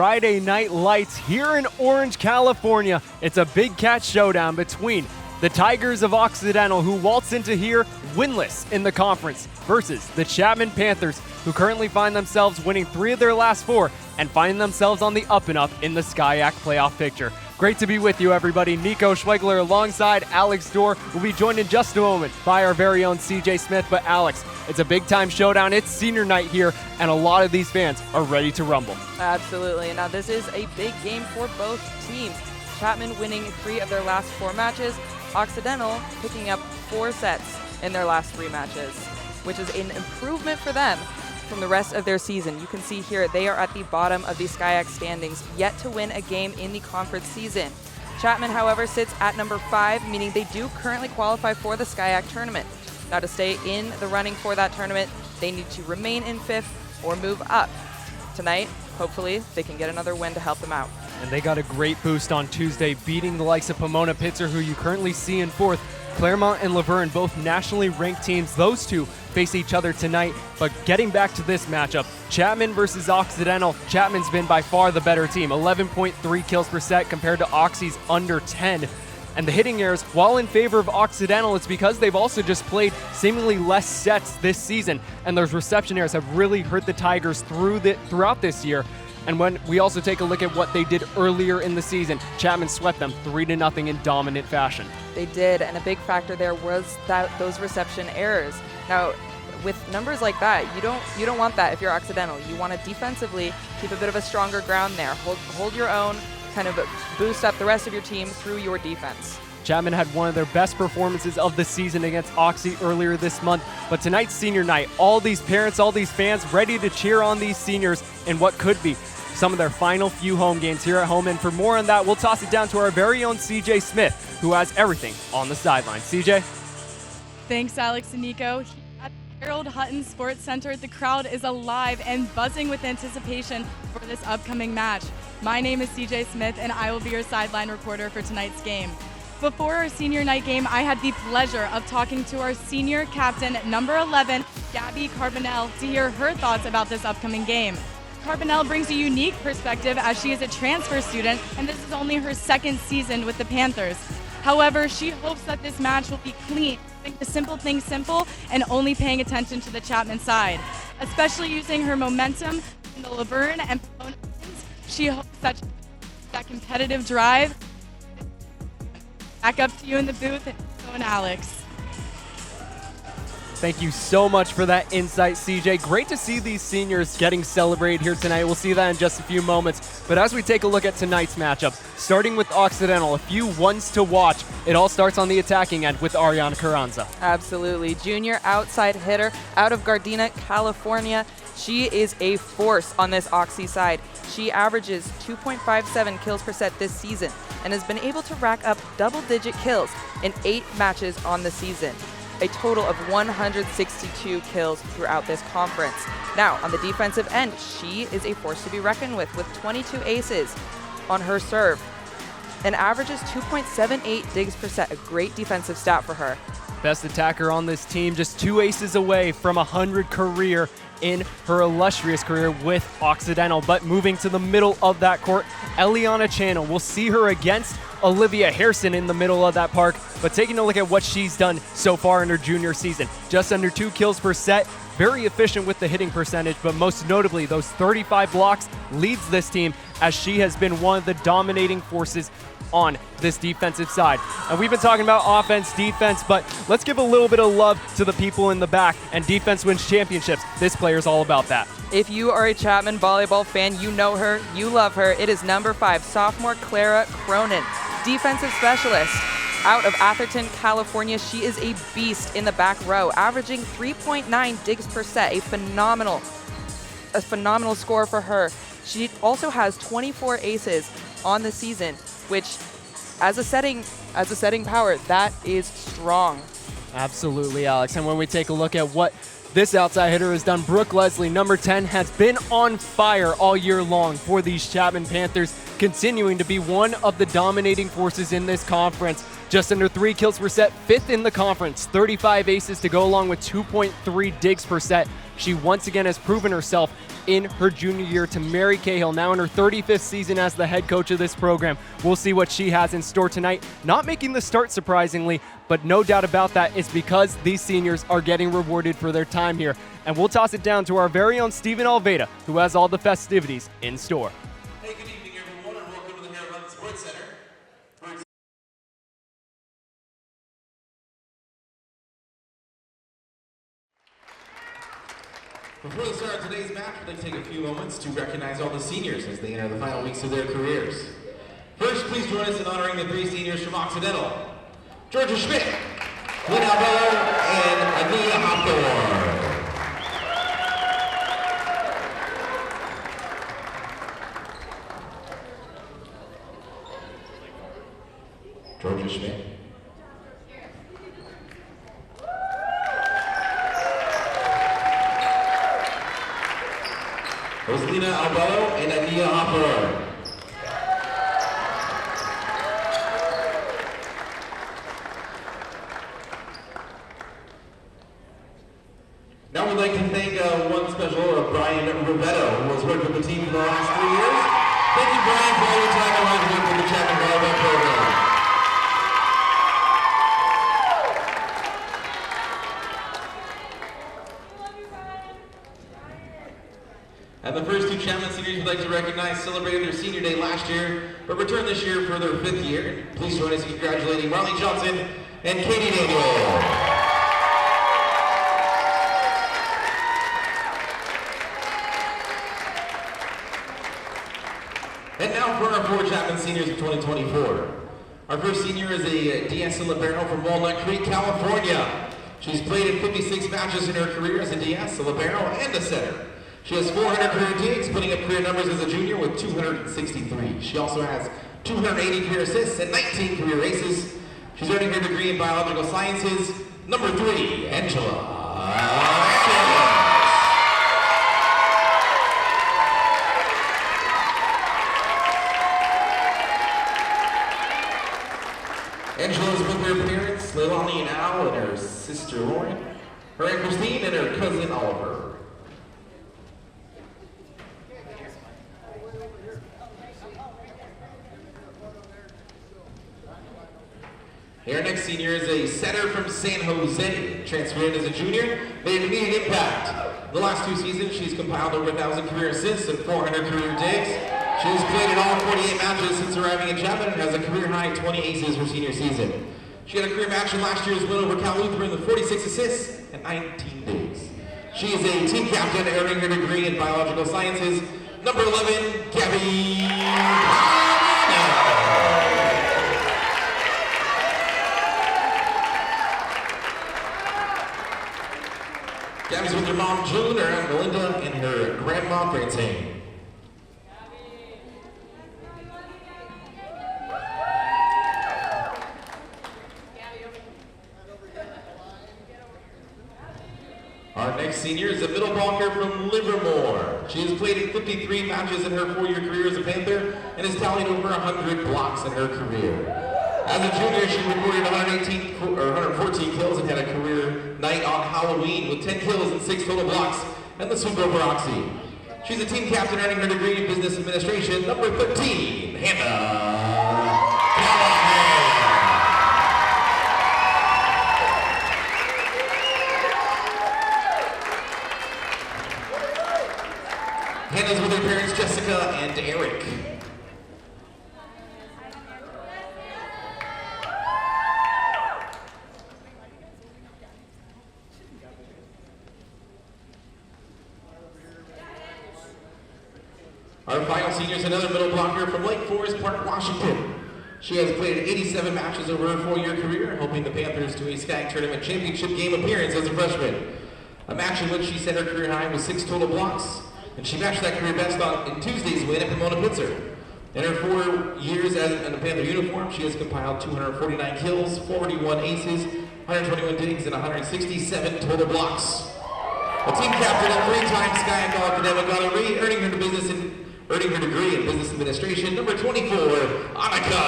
Friday Night Lights here in Orange, California. It's a big cat showdown between the Tigers of Occidental, who waltz into here winless in the conference, versus the Chapman Panthers, who currently find themselves winning 3 of their last 4 and finding themselves on the up and up in the SCIAC playoff picture. Great to be with you, everybody. Nico Schwegler alongside Alex Dorr will be joined in just a moment by our very own CJ Smith. But Alex, it's a big-time showdown. It's senior night here, and a lot of these fans are ready to rumble. Absolutely. Now, this is a big game for both teams. Chapman winning 3 of their last 4 matches. Occidental picking up 4 sets in their last 3 matches, which is an improvement for them from the rest of their season. You can see here they are at the bottom of the SCIAC standings, yet to win a game in the conference season. Chapman, however, sits at number 5, meaning they do currently qualify for the SCIAC tournament. Now, to stay in the running for that tournament, they need to remain in 5th or move up. Tonight, hopefully, they can get another win to help them out. And they got a great boost on Tuesday, beating the likes of Pomona-Pitzer, who you currently see in 4th. Claremont and Laverne, both nationally ranked teams. Those two face each other tonight. But getting back to this matchup, Chapman versus Occidental. Chapman's been by far the better team, 11.3 kills per set compared to Oxy's under 10. And the hitting errors, while in favor of Occidental, it's because they've also just played seemingly less sets this season. And those reception errors have really hurt the Tigers throughout this year. And when we also take a look at what they did earlier in the season, Chapman swept them 3-0 in dominant fashion. They did, and a big factor there was those reception errors. Now, with numbers like that, you don't want that if you're Occidental. You want to defensively keep a bit of a stronger ground there. Hold your own, kind of boost up the rest of your team through your defense. Chapman had one of their best performances of the season against Oxy earlier this month. But tonight's senior night, all these parents, all these fans ready to cheer on these seniors in what could be some of their final few home games here at home. And for more on that, we'll toss it down to our very own CJ Smith, who has everything on the sideline. CJ? Thanks, Alex and Nico. At the Harold Hutton Sports Center, the crowd is alive and buzzing with anticipation for this upcoming match. My name is CJ Smith, and I will be your sideline reporter for tonight's game. Before our senior night game, I had the pleasure of talking to our senior captain, number 11, Gabby Carbonell, to hear her thoughts about this upcoming game. Carbonell brings a unique perspective as she is a transfer student, and this is only her 2nd season with the Panthers. However, she hopes that this match will be clean, keeping the simple things simple and only paying attention to the Chapman side. Especially using her momentum in the Laverne and Pomona teams, she hopes that competitive drive. Back up to you in the booth, and Alex. Thank you so much for that insight, CJ. Great to see these seniors getting celebrated here tonight. We'll see that in just a few moments. But as we take a look at tonight's matchup, starting with Occidental, a few ones to watch. It all starts on the attacking end with Ariana Carranza. Absolutely. Junior outside hitter out of Gardena, California. She is a force on this Oxy side. She averages 2.57 kills per set this season and has been able to rack up double-digit kills in 8 matches on the season. A total of 162 kills throughout this conference. Now, on the defensive end, she is a force to be reckoned with 22 aces on her serve and averages 2.78 digs per set, a great defensive stat for her. Best attacker on this team, just 2 aces away from 100 career in her illustrious career with Occidental. But moving to the middle of that court, Eliana Channel. We'll see her against Olivia Harrison in the middle of that park. But taking a look at what she's done so far in her junior season, just under 2 kills per set, very efficient with the hitting percentage, but most notably those 35 blocks leads this team as she has been one of the dominating forces on this defensive side. And we've been talking about offense, defense, but let's give a little bit of love to the people in the back, and defense wins championships. This player's all about that. If you are a Chapman volleyball fan, you know her, you love her. It is number 5, sophomore Clara Cronin, defensive specialist. Out of Atherton, California, she is a beast in the back row, averaging 3.9 digs per set, a phenomenal score for her. She also has 24 aces on the season, which as a setting power, that is strong. Absolutely, Alex. And when we take a look at what this outside hitter has done, Brooke Leslie, number 10, has been on fire all year long for these Chapman Panthers, continuing to be one of the dominating forces in this conference. Just under 3 kills per set, 5th in the conference, 35 aces to go along with 2.3 digs per set. She once again has proven herself in her junior year to Mary Cahill, now in her 35th season as the head coach of this program. We'll see what she has in store tonight. Not making the start, surprisingly, but no doubt about that, it's because these seniors are getting rewarded for their time here. And we'll toss it down to our very own Stephen Alveda, who has all the festivities in store. Hey, good evening, everyone, and welcome to the Hutton Sports Center. Before the start of today's match, we'd like to take a few moments to recognize all the seniors as they enter the final weeks of their careers. First, please join us in honoring the 3 seniors from Occidental: Georgia Schmidt, Lynn Albello, and Ania Hopthorne. Georgia Schmidt. Rosalina Albello and Ania Hopthorne. Now we'd like to thank one special, Brian Rivetto, who has worked with the team for the last 3 years. Thank you, Brian, for all your time and hard work with the Chapman Volleyball program. And the first 2 Chapman seniors we'd like to recognize celebrated their senior day last year, but returned this year for their 5th year. Please join us in congratulating Marley Johnson and Katie Daniel. And now for our 4 Chapman seniors of 2024. Our first senior is a DS libero from Walnut Creek, California. She's played in 56 matches in her career as a DS, a libero, and a setter. She has 400 career digs, putting up career numbers as a junior with 263. She also has 280 career assists and 19 career aces. She's earning her degree in biological sciences. Number 3, Angela. Angela's with her parents, Leilani and Al, and her sister Lauren, her Aunt Christine, and her cousin Oliver. Our next senior is a setter from San Jose, transferred in as a junior, made an immediate impact. The last 2 seasons, she's compiled over 1,000 career assists and 400 career digs. She has played in all 48 matches since arriving in Chapman and has a career-high 20 aces her senior season. She had a career match in last year's win over Cal Lutheran with 46 assists and 19 digs. She is a team captain, earning her degree in biological sciences. Number 11, Gabby. Gabby's with her mom, June, her aunt Melinda, and her grandma, Francine. Our next senior is a middle blocker from Livermore. She has played in 53 matches in her 4-year career as a Panther and has tallied over 100 blocks in her career. As a junior, she recorded 114 kills and had a career night on Halloween with 10 kills and 6 total blocks and the sweep over Oxy. She's a team captain, earning her degree in business administration. Number 13, Hannah. Hannah's with her parents, Jessica and Eric. Our final senior is another middle blocker from Lake Forest Park, Washington. She has played 87 matches over her 4-year career, helping the Panthers to a SCAG tournament championship game appearance as a freshman. A match in which she set her career high with 6 total blocks, and she matched that career best in Tuesday's win at Pomona-Pitzer. In her 4 years in the Panther uniform, she has compiled 249 kills, 41 aces, 121 digs, and 167 total blocks. A team captain and 3-time SCAG All-Academic honoree, earning her degree in business administration. Number 24, Annika.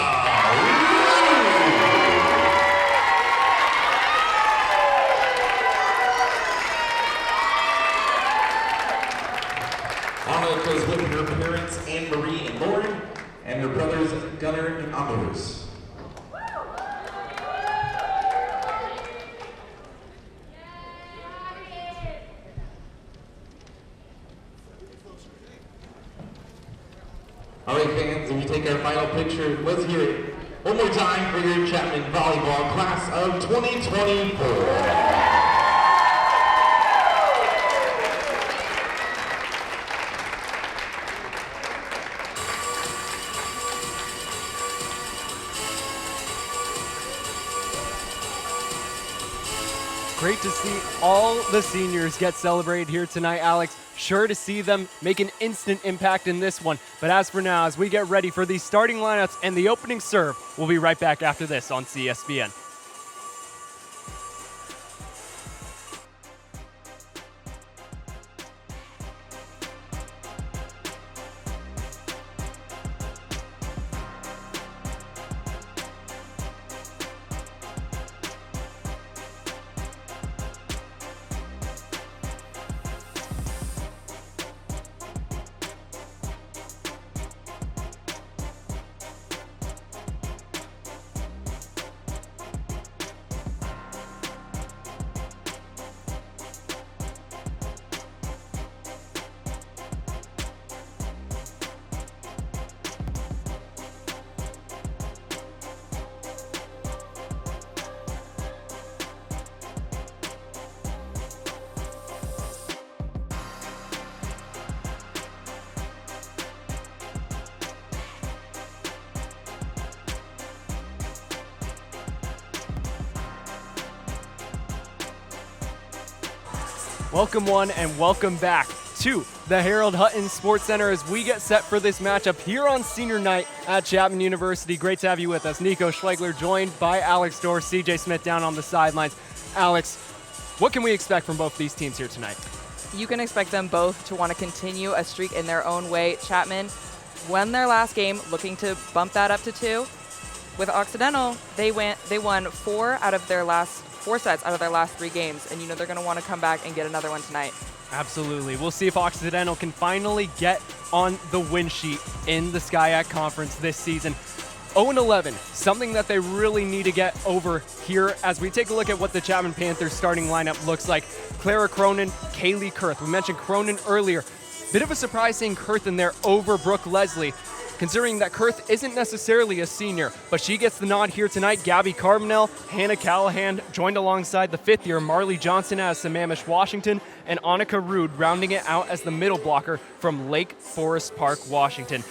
let's hear it one more time for your Chapman Volleyball class of 2024. Great to see all the seniors get celebrated here tonight, Alex. Sure to see them make an instant impact in this one. But as for now, as we get ready for these starting lineups and the opening serve, we'll be right back after this on CSBN. Welcome one and welcome back to the Harold Hutton Sports Center as we get set for this matchup here on senior night at Chapman University. Great to have you with us. Nico Schweigler joined by Alex Dorr, CJ Smith down on the sidelines. Alex, what can we expect from both these teams here tonight? You can expect them both to want to continue a streak in their own way. Chapman won their last game, looking to bump that up to 2. With Occidental, they won 4 sets out of their last 3 games, and you know they're going to want to come back and get another one tonight. Absolutely. We'll see if Occidental can finally get on the win sheet in the SCIAC Conference this season. 0-11, something that they really need to get over here as we take a look at what the Chapman Panthers starting lineup looks like. Clara Cronin, Kaylee Kurth. We mentioned Cronin earlier. Bit of a surprise seeing Kurth in there over Brooke Leslie, considering that Kurth isn't necessarily a senior, but she gets the nod here tonight. Gabby Carbonell, Hannah Callahan joined alongside the 5th-year Marley Johnson as Sammamish, Washington, and Annika Rude rounding it out as the middle blocker from Lake Forest Park, Washington.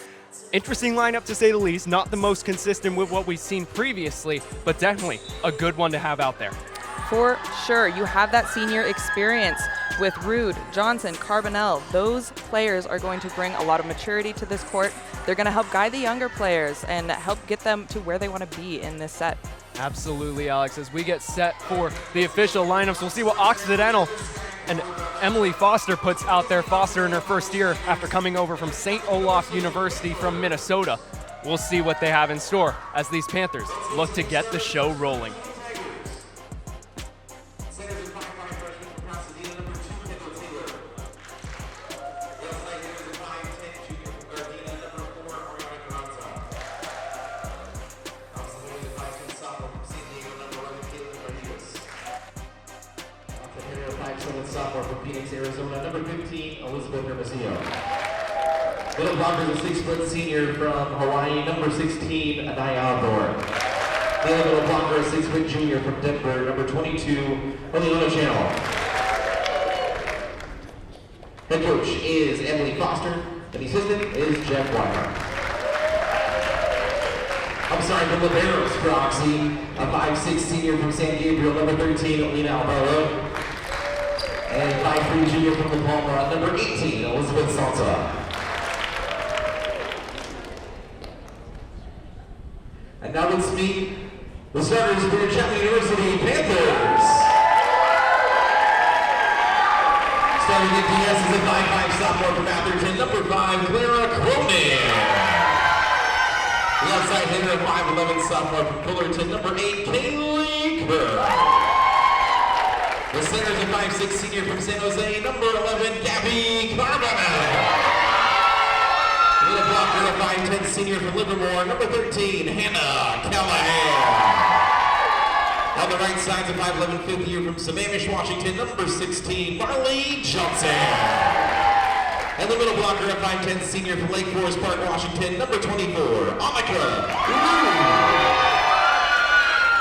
Interesting lineup to say the least, not the most consistent with what we've seen previously, but definitely a good one to have out there. For sure, you have that senior experience with Rude, Johnson, Carbonell. Those players are going to bring a lot of maturity to this court. They're going to help guide the younger players and help get them to where they want to be in this set. Absolutely, Alex. As we get set for the official lineups, we'll see what Occidental and Emily Foster puts out there. Foster in her first year after coming over from St. Olaf University from Minnesota. We'll see what they have in store as these Panthers look to get the show rolling. Sophomore from Phoenix, Arizona, number 15, Elizabeth Hermosillo. Middle blocker is a 6-foot senior from Hawaii, number 16, Anaya Aldor. The other middle blocker is a 6-foot junior from Denver, number 22, Leona Channel. Head coach is Emily Foster, and the assistant is Jeff Weimer. I'm sorry, from Liberos for Oxy, a 5'6" senior from San Gabriel, number 13, Lena Alvaro. And 5'3" junior from La Palma, number 18, Elizabeth Salta. And now let's meet the starters for the Chapman University Panthers. Starting at DS is a 5'5" sophomore from Atherton, number 5, Clara Cronin. The outside hitter, a 5'11" sophomore from Fullerton, number 8, Kaylee Kurth. The center is a 5'6" senior from San Jose, number 11, Gabby Carbonell. The blocker, a 5'10" senior from Livermore, number 13, Hannah Callahan. On the right side, a 5'11" 5th year from Sammamish, Washington, number 16, Marley Johnson. And And the middle blocker, a 5'10" senior from Lake Forest Park, Washington, number 24, Amika.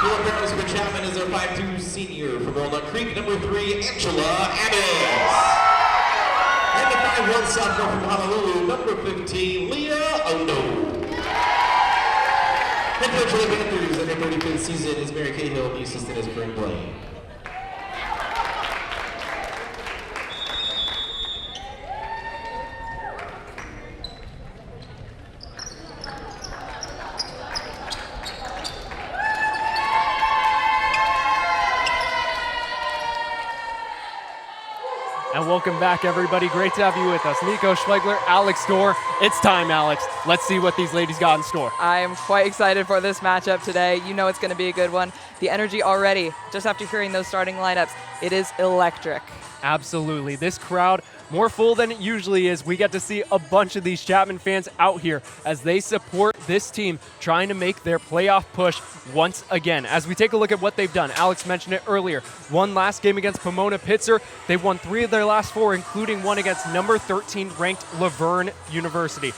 Four partners for Chapman is our 5'2" senior from Walnut Creek, number 3, Angela Adams. And the 5'1" sophomore from Honolulu, number 15, Leah Ondo. Head coach of the Panthers in their 35th season is Mary Cahill, the assistant is Brent Blaine. And welcome back, everybody. Great to have you with us. Nico Schweigler, Alex Dorr. It's time, Alex. Let's see what these ladies got in store. I am quite excited for this matchup today. You know it's going to be a good one. The energy already, just after hearing those starting lineups, it is electric. Absolutely. This crowd, more full than it usually is. We get to see a bunch of these Chapman fans out here as they support this team trying to make their playoff push once again. As we take a look at what they've done, Alex mentioned it earlier. Won last game against Pomona Pitzer. They've won 3 of their last 4, including one against number 13 ranked Laverne University.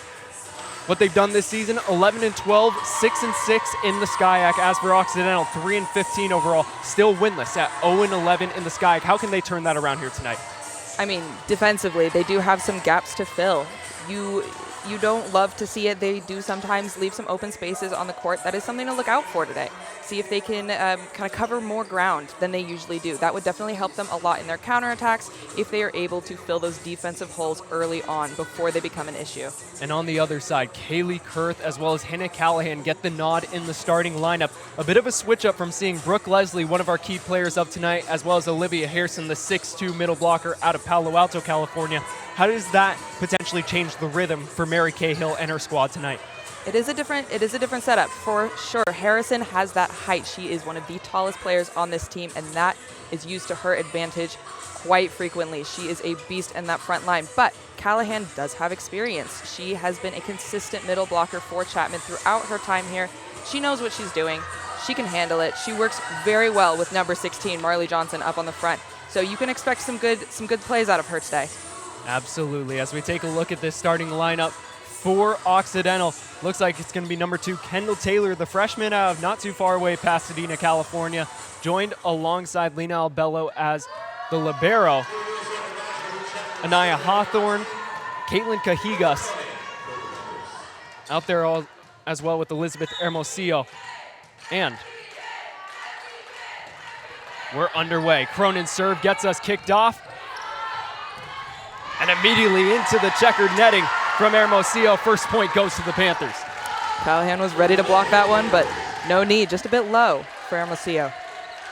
What they've done this season, 11-12, 6-6 in the SCIAC. As for Occidental, 3-15 overall, still winless at 0-11 in the SCIAC. How can they turn that around here tonight? I mean, defensively, they do have some gaps to fill. You don't love to see it. They do sometimes leave some open spaces on the court. That is something to look out for today. See if they can kind of cover more ground than they usually do. That would definitely help them a lot in their counterattacks if they are able to fill those defensive holes early on before they become an issue. And on the other side, Kaylee Kurth as well as Hannah Callahan get the nod in the starting lineup. A bit of a switch up from seeing Brooke Leslie, one of our key players of tonight, as well as Olivia Harrison, the 6'2" middle blocker out of Palo Alto, California. How does that potentially change the rhythm for Mary Cahill and her squad tonight? It is a different setup for sure. Harrison has that height. She is one of the tallest players on this team, and that is used to her advantage quite frequently. She is a beast in that front line, but Callahan does have experience. She has been a consistent middle blocker for Chapman throughout her time here. She knows what she's doing. She can handle it. She works very well with number 16, Marley Johnson, up on the front. So you can expect some good plays out of her today. Absolutely. As we take a look at this starting lineup for Occidental, looks like it's going to be number 2, Kendall Taylor, the freshman out of not too far away, Pasadena, California, joined alongside Lena Albello as the libero. Anaya Hawthorne, Caitlin Cajigas out there as well with Elizabeth Hermosillo. And we're underway. Cronin's serve gets us kicked off. And immediately into the checkered netting from Hermosillo. First point goes to the Panthers. Callahan was ready to block that one, but no need, just a bit low for Hermosillo.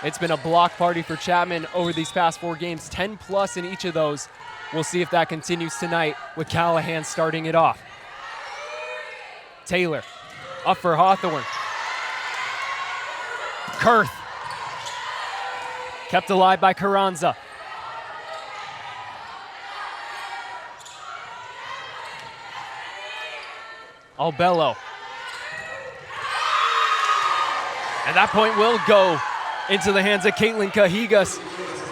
It's been a block party for Chapman over these past 4 games, 10 plus in each of those. We'll see if that continues tonight with Callahan starting it off. Taylor up for Hawthorne. Kurth kept alive by Carranza. Albello. And that point will go into the hands of Caitlin Cajigas.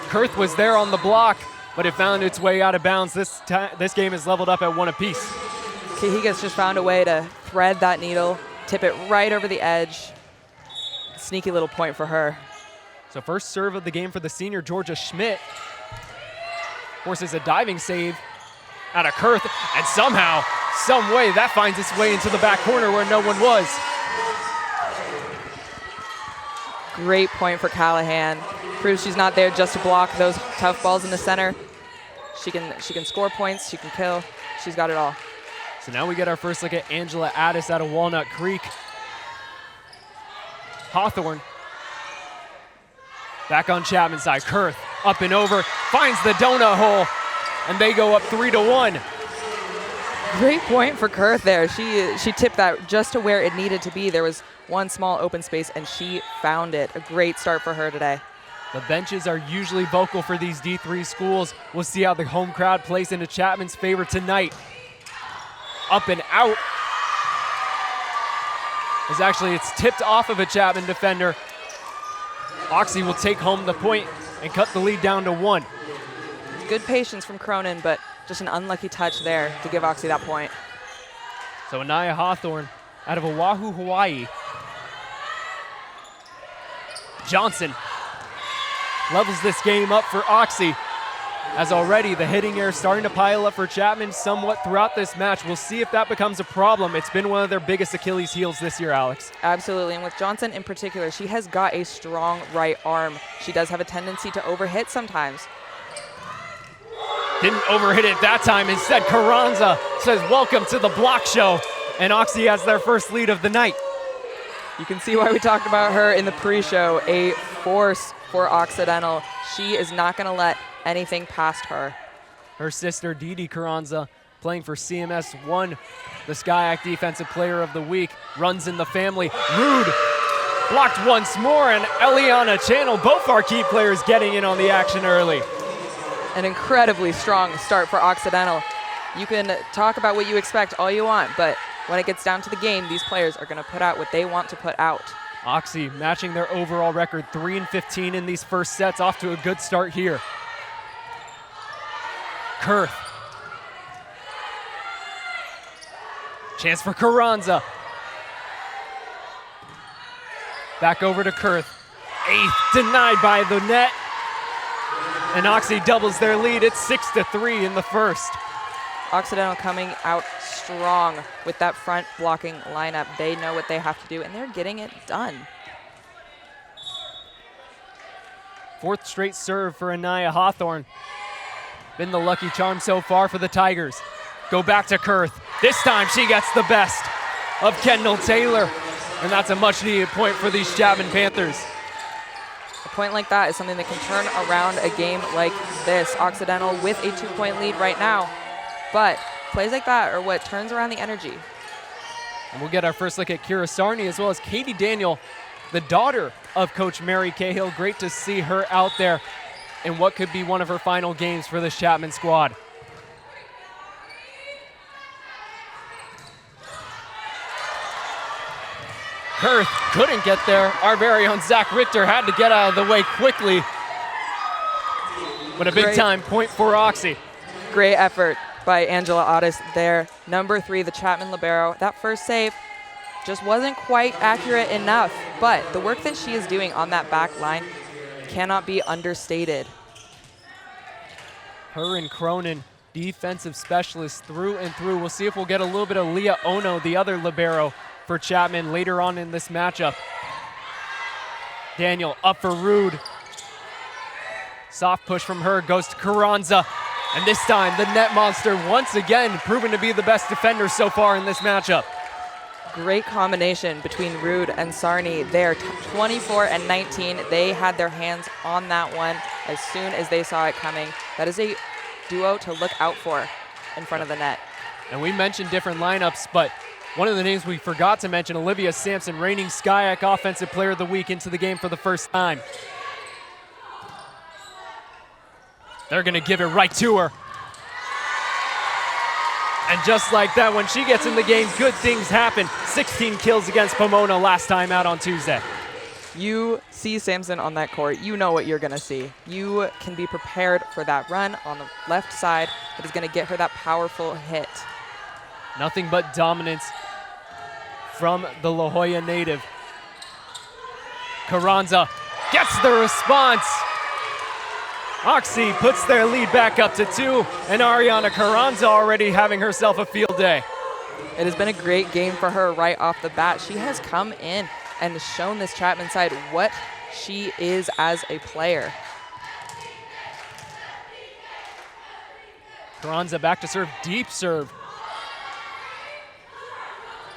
Kurth was there on the block, but it found its way out of bounds. This game is leveled up at 1 apiece. Cajigas just found a way to thread that needle, tip it right over the edge. Sneaky little point for her. So first serve of the game for the senior, Georgia Schmidt. Forces a diving save out of Kurth, and somehow, some way, that finds its way into the back corner where no one was. Great point for Callahan. Proves she's not there just to block those tough balls in the center. She can score points, she can kill, she's got it all. So now we get our first look at Angela Addis out of Walnut Creek. Hawthorne back on Chapman's side. Kurth up and over, finds the donut hole, and they go up 3-1. Great point for Kurth there. She tipped that just to where it needed to be. There was one small open space, and she found it. A great start for her today. The benches are usually vocal for these D3 schools. We'll see how the home crowd plays into Chapman's favor tonight. Up and out. It's tipped off of a Chapman defender. Oxy will take home the point and cut the lead down to 1. Good patience from Cronin, but Just an unlucky touch there to give Oxy that point. So Anaya Hawthorne out of Oahu, Hawaii. Johnson levels this game up for Oxy, as already the hitting error starting to pile up for Chapman somewhat throughout this match. We'll see if that becomes a problem. It's been one of their biggest Achilles heels this year, Alex. Absolutely, and with Johnson in particular, she has got a strong right arm. She does have a tendency to overhit sometimes. Didn't overhit it that time. Instead, Carranza says, welcome to the block show. And Oxy has their first lead of the night. You can see why we talked about her in the pre-show. A force for Occidental. She is not going to let anything past her. Her sister, Didi Carranza, playing for CMS, won the SCIAC Defensive Player of the Week. Runs in the family. Rude blocked once more, and Eliana Channel, both our key players getting in on the action early. An incredibly strong start for Occidental. You can talk about what you expect all you want, but when it gets down to the game, these players are going to put out what they want to put out. Oxy matching their overall record, 3-15 in these first sets, off to a good start here. Kurth. Chance for Carranza. Back over to Kurth. Eighth denied by the net. And Oxy doubles their lead. It's 6-3 in the first. Occidental coming out strong with that front blocking lineup. They know what they have to do, and they're getting it done. Fourth straight serve for Anaya Hawthorne. Been the lucky charm so far for the Tigers. Go back to Kurth. This time she gets the best of Kendall Taylor. And that's a much needed point for these Chapman Panthers. A point like that is something that can turn around a game like this. Occidental with a 2-point lead right now. But plays like that are what turns around the energy. And we'll get our first look at Kira Sarney as well as Katie Daniel, the daughter of Coach Mary Cahill. Great to see her out there in what could be one of her final games for this Chapman squad. Kurth couldn't get there. Our very own Zach Richter had to get out of the way quickly. But a big time point for Oxy. Great effort by Angela Otis there. Number 3, the Chapman libero. That first save just wasn't quite accurate enough, but the work that she is doing on that back line cannot be understated. Her and Cronin, defensive specialists through and through. We'll see if we'll get a little bit of Leah Ono, the other libero for Chapman, later on in this matchup. Daniel up for Rude. Soft push from her goes to Carranza. And this time, the net monster once again proven to be the best defender so far in this matchup. Great combination between Rude and Sarney there. 24 and 19. They had their hands on that one as soon as they saw it coming. That is a duo to look out for in front of the net. And we mentioned different lineups, but one of the names we forgot to mention, Olivia Sampson, reigning SCIAC Offensive Player of the Week, into the game for the first time. They're going to give it right to her. And just like that, when she gets in the game, good things happen. 16 kills against Pomona last time out on Tuesday. You see Sampson on that court, you know what you're going to see. You can be prepared for that run on the left side that is going to get her that powerful hit. Nothing but dominance from the La Jolla native. Carranza gets the response. Oxy puts their lead back up to 2, and Ariana Carranza already having herself a field day. It has been a great game for her right off the bat. She has come in and shown this Chapman side what she is as a player. Carranza back to serve, deep serve.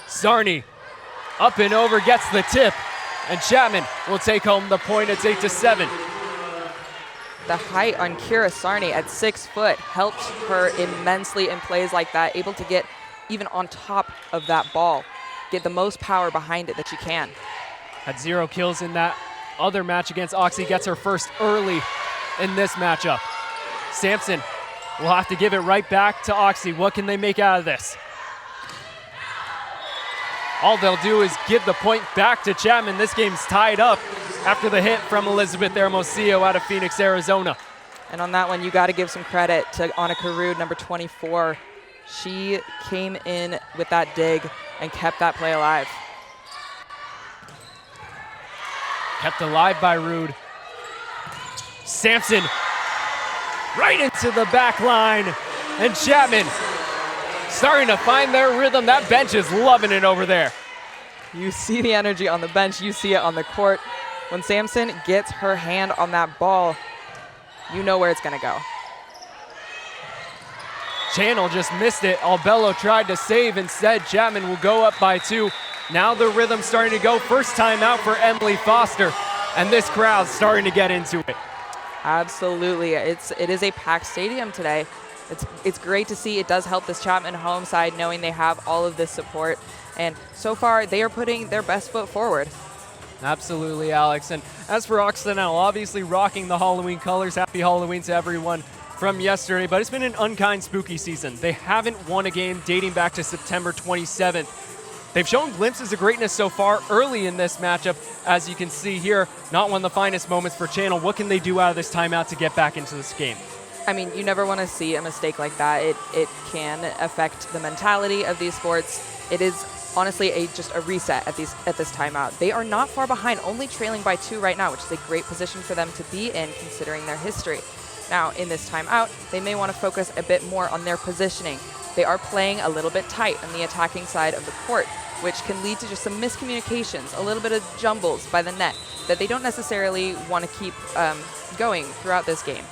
Sarney up and over, gets the tip, and Chapman will take home the point. It's 8-7. The height on Kira Sarney at 6 foot helps her immensely in plays like that, able to get even on top of that ball, get the most power behind it that she can. Had 0 kills in that other match against Oxy, gets her first early in this matchup. Sampson will have to give it right back to Oxy. What can they make out of this? All they'll do is give the point back to Chapman. This game's tied up after the hit from Elizabeth Hermosillo out of Phoenix, Arizona. And on that one, you got to give some credit to Annika Ruud, number 24. She came in with that dig and kept that play alive. Kept alive by Ruud. Sampson right into the back line. And Chapman starting to find their rhythm. That bench is loving it over there. You see the energy on the bench. You see it on the court. When Sampson gets her hand on that ball, you know where it's going to go. Channel just missed it. Albello tried to save. Instead, Chapman will go up by 2. Now the rhythm's starting to go. First time out for Emily Foster. And this crowd's starting to get into it. Absolutely. It is a packed stadium today. It's great to see. It does help this Chapman home side knowing they have all of this support. And so far, they are putting their best foot forward. Absolutely, Alex. And as for Occidental, obviously rocking the Halloween colors. Happy Halloween to everyone from yesterday. But it's been an unkind, spooky season. They haven't won a game dating back to September 27th. They've shown glimpses of greatness so far early in this matchup. As you can see here, not one of the finest moments for Channel. What can they do out of this timeout to get back into this game? I mean, you never want to see a mistake like that. It can affect the mentality of these sports. It is honestly just a reset at this timeout. They are not far behind, only trailing by 2 right now, which is a great position for them to be in considering their history. Now, in this timeout, they may want to focus a bit more on their positioning. They are playing a little bit tight on the attacking side of the court, which can lead to just some miscommunications, a little bit of jumbles by the net that they don't necessarily want to keep going throughout this game.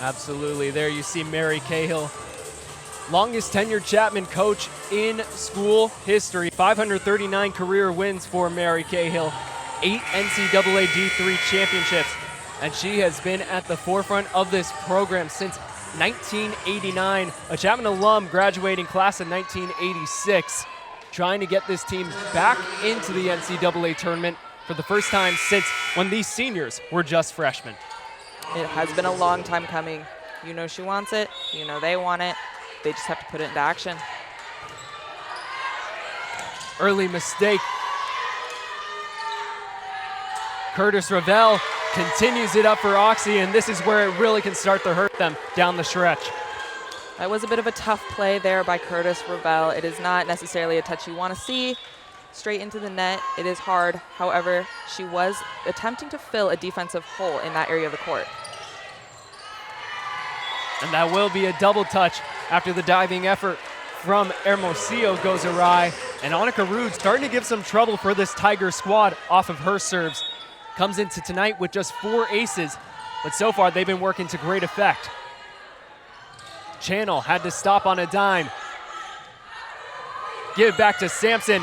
Absolutely. There you see Mary Cahill, longest tenured Chapman coach in school history. 539 career wins for Mary Cahill, 8 NCAA D3 championships, and she has been at the forefront of this program since 1989. A Chapman alum graduating class in 1986, trying to get this team back into the NCAA tournament for the first time since when these seniors were just freshmen. It has been a long time coming. You know she wants it. You know they want it. They just have to put it into action. Early mistake. Curtis Ravel continues it up for Oxy, and this is where it really can start to hurt them down the stretch. That was a bit of a tough play there by Curtis Ravel. It is not necessarily a touch you want to see. Straight into the net, it is hard. However, she was attempting to fill a defensive hole in that area of the court. And that will be a double touch after the diving effort from Hermosillo goes awry. And Annika Ruud starting to give some trouble for this Tiger squad off of her serves. Comes into tonight with just 4 aces, but so far they've been working to great effect. Channel had to stop on a dime. Give it back to Sampson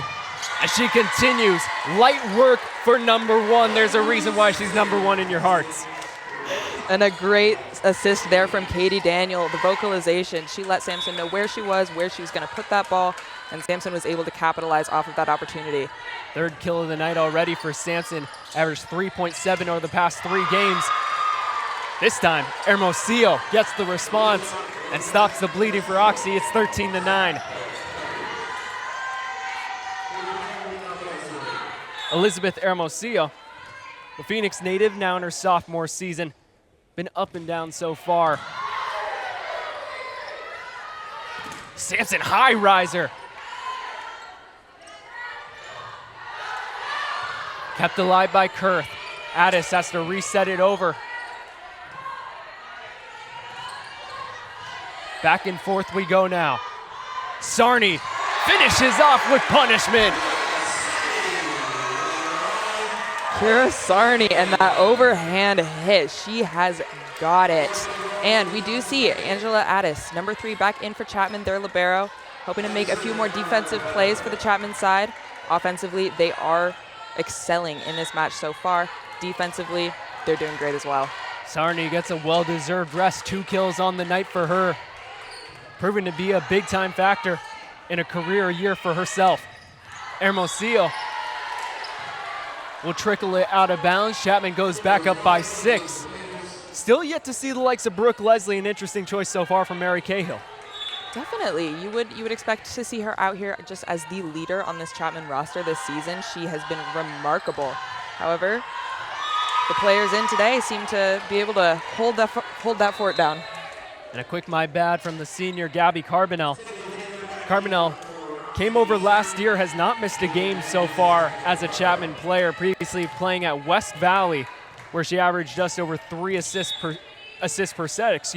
as she continues. Light work for number 1. There's a reason why she's number 1 in your hearts. And a great assist there from Katie Daniel. The vocalization, she let Sampson know where she was going to put that ball, and Sampson was able to capitalize off of that opportunity. 3rd kill of the night already for Sampson. Averaged 3.7 over the past 3 games. This time, Hermosillo gets the response and stops the bleeding for Oxy. It's 13-9. Elizabeth Hermosillo, the Phoenix native, now in her sophomore season. Been up and down so far. Sampson, high riser. Kept alive by Kurth. Addis has to reset it over. Back and forth we go now. Sarney finishes off with punishment. Kira Sarney and that overhand hit. She has got it. And we do see Angela Addis, number 3, back in for Chapman, their libero, hoping to make a few more defensive plays for the Chapman side. Offensively, they are excelling in this match so far. Defensively, they're doing great as well. Sarney gets a well-deserved rest. 2 kills on the night for her. Proven to be a big-time factor in a career year for herself. Hermosillo will trickle it out of bounds. Chapman goes back up by 6. Still yet to see the likes of Brooke Leslie, an interesting choice so far from Mary Cahill. Definitely. You would expect to see her out here just as the leader on this Chapman roster this season. She has been remarkable. However, the players in today seem to be able to hold that fort down. And a quick my bad from the senior Gabby Carbonell. Carbonell came over last year, has not missed a game so far as a Chapman player, previously playing at West Valley, where she averaged just over 3 assists per set,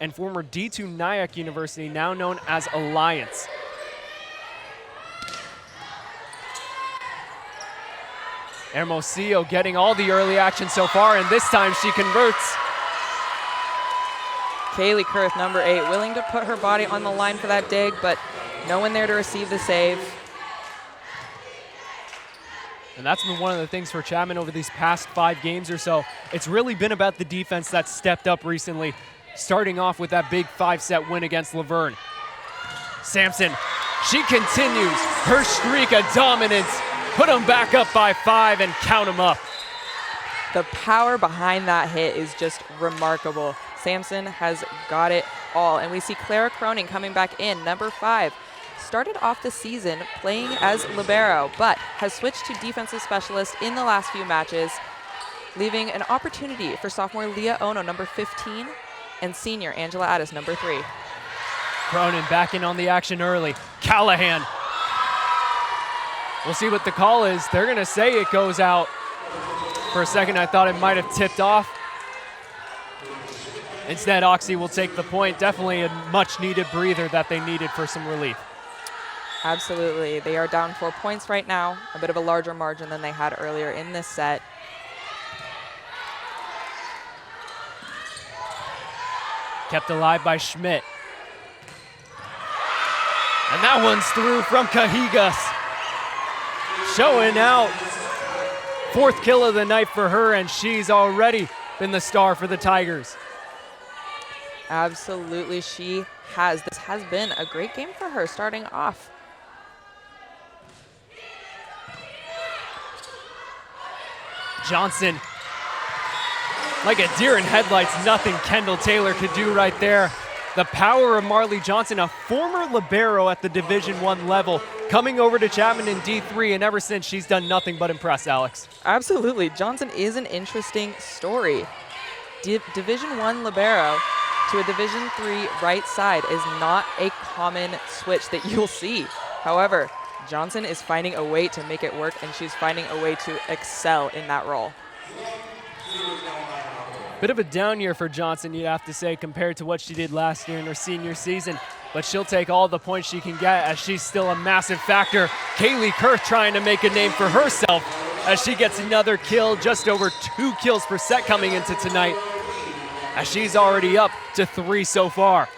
and former D2 Nyack University, now known as Alliance. Hermosillo getting all the early action so far, and this time she converts. Kaylee Kurth, number 8, willing to put her body on the line for that dig, but no one there to receive the save. And that's been one of the things for Chapman over these past 5 games or so. It's really been about the defense that's stepped up recently, starting off with that big 5-set win against Laverne. Sampson, she continues her streak of dominance. Put them back up by 5 and count them up. The power behind that hit is just remarkable. Sampson has got it all. And we see Clara Cronin coming back in, number 5. Started off the season playing as libero, but has switched to defensive specialist in the last few matches, leaving an opportunity for sophomore Leah Ono, number 15, and senior Angela Addis, number 3. Cronin back in on the action early. Callahan. We'll see what the call is. They're going to say it goes out. For a second, I thought it might have tipped off. Instead, Oxy will take the point. Definitely a much-needed breather that they needed for some relief. Absolutely. They are down 4 points right now, a bit of a larger margin than they had earlier in this set. Kept alive by Schmidt. And that one's through from Cajigas. Showing out. 4th kill of the night for her, and she's already been the star for the Tigers. Absolutely, she has. This has been a great game for her starting off. Johnson, like a deer in headlights, nothing Kendall Taylor could do right there. The power of Marley Johnson, a former libero at the Division I level, coming over to Chapman in D3, and ever since she's done nothing but impress, Alex. Absolutely, Johnson is an interesting story. Division I libero to a Division III right side is not a common switch that you'll see. However, Johnson is finding a way to make it work, and she's finding a way to excel in that role. Bit of a down year for Johnson, you'd have to say, compared to what she did last year in her senior season. But she'll take all the points she can get, as she's still a massive factor. Kaylee Kurth trying to make a name for herself as she gets another kill, just over 2 kills per set coming into tonight, as she's already up to 3 so far.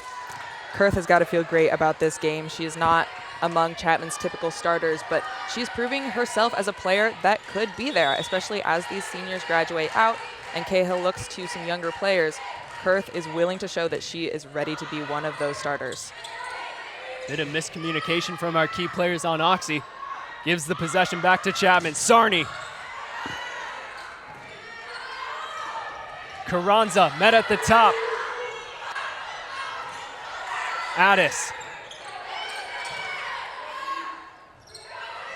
Kurth has got to feel great about this game. She is not among Chapman's typical starters, but she's proving herself as a player that could be there, especially as these seniors graduate out and Cahill looks to some younger players. Kurth is willing to show that she is ready to be one of those starters. Bit of miscommunication from our key players on Oxy. Gives the possession back to Chapman. Sarni. Carranza met at the top. Addis.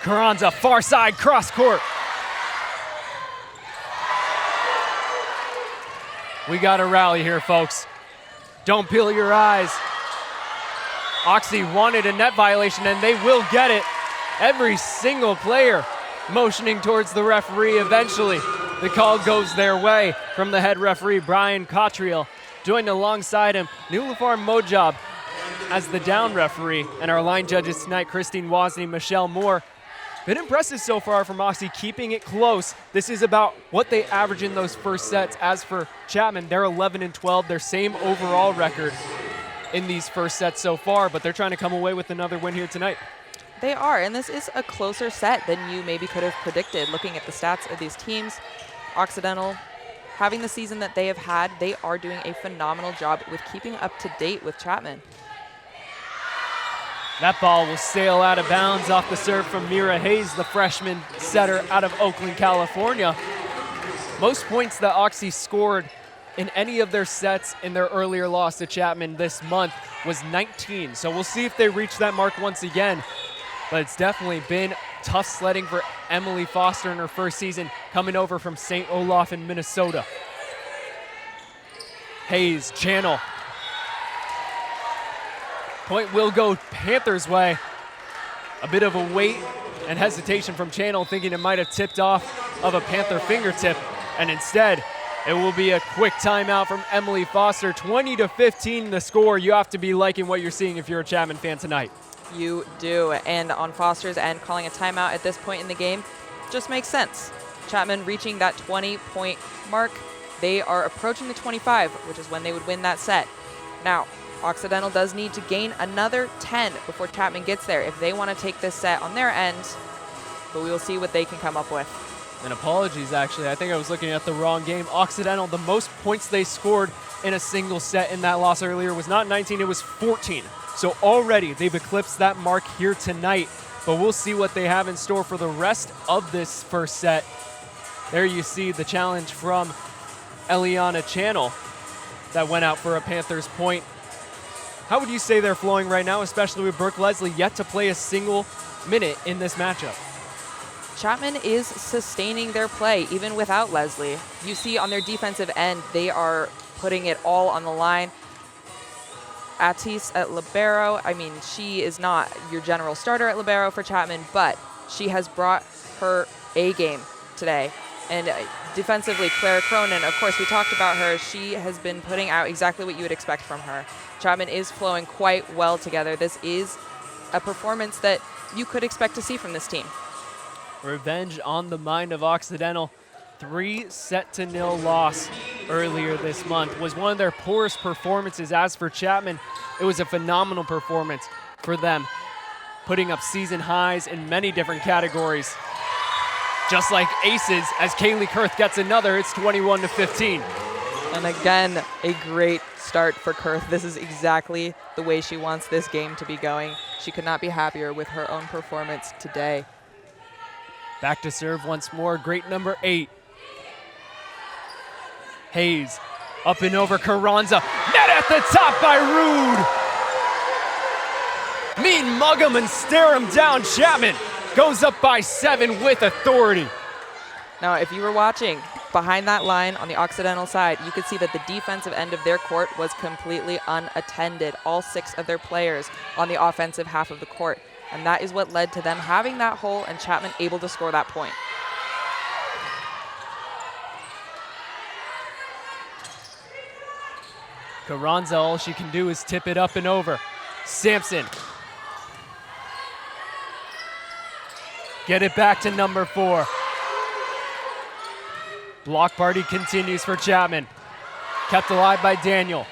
Carranza, far side, cross court. We got to rally here, folks. Don't peel your eyes. Oxy wanted a net violation, and they will get it. Every single player motioning towards the referee eventually. The call goes their way from the head referee, Brian Cottriell. Joined alongside him, Nilufar Mojab as the down referee, and our line judges tonight, Christine Wozni, Michelle Moore. Been impressive so far from Oxy, keeping it close. This is about what they average in those first sets. As for Chapman, they're 11-12, their same overall record in these first sets so far, but they're trying to come away with another win here tonight. They are, and this is a closer set than you maybe could have predicted looking at the stats of these teams. Occidental, having the season that they have had, they are doing a phenomenal job with keeping up to date with Chapman. That ball will sail out of bounds off the serve from Mira Hayes, the freshman setter out of Oakland, California. Most points that Oxy scored in any of their sets in their earlier loss to Chapman this month was 19. So we'll see if they reach that mark once again. But it's definitely been tough sledding for Emily Foster in her first season, coming over from St. Olaf in Minnesota. Hayes, channel. Point will go Panthers' way. A bit of a wait and hesitation from Channel, thinking it might have tipped off of a Panther fingertip, and instead it will be a quick timeout from Emily Foster. 20-15 the score. You have to be liking what you're seeing if you're a Chapman fan tonight. You do, and on Foster's end, calling a timeout at this point in the game just makes sense. Chapman reaching that 20-point mark. They are approaching the 25, which is when they would win that set. Now, Occidental does need to gain another 10 before Chapman gets there if they want to take this set on their end, but we will see what they can come up with. And apologies, actually. I think I was looking at the wrong game. Occidental, the most points they scored in a single set in that loss earlier was not 19, it was 14. So already they've eclipsed that mark here tonight, but we'll see what they have in store for the rest of this first set. There you see the challenge from Eliana Channel that went out for a Panthers point. How would you say they're flowing right now, especially with Brooke Leslie yet to play a single minute in this matchup? Chapman is sustaining their play even without Leslie. You see on their defensive end, they are putting it all on the line. Atis at libero, I mean, she is not your general starter at libero for Chapman, but she has brought her A game today. And defensively, Clara Cronin, of course, we talked about her. She has been putting out exactly what you would expect from her. Chapman is flowing quite well together. This is a performance that you could expect to see from this team. Revenge on the mind of Occidental. 3-0 loss earlier this month was one of their poorest performances. As for Chapman, it was a phenomenal performance for them, putting up season highs in many different categories. Just like aces, as Kaylee Kurth gets another, it's 21-15. And again, a great start for Kurth. This is exactly the way she wants this game to be going. She could not be happier with her own performance today. Back to serve once more, great number 8. Hayes, up and over Carranza, net at the top by Rude. Mean mug him and stare him down. Chapman goes up by 7 with authority. Now, if you were watching behind that line on the Occidental side, you could see that the defensive end of their court was completely unattended. All 6 of their players on the offensive half of the court. And that is what led to them having that hole and Chapman able to score that point. Carranza, all she can do is tip it up and over. Sampson. Get it back to number 4. Block party continues for Chapman. Kept alive by Daniel.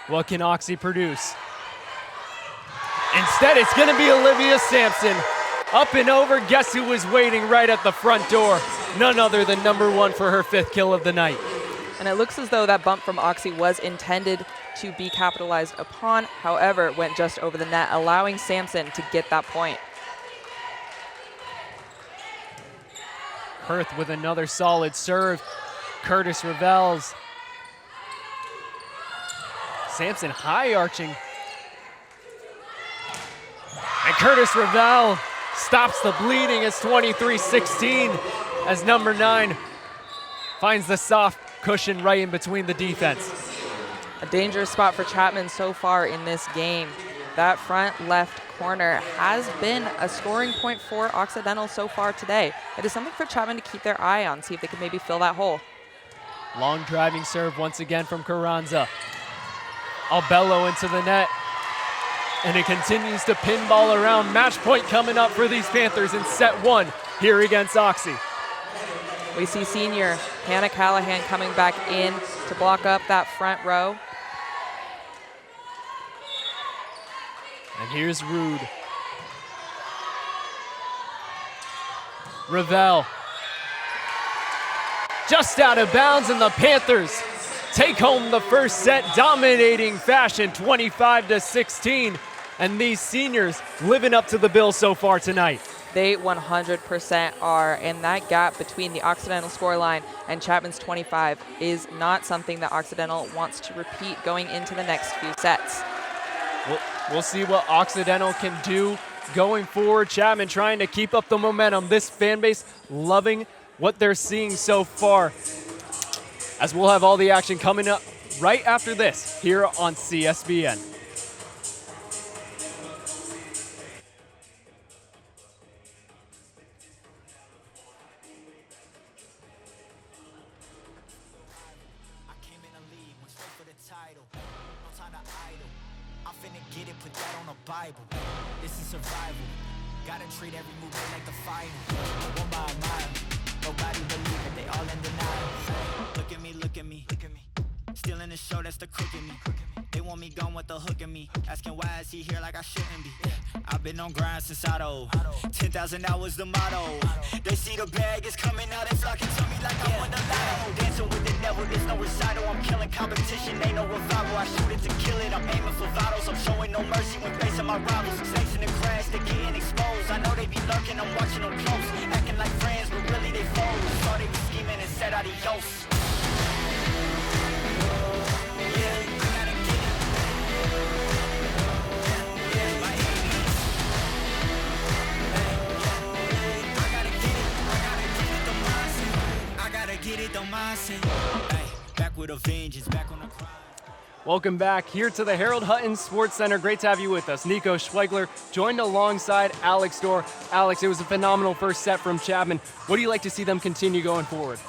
What can Oxy produce? Instead, it's going to be Olivia Sampson. Up and over, guess who was waiting right at the front door? None other than number 1 for her 5th kill of the night. And it looks as though that bump from Oxy was intended to be capitalized upon. However, it went just over the net, allowing Sampson to get that point. Kurth with another solid serve. Curtis Revels. Sampson high arching. And Curtis Revel stops the bleeding. It's 23-16 as number 9 finds the soft cushion right in between the defense. A dangerous spot for Chapman so far in this game. That front left corner has been a scoring point for Occidental so far today. It is something for Chapman to keep their eye on, see if they can maybe fill that hole. Long driving serve once again from Carranza. Albello into the net. And it continues to pinball around. Match point coming up for these Panthers in set 1 here against Oxy. We see senior Hannah Callahan coming back in to block up that front row. And here's Rude. Revel. Just out of bounds, and the Panthers take home the first set, dominating fashion, 25-16. And these seniors living up to the bill so far tonight. They 100% are, and that gap between the Occidental scoreline and Chapman's 25 is not something that Occidental wants to repeat going into the next few sets. We'll see what Occidental can do going forward. Chapman trying to keep up the momentum. This fan base loving what they're seeing so far. As we'll have all the action coming up right after this here on CSBN. Get it, put that on a Bible. This is survival. Gotta treat every move like the final. One by a mile. Nobody believe it, they all in denial. Look at me, look at me, look at me. Still in the show, that's the crook in me. They want me gone with the hook in me. Asking why is he here like I shouldn't be. I've been on grind since Otto. 10,000 hours the motto. They see the bag is coming out, they flocking to me like I won the lotto. Dancing with the devil, there's no recital. I'm killing competition, ain't no revival. I shoot it to kill it, I'm aiming for vitals. I'm showing no mercy when facing my rivals. Snakes in the grass, they getting exposed. I know they be lurking, I'm watching them close. Acting like friends, but really they foes. Thought they be scheming and said adios. Get it, don't mind say. Hey, back with a vengeance, back on the crime. Welcome back here to the Harold Hutton Sports Center. Great to have you with us. Nico Schwegler joined alongside Alex Dorr. Alex, it was a phenomenal first set from Chapman. What do you like to see them continue going forward?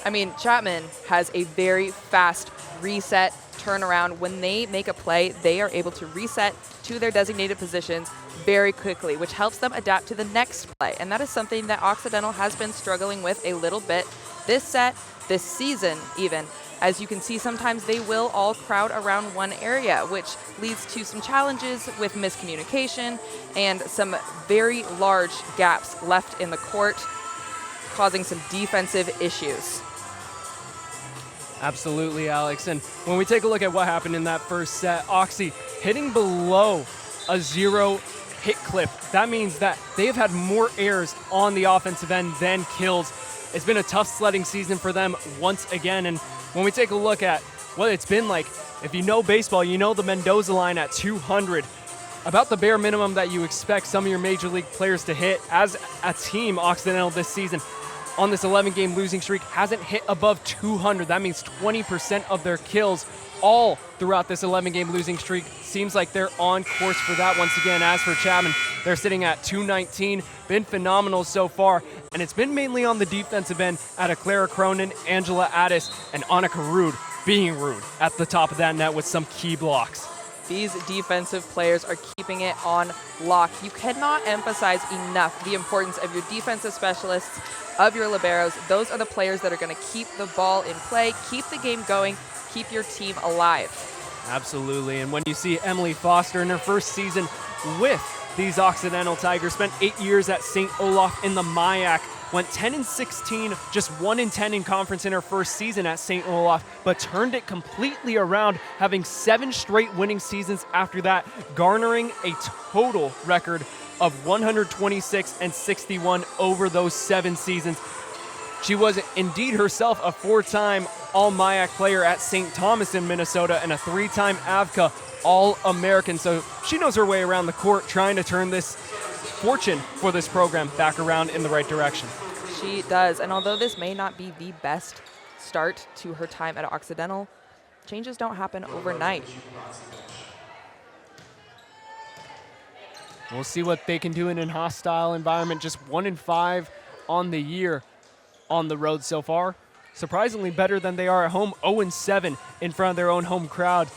I mean, Chapman has a very fast reset turnaround. When they make a play, they are able to reset to their designated positions very quickly, which helps them adapt to the next play. And that is something that Occidental has been struggling with a little bit this set, this season even. As you can see, sometimes they will all crowd around one area, which leads to some challenges with miscommunication and some very large gaps left in the court, causing some defensive issues. Absolutely, Alex. And when we take a look at what happened in that first set, Oxy hitting below a 0 hit clip. That means that they've had more errors on the offensive end than kills. It's been a tough sledding season for them once again. And when we take a look at what it's been like, if you know baseball, you know the Mendoza line at 200. About the bare minimum that you expect some of your major league players to hit. As a team, Occidental this season, on this 11-game losing streak, hasn't hit above 200. That means 20% of their kills all throughout this 11-game losing streak. Seems like they're on course for that once again. As for Chapman, they're sitting at 219. Been phenomenal so far, and it's been mainly on the defensive end out of Clara Cronin, Angela Addis, and Annika Rude being rude at the top of that net with some key blocks. These defensive players are keeping it on lock. You cannot emphasize enough the importance of your defensive specialists, of your liberos. Those are the players that are going to keep the ball in play, keep the game going, keep your team alive. Absolutely. And when you see Emily Foster in her first season with these Occidental Tigers, spent 8 years at St. Olaf in the MIAC, went 10-16, just 1-10 in conference in her first season at St. Olaf, but turned it completely around, having 7 straight winning seasons after that, garnering a total record of 126-61 over those 7 seasons. She was indeed herself a 4-time All-MIAC player at St. Thomas in Minnesota and a 3-time AVCA All-American. So she knows her way around the court, trying to turn this fortune for this program back around in the right direction. She does. And although this may not be the best start to her time at Occidental, changes don't happen overnight. We'll see what they can do in a hostile environment. Just 1-5 on the year on the road so far. Surprisingly better than they are at home. 0-7 in front of their own home crowd.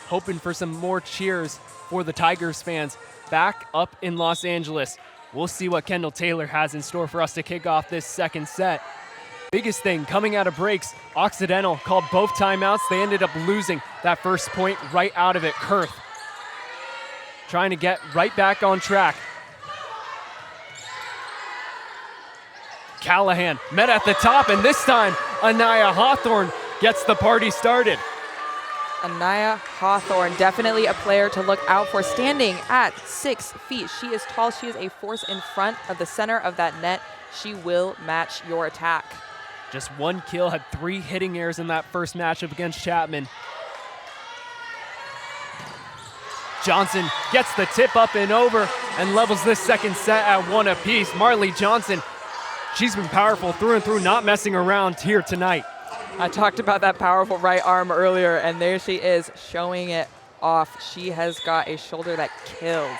Hoping for some more cheers for the Tigers fans back up in Los Angeles. We'll see what Kendall Taylor has in store for us to kick off this second set. Biggest thing coming out of breaks, Occidental called both timeouts. They ended up losing that first point right out of it. Kurth trying to get right back on track. Callahan met at the top, and this time Anaya Hawthorne gets the party started. Anaya Hawthorne, definitely a player to look out for, standing at 6 feet. She is tall. She is a force in front of the center of that net. She will match your attack. Just 1 kill, had 3 hitting errors in that first matchup against Chapman. Johnson gets the tip up and over, and levels this second set at 1 apiece. Marley Johnson, she's been powerful through and through, not messing around here tonight. I talked about that powerful right arm earlier, and there she is showing it off. She has got a shoulder that kills.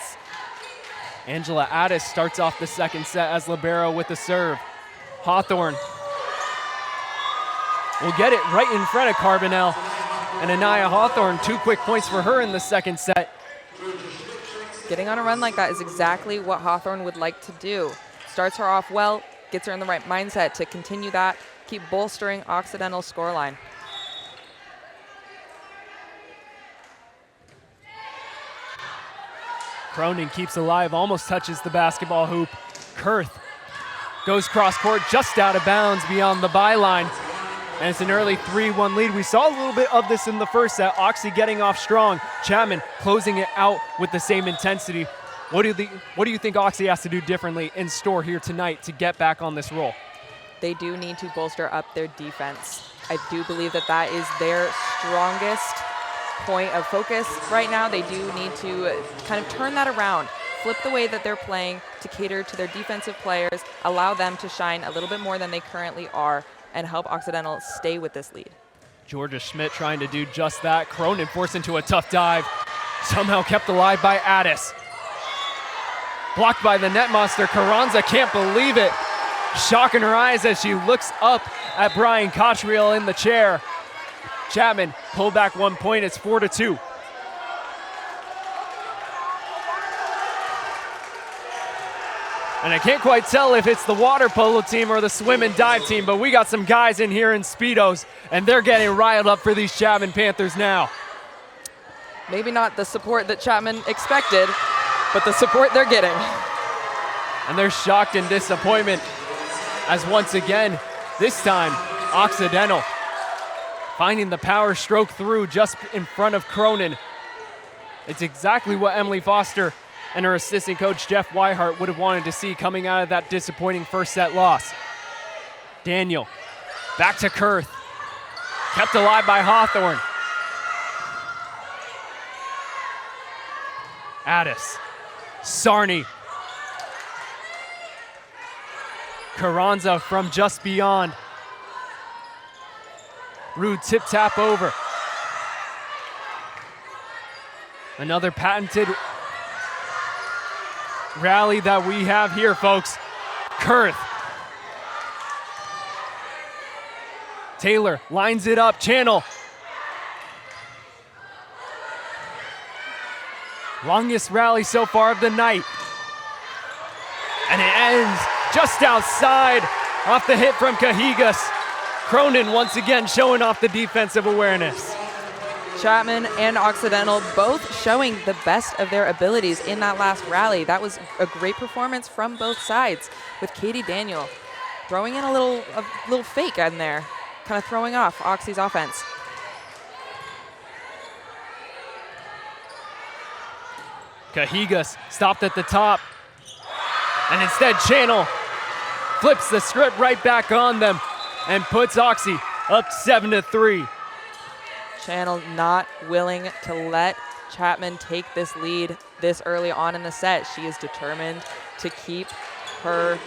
Angela Addis starts off the second set as libero with the serve. Hawthorne will get it right in front of Carbonell. And Anaya Hawthorne, 2 quick points for her in the second set. Getting on a run like that is exactly what Hawthorne would like to do. Starts her off well, gets her in the right mindset to continue that, keep bolstering Occidental's scoreline. Cronin keeps alive, almost touches the basketball hoop. Kurth goes cross court, just out of bounds beyond the byline. And it's an early 3-1 lead. We saw a little bit of this in the first set. Oxy getting off strong. Chapman closing it out with the same intensity. What do you think Oxy has to do differently in store here tonight to get back on this roll? They do need to bolster up their defense. I do believe that that is their strongest point of focus right now. They do need to kind of turn that around, flip the way that they're playing to cater to their defensive players, allow them to shine a little bit more than they currently are, and help Occidental stay with this lead. Georgia Schmidt trying to do just that. Cronin forced into a tough dive. Somehow kept alive by Addis. Blocked by the net monster. Carranza can't believe it. Shock in her eyes as she looks up at Brian Cottrell in the chair. Chapman pulled back 1 point. It's 4-2. And I can't quite tell if it's the water polo team or the swim and dive team, but we got some guys in here in Speedos, and they're getting riled up for these Chapman Panthers now. Maybe not the support that Chapman expected, but the support they're getting. And they're shocked and disappointment as once again, this time, Occidental finding the power stroke through just in front of Cronin. It's exactly what Emily Foster and her assistant coach Jeff Weihart would have wanted to see coming out of that disappointing first set loss. Daniel, back to Kurth. Kept alive by Hawthorne. Addis, Sarney. Carranza from just beyond. Rude tip tap over. Another patented rally that we have here, folks. Kurth. Taylor lines it up, channel. Longest rally so far of the night. And it ends just outside off the hit from Cajigas. Cronin once again showing off the defensive awareness. Chapman and Occidental both showing the best of their abilities in that last rally. That was a great performance from both sides, with Katie Daniel throwing in a little fake in there, kind of throwing off Oxy's offense. Cajigas stopped at the top, and instead Channel flips the script right back on them and puts Oxy up 7-3. Channel not willing to let Chapman take this lead this early on in the set. She is determined to keep her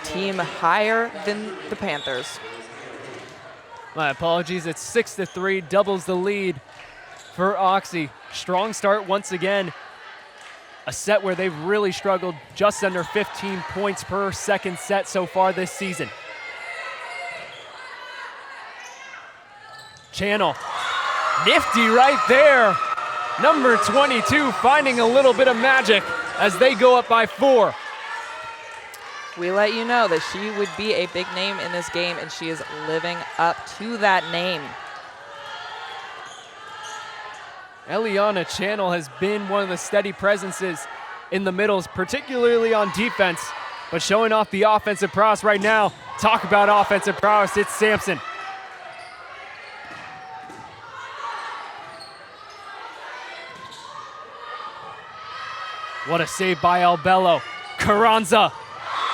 team higher than the Panthers. My apologies, it's 6-3, doubles the lead for Oxy. Strong start once again. A set where they've really struggled, just under 15 points per second set so far this season. Channel, nifty right there. Number 22 finding a little bit of magic as they go up by 4. We let you know that she would be a big name in this game, and she is living up to that name. Eliana Channel has been one of the steady presences in the middles, particularly on defense, but showing off the offensive prowess right now. Talk about offensive prowess, it's Sampson. What a save by Albello. Carranza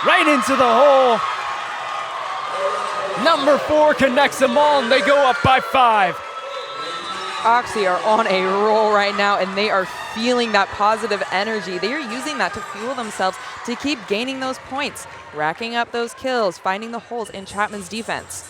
right into the hole. Number 4 connects them all, and they go up by 5. Oxy are on a roll right now, and they are feeling that positive energy. They are using that to fuel themselves to keep gaining those points, racking up those kills, finding the holes in Chapman's defense.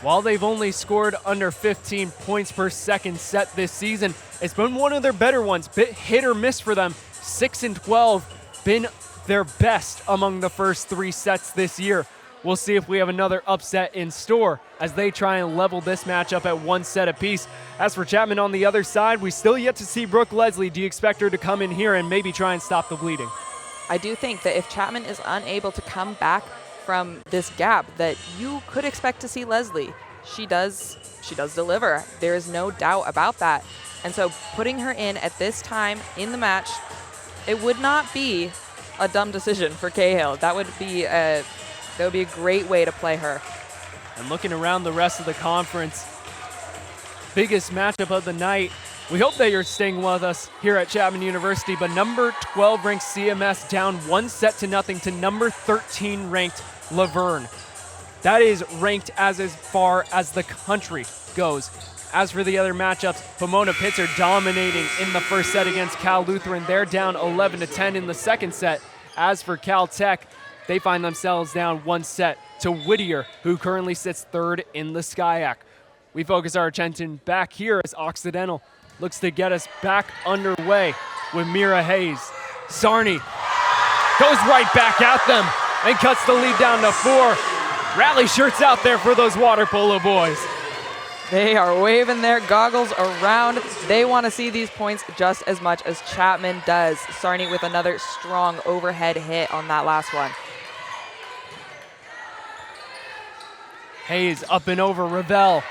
While they've only scored under 15 points per second set this season, it's been one of their better ones. Bit hit or miss for them. 6-12, been their best among the first 3 sets this year. We'll see if we have another upset in store as they try and level this matchup at 1 set apiece. As for Chapman on the other side, we still yet to see Brooke Leslie. Do you expect her to come in here and maybe try and stop the bleeding? I do think that if Chapman is unable to come back from this gap, that you could expect to see Leslie. She does deliver. There is no doubt about that. And so putting her in at this time in the match, it would not be a dumb decision for Cahill. That would be a great way to play her. And looking around the rest of the conference, biggest matchup of the night. We hope that you're staying with us here at Chapman University, but number 12 ranked CMS down 1-0 to number 13 ranked Laverne. That is ranked as far as the country goes. As for the other matchups, Pomona Pitzer dominating in the first set against Cal Lutheran. They're down 11-10 in the second set. As for Cal Tech, they find themselves down 1 set to Whittier, who currently sits 3rd in the SCIAC. We focus our attention back here as Occidental looks to get us back underway with Mira Hayes. Sarney goes right back at them and cuts the lead down to 4. Rally shirts out there for those water polo boys. They are waving their goggles around. They want to see these points just as much as Chapman does. Sarney with another strong overhead hit on that last one. Hayes up and over Ravel.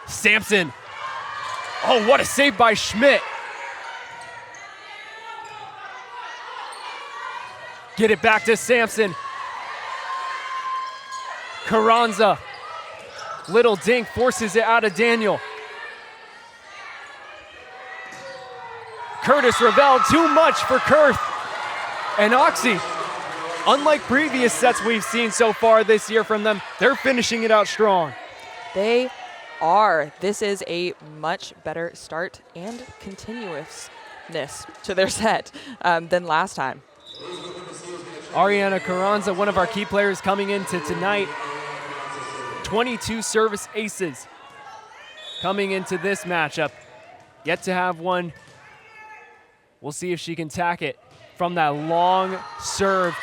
Sampson. Oh, what a save by Schmidt. Get it back to Sampson. Carranza. Little dink forces it out of Daniel. Curtis Ravel, too much for Kurth. And Oxy, unlike previous sets we've seen so far this year from them, they're finishing it out strong. They are. This is a much better start and continuousness to their set than last time. Ariana Carranza, one of our key players coming into tonight. 22 service aces coming into this matchup. Yet to have one. We'll see if she can tack it from that long serve.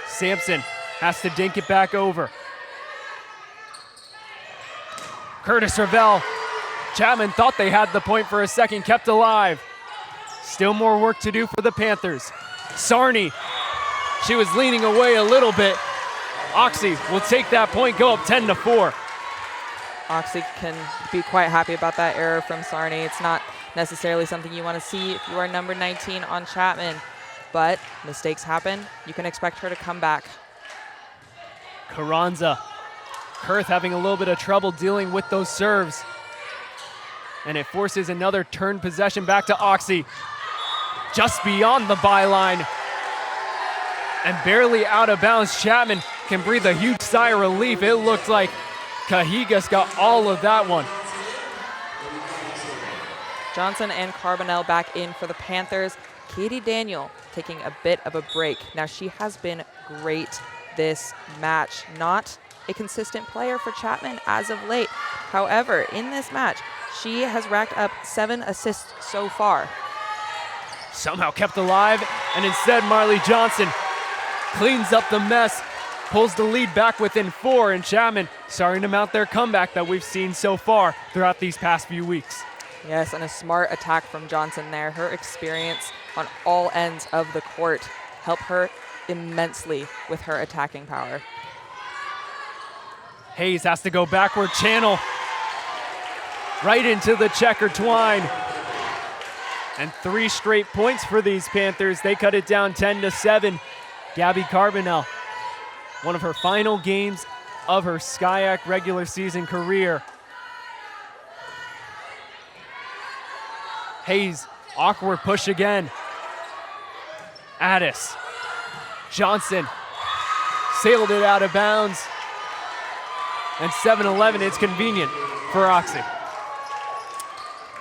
Sampson has to dink it back over. Curtis Ravel. Chapman thought they had the point for a second, kept alive. Still more work to do for the Panthers. Sarney, she was leaning away a little bit. Oxy will take that point, go up 10-4. Oxy can be quite happy about that error from Sarney. It's not necessarily something you want to see if you are number 19 on Chapman, but mistakes happen. You can expect her to come back. Carranza. Kurth having a little bit of trouble dealing with those serves. And it forces another turn possession back to Oxy. Just beyond the byline. And barely out of bounds. Chapman can breathe a huge sigh of relief. It looked like Cajigas got all of that one. Johnson and Carbonell back in for the Panthers. Katie Daniel taking a bit of a break. Now she has been great this match. Not a consistent player for Chapman as of late. However, in this match, she has racked up 7 assists so far. Somehow kept alive, and instead Marley Johnson cleans up the mess, pulls the lead back within 4, and Chapman starting to mount their comeback that we've seen so far throughout these past few weeks. Yes, and a smart attack from Johnson there. Her experience on all ends of the court helped her immensely with her attacking power. Hayes has to go backward channel right into the checker twine. And 3 straight points for these Panthers. They cut it down 10-7. Gabby Carbonell, one of her final games of her SCIAC regular season career. Hayes, awkward push again. Addis. Johnson sailed it out of bounds. and 7-11, it's convenient for Oxy.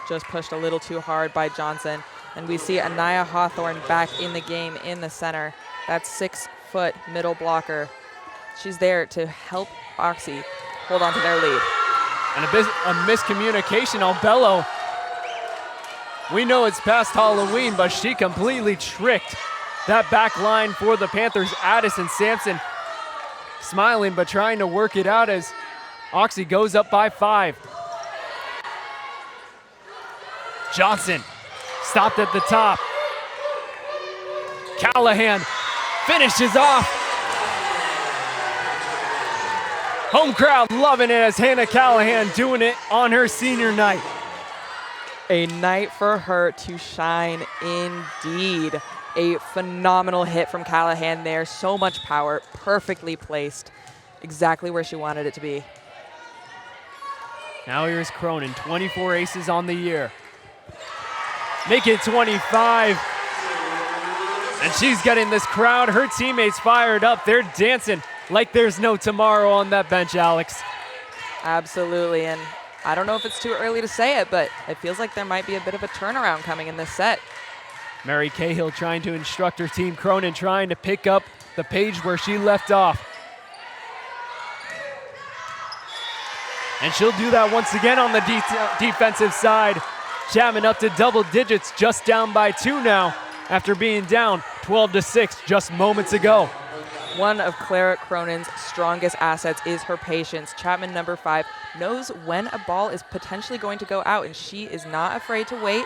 Just pushed a little too hard by Johnson. And we see Anaya Hawthorne back in the game in the center. That 6-foot middle blocker. She's there to help Oxy hold on to their lead. And a miscommunication. Albello, we know it's past Halloween, but she completely tricked that back line for the Panthers. Addison Sampson smiling but trying to work it out as Oxy goes up by 5. Johnson stopped at the top. Callahan finishes off. Home crowd loving it as Hannah Callahan doing it on her senior night. A night for her to shine indeed. A phenomenal hit from Callahan there. So much power, perfectly placed, exactly where she wanted it to be. Now here's Cronin, 24 aces on the year. Make it 25. And she's getting this crowd, her teammates fired up. They're dancing like there's no tomorrow on that bench, Alex. Absolutely, and I don't know if it's too early to say it, but it feels like there might be a bit of a turnaround coming in this set. Mary Cahill trying to instruct her team. Cronin trying to pick up the page where she left off. And she'll do that once again on the defensive side. Chapman up to double digits, just down by 2 now after being down 12-6 just moments ago. One of Clara Cronin's strongest assets is her patience. Chapman, number 5, knows when a ball is potentially going to go out, and she is not afraid to wait,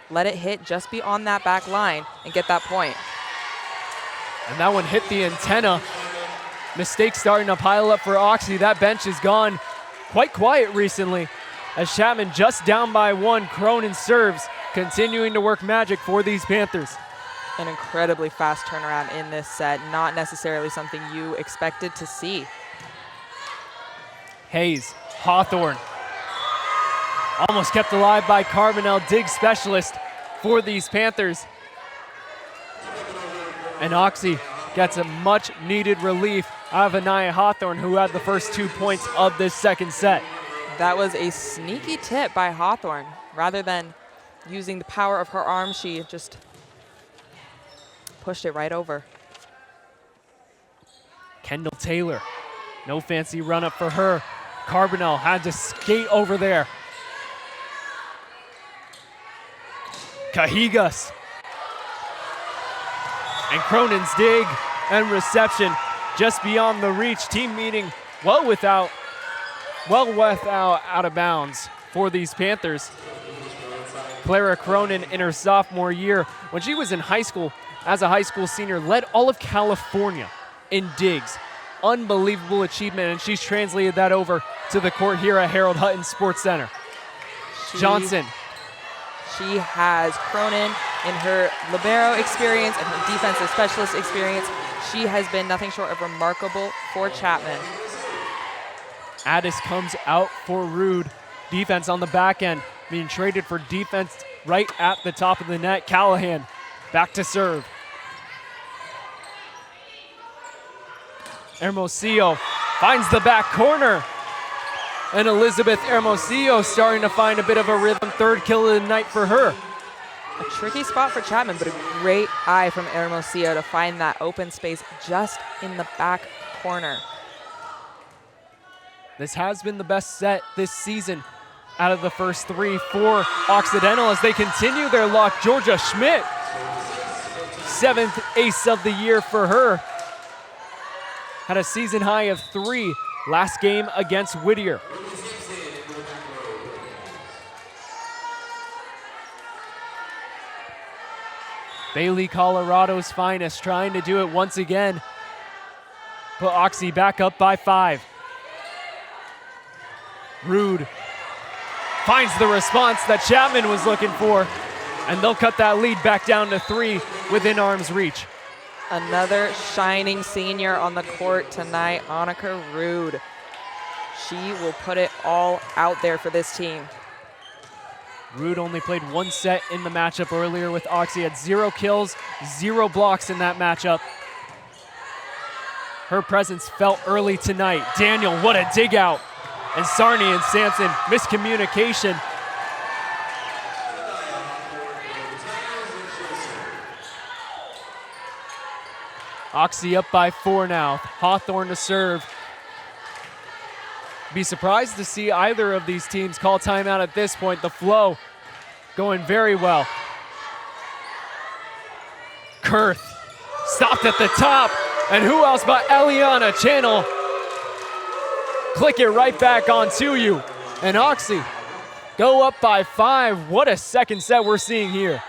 let it hit just beyond that back line, and get that point. And that one hit the antenna. Mistakes starting to pile up for Oxy. That bench has gone quite quiet recently as Chapman just down by 1. Cronin serves, continuing to work magic for these Panthers. An incredibly fast turnaround in this set, not necessarily something you expected to see. Hayes, Hawthorne, almost kept alive by Carbonell, dig specialist for these Panthers. And Oxy gets a much needed relief out of Anaya Hawthorne, who had the first 2 points of this second set. That was a sneaky tip by Hawthorne. Rather than using the power of her arm, she just pushed it right over. Kendall Taylor, no fancy run up for her. Carbonell had to skate over there. Cajigas. And Cronin's dig and reception just beyond the reach. Team meeting well without out of bounds for these Panthers. Clara Cronin in her sophomore year, when she was in high school, as a high school senior, led all of California in digs. Unbelievable achievement, and she's translated that over to the court here at Harold Hutton Sports Center. Johnson. She has Cronin in her libero experience and her defensive specialist experience. She has been nothing short of remarkable for Chapman. Addis comes out for Rude. Defense on the back end, being traded for defense right at the top of the net. Callahan back to serve. Hermosillo finds the back corner. And Elizabeth Hermosillo starting to find a bit of a rhythm. Third kill of the night for her. A tricky spot for Chapman, but a great eye from Hermosillo to find that open space just in the back corner. This has been the best set this season out of the first 3 for Occidental as they continue their luck. Georgia Schmidt, 7th ace of the year for her. Had a season high of 3 last game against Whittier. Bailey, Colorado's finest, trying to do it once again. Put Oxy back up by 5. Rude finds the response that Chapman was looking for, and they'll cut that lead back down to 3 within arm's reach. Another shining senior on the court tonight, Annika Rude. She will put it all out there for this team. Rude only played 1 set in the matchup earlier with Oxy, had 0 kills, 0 blocks in that matchup. Her presence felt early tonight. Daniel, what a dig out And Sarni and Sampson, miscommunication. Oxy up by 4 now. Hawthorne to serve. Be surprised to see either of these teams call timeout at this point. The flow going very well. Kurth stopped at the top. And who else but Eliana Channel? Click it right back onto you. And Oxy go up by 5. What a second set we're seeing here.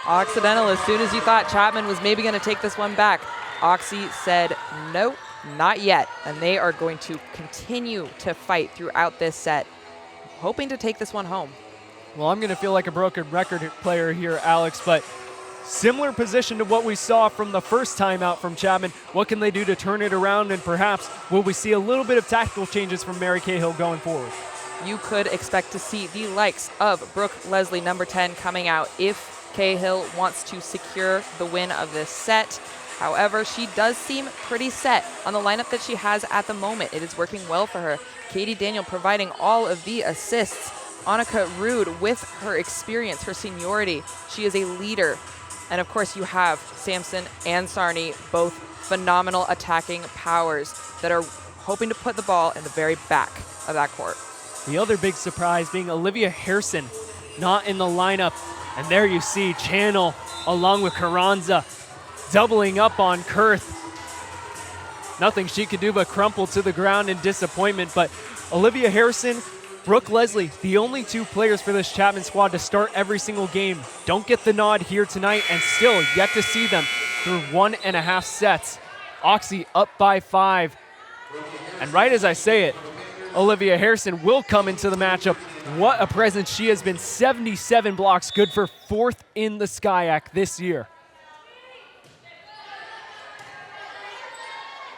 Occidental, as soon as you thought Chapman was maybe going to take this one back, Oxy said, nope, not yet. And they are going to continue to fight throughout this set, hoping to take this one home. Well, I'm going to feel like a broken record player here, Alex, but similar position to what we saw from the first timeout from Chapman. What can they do to turn it around, and perhaps will we see a little bit of tactical changes from Mary Cahill going forward? You could expect to see the likes of Brooke Leslie, number 10, coming out if Cahill wants to secure the win of this set. However, she does seem pretty set on the lineup that she has at the moment. It is working well for her. Katie Daniel providing all of the assists. Annika Rude with her experience, her seniority. She is a leader. And of course you have Sampson and Sarni, both phenomenal attacking powers that are hoping to put the ball in the very back of that court. The other big surprise being Olivia Harrison not in the lineup. And there you see Channel along with Carranza doubling up on Kurth. Nothing she could do but crumple to the ground in disappointment. But Olivia Harrison, Brooke Leslie, the only 2 players for this Chapman squad to start every single game, don't get the nod here tonight, and still yet to see them through 1.5 sets. Oxy up by 5. And right as I say it, Olivia Harrison will come into the matchup. What a presence she has been. 77 blocks, good for 4th in the SCIAC this year.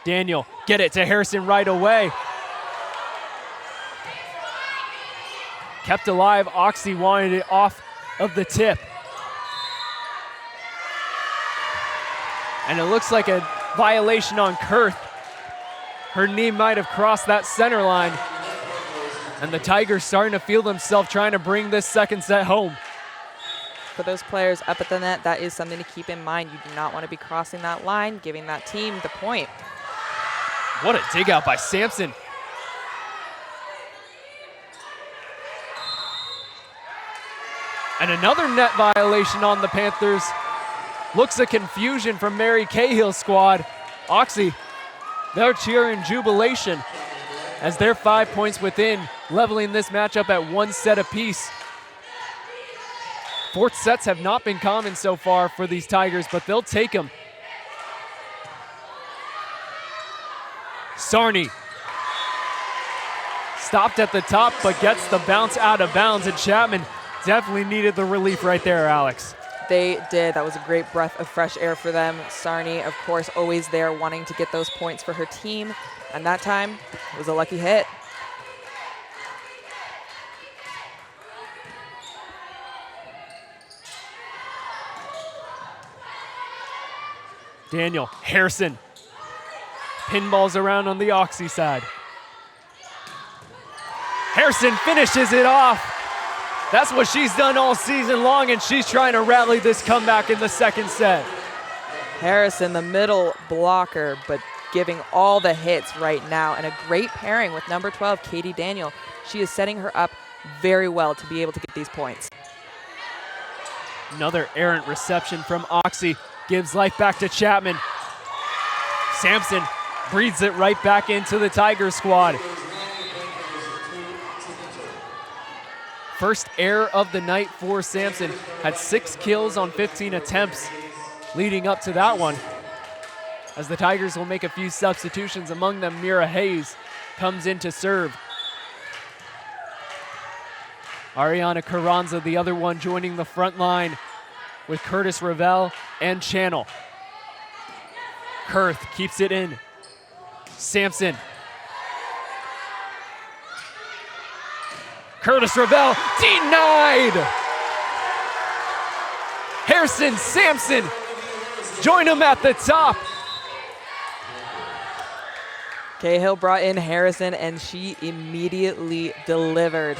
Daniel, get it to Harrison right away. Kept alive, Oxy wanted it off of the tip. And it looks like a violation on Kurth. Her knee might have crossed that center line. And the Tigers starting to feel themselves trying to bring this second set home. For those players up at the net, that is something to keep in mind. You do not want to be crossing that line, giving that team the point. What a dig out by Sampson. And another net violation on the Panthers. Looks a confusion from Mary Cahill's squad. Oxy, they're cheering jubilation as they're 5 points within, leveling this matchup at 1 set apiece. 4th sets have not been common so far for these Tigers, but they'll take them. Sarni stopped at the top, but gets the bounce out of bounds, and Chapman definitely needed the relief right there, Alex. They did. That was a great breath of fresh air for them. Sarni, of course, always there wanting to get those points for her team. And that time, it was a lucky hit. Daniel, Harrison. Pinballs around on the Oxy side. Harrison finishes it off. That's what she's done all season long, and she's trying to rally this comeback in the second set. Harrison, the middle blocker, but giving all the hits right now, and a great pairing with number 12, Katie Daniel. She is setting her up very well to be able to get these points. Another errant reception from Oxy gives life back to Chapman. Sampson breathes it right back into the Tiger squad. First error of the night for Sampson. Had 6 kills on 15 attempts leading up to that one. As the Tigers will make a few substitutions, among them Mira Hayes comes in to serve. Ariana Carranza, the other one, joining the front line with Curtis Ravel and Channel. Kurth keeps it in. Sampson. Curtis Ravel denied. Harrison, Sampson, join him at the top. Cahill brought in Harrison, and she immediately delivered.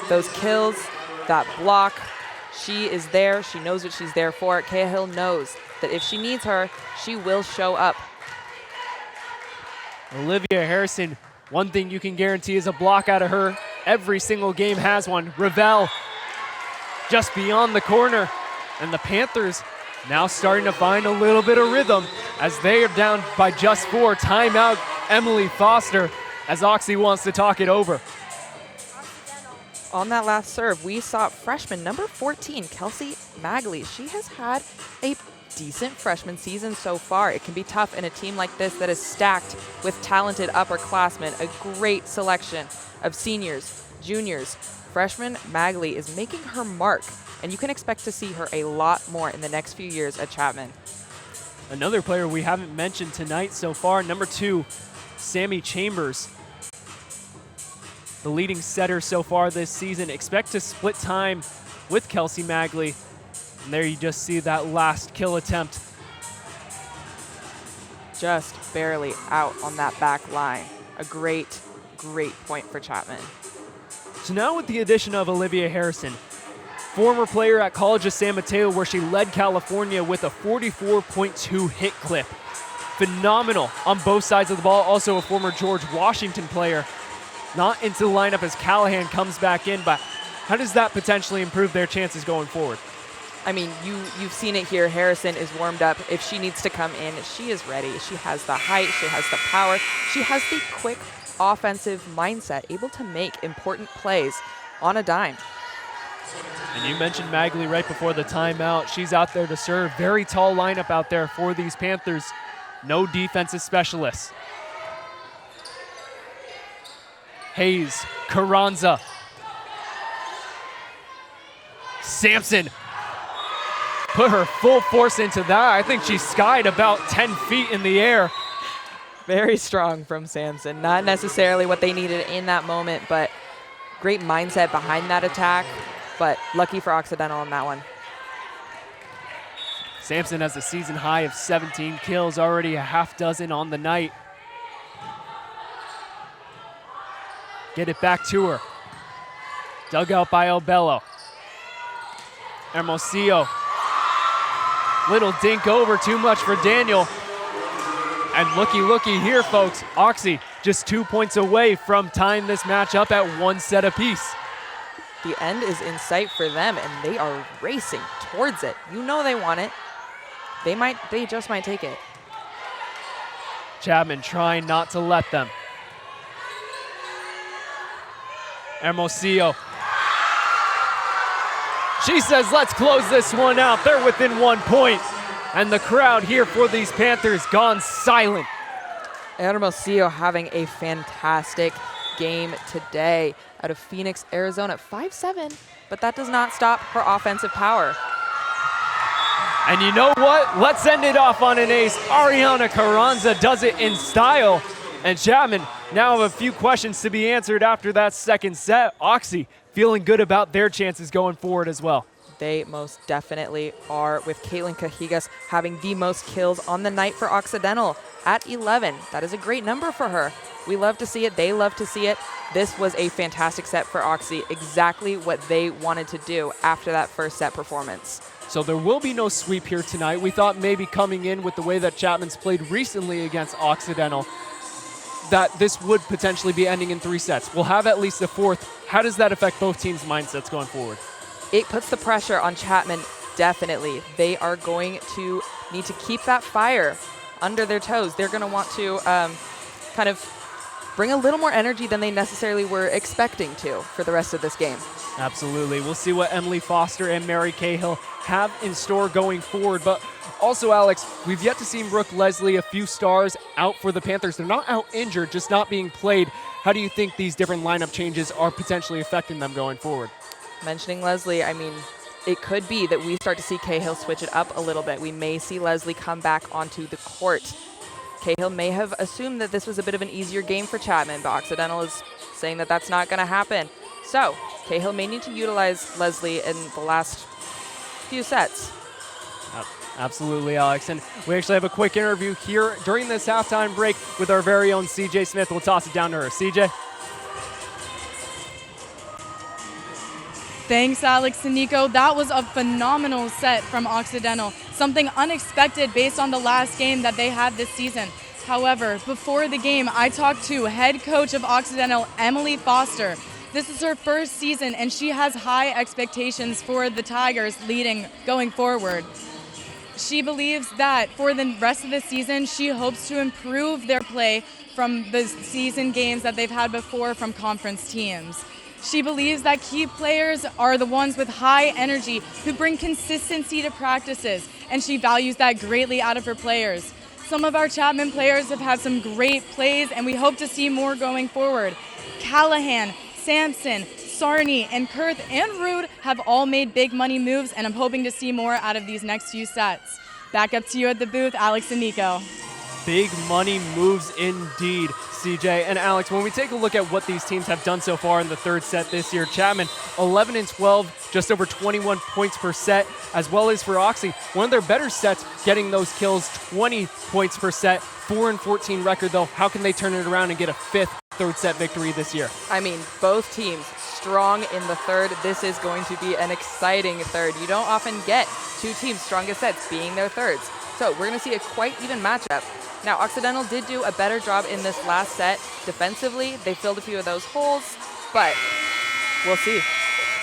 Those kills, that block, she is there. She knows what she's there for. Cahill knows that if she needs her, she will show up. Olivia Harrison, one thing you can guarantee is a block out of her. Every single game has one. Ravel just beyond the corner. And the Panthers now starting to find a little bit of rhythm as they are down by just 4. Timeout, Emily Foster, as Oxy wants to talk it over. On that last serve, we saw freshman number 14, Kelsey Magley. She has had a decent freshman season so far. It can be tough in a team like this that is stacked with talented upperclassmen, a great selection of seniors, juniors. Freshman Magley is making her mark, and you can expect to see her a lot more in the next few years at Chapman. Another player we haven't mentioned tonight so far, number 2, Sammy Chambers. The leading setter so far this season. Expect to split time with Kelsey Magley. And there you just see that last kill attempt. Just barely out on that back line. A great, great point for Chapman. So now with the addition of Olivia Harrison, former player at College of San Mateo where she led California with a 44.2 hit clip. Phenomenal on both sides of the ball. Also a former George Washington player. Not into the lineup as Callahan comes back in, but how does that potentially improve their chances going forward? I mean, you've seen it here. Harrison is warmed up. If she needs to come in, she is ready. She has the height, she has the power, she has the quick offensive mindset, able to make important plays on a dime. And you mentioned Magley right before the timeout. She's out there to serve. Very tall lineup out there for these Panthers. No defensive specialists. Hayes, Carranza, Sampson. Put her full force into that. I think she skied about 10 feet in the air. Very strong from Sampson. Not necessarily what they needed in that moment, but great mindset behind that attack. But lucky for Occidental on that one. Sampson has a season high of 17 kills, already a half dozen on the night. Get it back to her. Dug out by Albello. Hermosillo. Little dink over, too much for Daniel. And looky here, folks. Oxy just 2 points away from tying this match up at 1 set apiece. The end is in sight for them, and they are racing towards it. You know they want it. They just might take it. Chapman trying not to let them. Hermosillo. She says, let's close this one out. They're within 1 point. And the crowd here for these Panthers gone silent. Hermosillo having a fantastic game today out of Phoenix, Arizona, 5'7", but that does not stop her offensive power. And you know what? Let's end it off on an ace. Ariana Carranza does it in style. And Chapman now have a few questions to be answered after that second set. Oxy feeling good about their chances going forward as well. They most definitely are, with Caitlin Cajigas having the most kills on the night for Occidental at 11. That is a great number for her. We love to see it. They love to see it. This was a fantastic set for Oxy, exactly what they wanted to do after that first set performance. So there will be no sweep here tonight. We thought maybe coming in with the way that Chapman's played recently against Occidental, that this would potentially be ending in 3 sets. We'll have at least a 4th. How does that affect both teams' mindsets going forward? It puts the pressure on Chapman, definitely. They are going to need to keep that fire under their toes. They're going to want to kind of bring a little more energy than they necessarily were expecting to for the rest of this game. Absolutely. We'll see what Emily Foster and Mary Cahill have in store going forward. But also, Alex, we've yet to see Brooke Leslie, a few stars out for the Panthers. They're not out injured, just not being played. How do you think these different lineup changes are potentially affecting them going forward? Mentioning Leslie, I mean, it could be that we start to see Cahill switch it up a little bit. We may see Leslie come back onto the court. Cahill may have assumed that this was a bit of an easier game for Chapman, but Occidental is saying that that's not going to happen. So Cahill may need to utilize Leslie in the last few sets. Absolutely, Alex. And we actually have a quick interview here during this halftime break with our very own CJ Smith. We'll toss it down to her. CJ? Thanks, Alex and Nico. That was a phenomenal set from Occidental, something unexpected based on the last game that they had this season. However, before the game, I talked to head coach of Occidental, Emily Foster. This is her first season, and she has high expectations for the Tigers going forward. She believes that for the rest of the season, she hopes to improve their play from the season games that they've had before from conference teams. She believes that key players are the ones with high energy who bring consistency to practices, and she values that greatly out of her players. Some of our Chapman players have had some great plays, and we hope to see more going forward. Callahan, Sampson, Sarney, and Kurth and Rude have all made big money moves, and I'm hoping to see more out of these next few sets. Back up to you at the booth, Alex and Nico. Big money moves indeed, CJ. And Alex, when we take a look at what these teams have done so far in the third set this year, Chapman 11 and 12, just over 21 points per set, as well as for Oxy, one of their better sets, getting those kills, 20 points per set, 4 and 14 record though. How can they turn it around and get a fifth third set victory this year? I mean, both teams strong in the third. This is going to be an exciting third. You don't often get two teams' strongest sets being their thirds. So we're going to see a quite even matchup. Now, Occidental did do a better job in this last set defensively. They filled a few of those holes, but we'll see.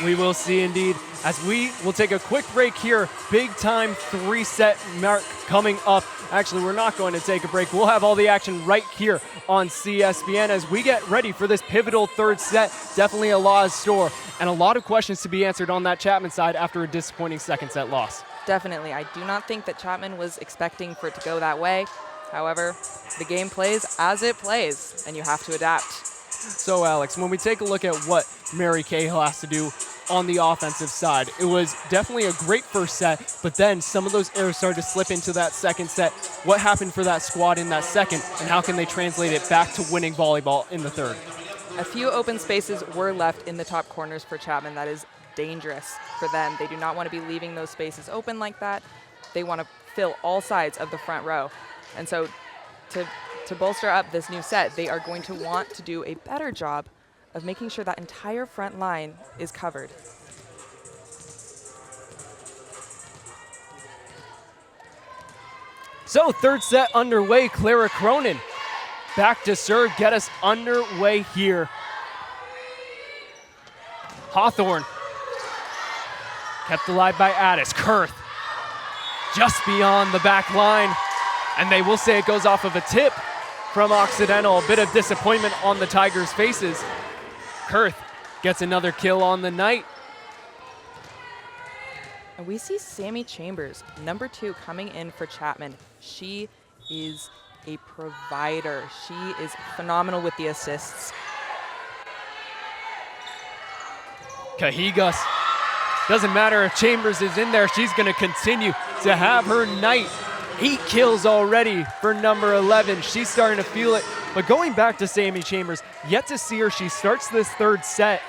We will see indeed. As we will take a quick break here, big time 3-set mark coming up. Actually, we're not going to take a break. We'll have all the action right here on CSBN as we get ready for this pivotal third set. Definitely a lot in store and a lot of questions to be answered on that Chapman side after a disappointing second set loss. Definitely. I do not think that Chapman was expecting for it to go that way. However, the game plays as it plays, and you have to adapt. So, Alex, when we take a look at what Mary Cahill has to do on the offensive side, it was definitely a great first set, but then some of those errors started to slip into that second set. What happened for that squad in that second, and how can they translate it back to winning volleyball in the third? A few open spaces were left in the top corners for Chapman. That is dangerous for them. They do not want to be leaving those spaces open like that. They want to fill all sides of the front row. And so to bolster up this new set, they are going to want to do a better job of making sure that entire front line is covered. So third set underway. Clara Cronin back to serve, get us underway here. Hawthorne kept alive by Addis. Kurth just beyond the back line. And they will say it goes off of a tip from Occidental. A bit of disappointment on the Tigers' faces. Kurth gets another kill on the night. And we see Sammy Chambers, number 2, coming in for Chapman. She is a provider. She is phenomenal with the assists. Cajigas. Doesn't matter if Chambers is in there. She's going to continue to have her night. 8 kills already for number 11. She's starting to feel it. But going back to Sammy Chambers, yet to see her. She starts this third set,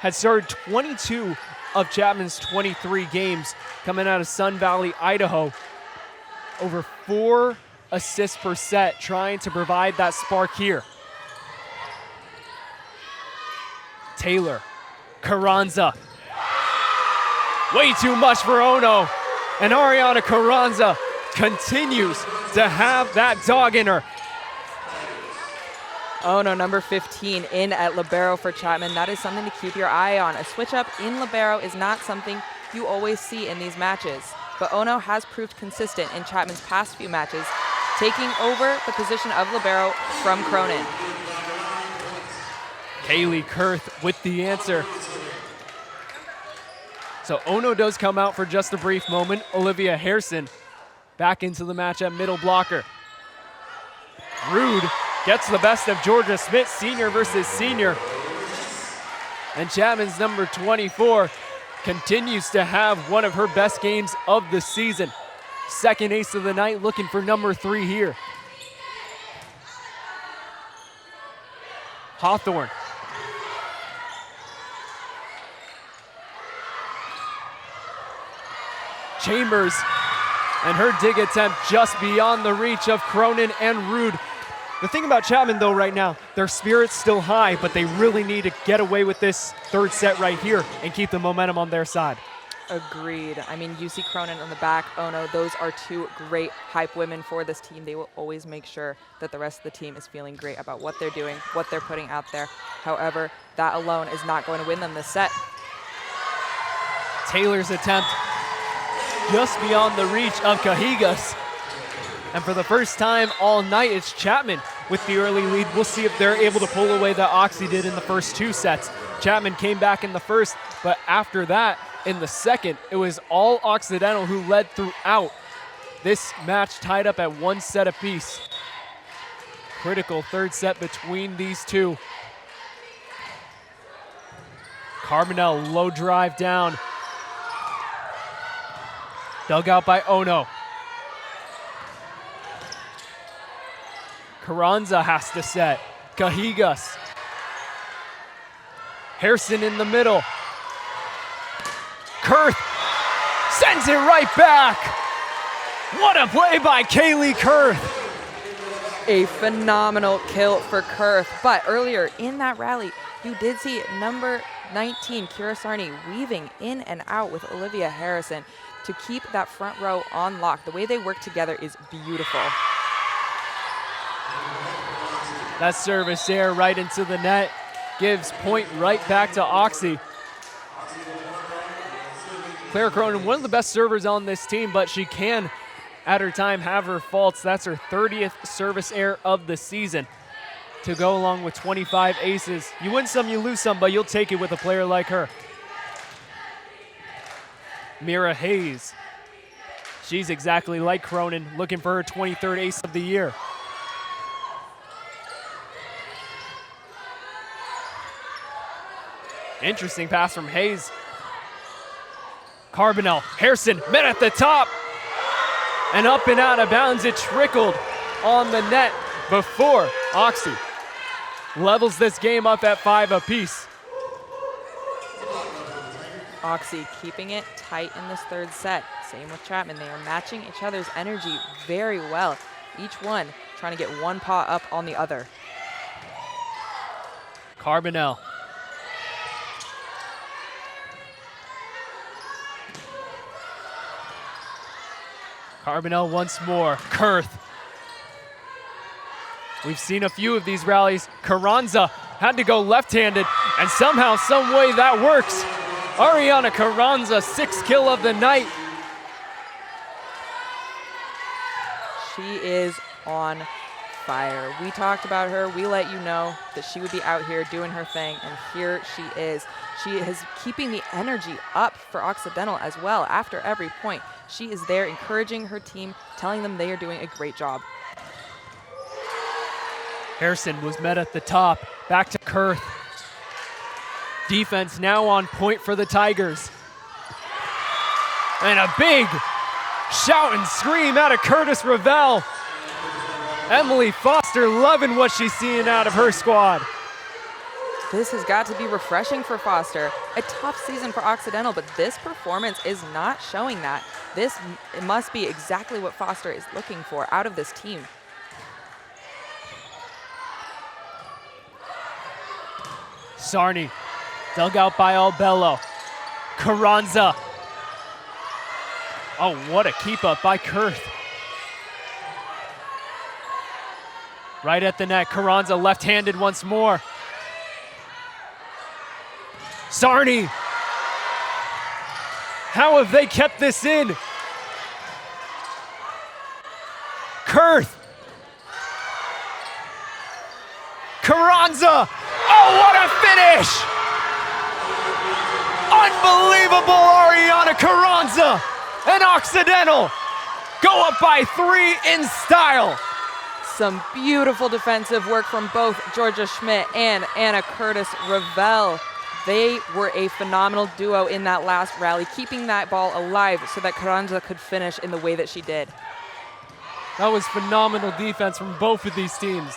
had started 22 of Chapman's 23 games coming out of Sun Valley, Idaho. Over 4 assists per set, trying to provide that spark here. Taylor, Carranza. Way too much for Ono. And Ariana Carranza continues to have that dog in her. Oh no, number 15 in at libero for Chapman. That is something to keep your eye on. A switch up in libero is not something you always see in these matches. But Ono has proved consistent in Chapman's past few matches, taking over the position of libero from Cronin. Kaylee Kurth with the answer. So Ono does come out for just a brief moment. Olivia Harrison back into the match at middle blocker. Rude gets the best of Georgia Smith, senior versus senior. And Chapman's number 24 continues to have one of her best games of the season. Second ace of the night, looking for number 3 here. Hawthorne. Chambers And her dig attempt just beyond the reach of Cronin and Rude. The thing about Chapman though right now, their spirit's still high, but they really need to get away with this third set right here and keep the momentum on their side. Agreed. I mean, you see Cronin on the back. Oh no, those are two great hype women for this team. They will always make sure that the rest of the team is feeling great about what they're doing, what they're putting out there. However, that alone is not going to win them this set. Taylor's attempt just beyond the reach of Cajigas. And for the first time all night, it's Chapman with the early lead. We'll see if they're able to pull away that Oxy did in the first two sets. Chapman came back in the first, but after that, in the second, it was all Occidental who led throughout. This match tied up at 1 set apiece. Critical third set between these two. Carbonell, low drive down. Dug out by Ono. Carranza has to set. Cajigas. Harrison in the middle. Kurth sends it right back. What a play by Kaylee Kurth. A phenomenal kill for Kurth. But earlier in that rally, you did see number 19, Kira Sarni, weaving in and out with Olivia Harrison to keep that front row on lock. The way they work together is beautiful. That service there right into the net gives point right back to Oxy. Claire Cronin, one of the best servers on this team, but she can, at her time, have her faults. That's her 30th service error of the season to go along with 25 aces. You win some, you lose some, but you'll take it with a player like her. Mira Hayes. She's exactly like Cronin, looking for her 23rd ace of the year. Interesting pass from Hayes. Carbonell, Harrison met at the top. And up and out of bounds, it trickled on the net before Oxy levels this game up at 5 apiece. Oxy keeping it tight in this third set. Same with Chapman. They are matching each other's energy very well. Each one trying to get one paw up on the other. Carbonell. Carbonell once more. Kurth. We've seen a few of these rallies. Carranza had to go left-handed, and somehow, some way that works. Ariana Carranza, 6th kill of the night. She is on fire. We talked about her. We let you know that she would be out here doing her thing, and here she is. She is keeping the energy up for Occidental as well. After every point, she is there encouraging her team, telling them they are doing a great job. Harrison was met at the top. Back to Kurth. Defense now on point for the Tigers. And a big shout and scream out of Curtis Ravel. Emily Foster loving what she's seeing out of her squad. This has got to be refreshing for Foster. A tough season for Occidental, but this performance is not showing that. This must be exactly what Foster is looking for out of this team. Sarni, dug out by Albello. Carranza. Oh, what a keep up by Kurth. Right at the net, Carranza left-handed once more. Sarni. How have they kept this in? Kurth. Carranza. Oh, what a finish! Unbelievable, Ariana Carranza and Occidental go up by 3 in style. Some beautiful defensive work from both Georgia Schmidt and Anna Curtis Ravel. They were a phenomenal duo in that last rally, keeping that ball alive so that Carranza could finish in the way that she did. That was phenomenal defense from both of these teams.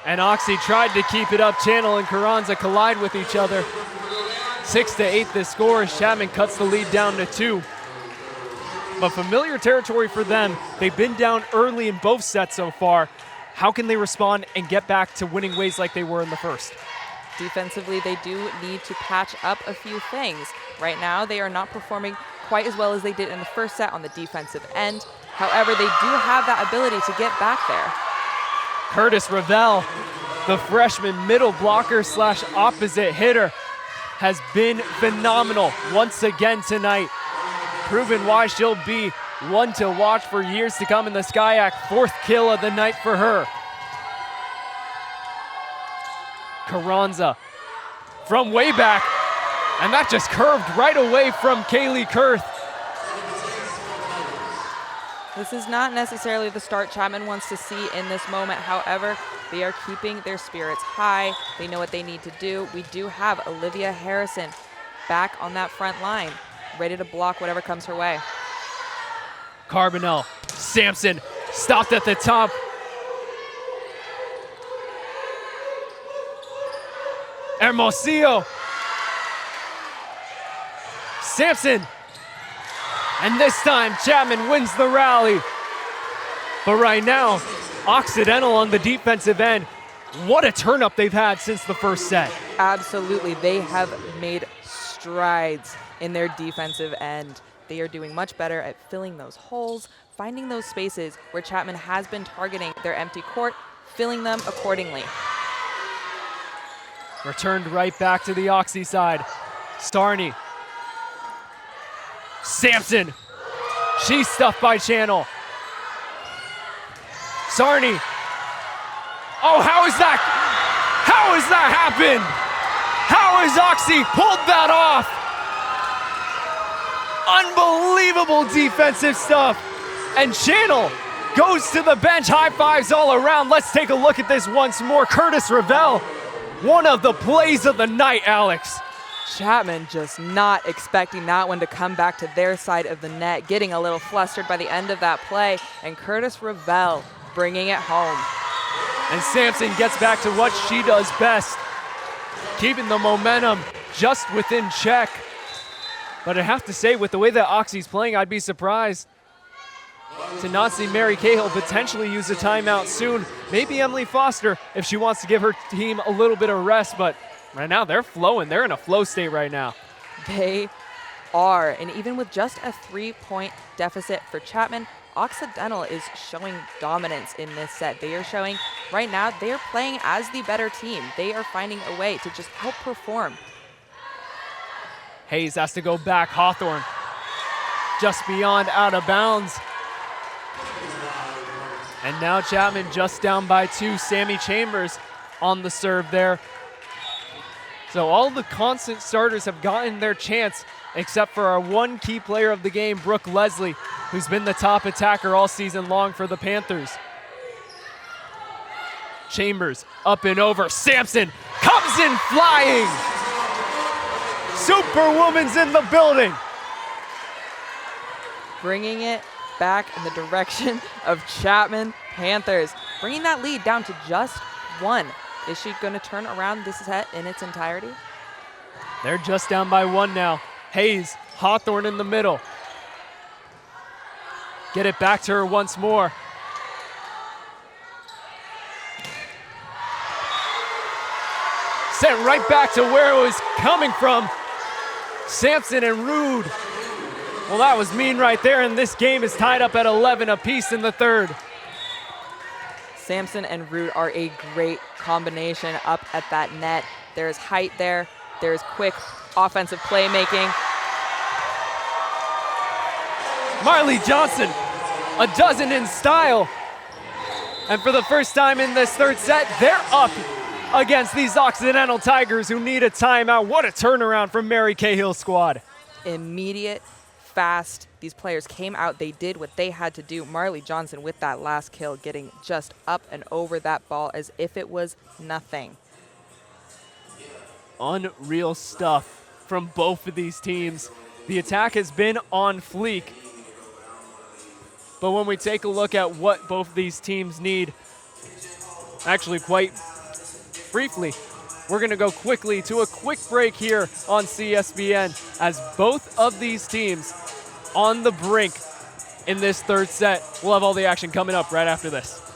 And Oxy tried to keep it up. Channel and Carranza collide with each other. 6-8 the score as Chapman cuts the lead down to 2. but familiar territory for them. They've been down early in both sets so far. How can they respond and get back to winning ways like they were in the first? Defensively, they do need to patch up a few things. Right now, they are not performing quite as well as they did in the first set on the defensive end. However, they do have that ability to get back there. Curtis Ravel, the freshman middle blocker slash opposite hitter, has been phenomenal once again tonight. Proven why she'll be one to watch for years to come in the SCIAC. 4th kill of the night for her. Carranza from way back, and that just curved right away from Kaylee Kurth. This is not necessarily the start Chapman wants to see in this moment. However, they are keeping their spirits high. They know what they need to do. We do have Olivia Harrison back on that front line, ready to block whatever comes her way. Carbonell, Sampson, stopped at the top. Hermosillo. Sampson. And this time, Chapman wins the rally. But right now, Occidental on the defensive end. What a turn up they've had since the first set. Absolutely, they have made strides in their defensive end. They are doing much better at filling those holes, finding those spaces where Chapman has been targeting their empty court, filling them accordingly. Returned right back to the Oxy side. Starney. Sampson. She's stuffed by Channel. Sarney. Oh, how is that? How has that happened? How has Oxy pulled that off? Unbelievable defensive stuff. And Channel goes to the bench. High fives all around. Let's take a look at this once more. Curtis Ravel, one of the plays of the night, Alex. Chapman just not expecting that one to come back to their side of the net, getting a little flustered by the end of that play, and Curtis Ravel bringing it home. And Sampson gets back to what she does best, keeping the momentum just within check. But I have to say, with the way that Oxy's playing, I'd be surprised to not see Mary Cahill potentially use a timeout soon. Maybe Emily Foster if she wants to give her team a little bit of rest, but right now they're flowing. They're in a flow state right now. They are, and even with just a 3-point deficit for Chapman, Occidental is showing dominance in this set. They are showing, right now, they are playing as the better team. They are finding a way to just help perform. Hayes has to go back. Hawthorne just beyond out of bounds. And now Chapman just down by 2. Sammy Chambers on the serve there. So all the constant starters have gotten their chance except for our one key player of the game, Brooke Leslie, who's been the top attacker all season long for the Panthers. Chambers up and over. Sampson comes in flying. Superwoman's in the building. Bringing it back in the direction of Chapman Panthers, bringing that lead down to just 1. Is she going to turn around this set in its entirety? They're just down by 1 now. Hayes, Hawthorne in the middle. Get it back to her once more. Sent right back to where it was coming from. Sampson and Rude. Well, that was mean right there, and this game is tied up at 11 apiece in the third. Sampson and Rude are a great combination up at that net. There's height there. There's quick offensive playmaking. Marley Johnson, a dozen in style. And for the first time in this third set, they're up against these Occidental Tigers who need a timeout. What a turnaround from Mary Cahill's squad. Immediate, fast. These players came out. They did what they had to do. Marley Johnson with that last kill, getting just up and over that ball as if it was nothing. Unreal stuff from both of these teams. The attack has been on fleek. But when we take a look at what both of these teams need, actually quite briefly, we're going to go quickly to a quick break here on CSBN as both of these teams on the brink in this third set. We'll have all the action coming up right after this.